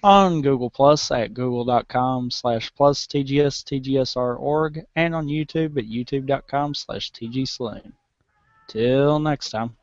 B: on Google Plus at google.com/plus TGSTGSR.org, and on YouTube at youtube.com/TGSaloon. Till next time.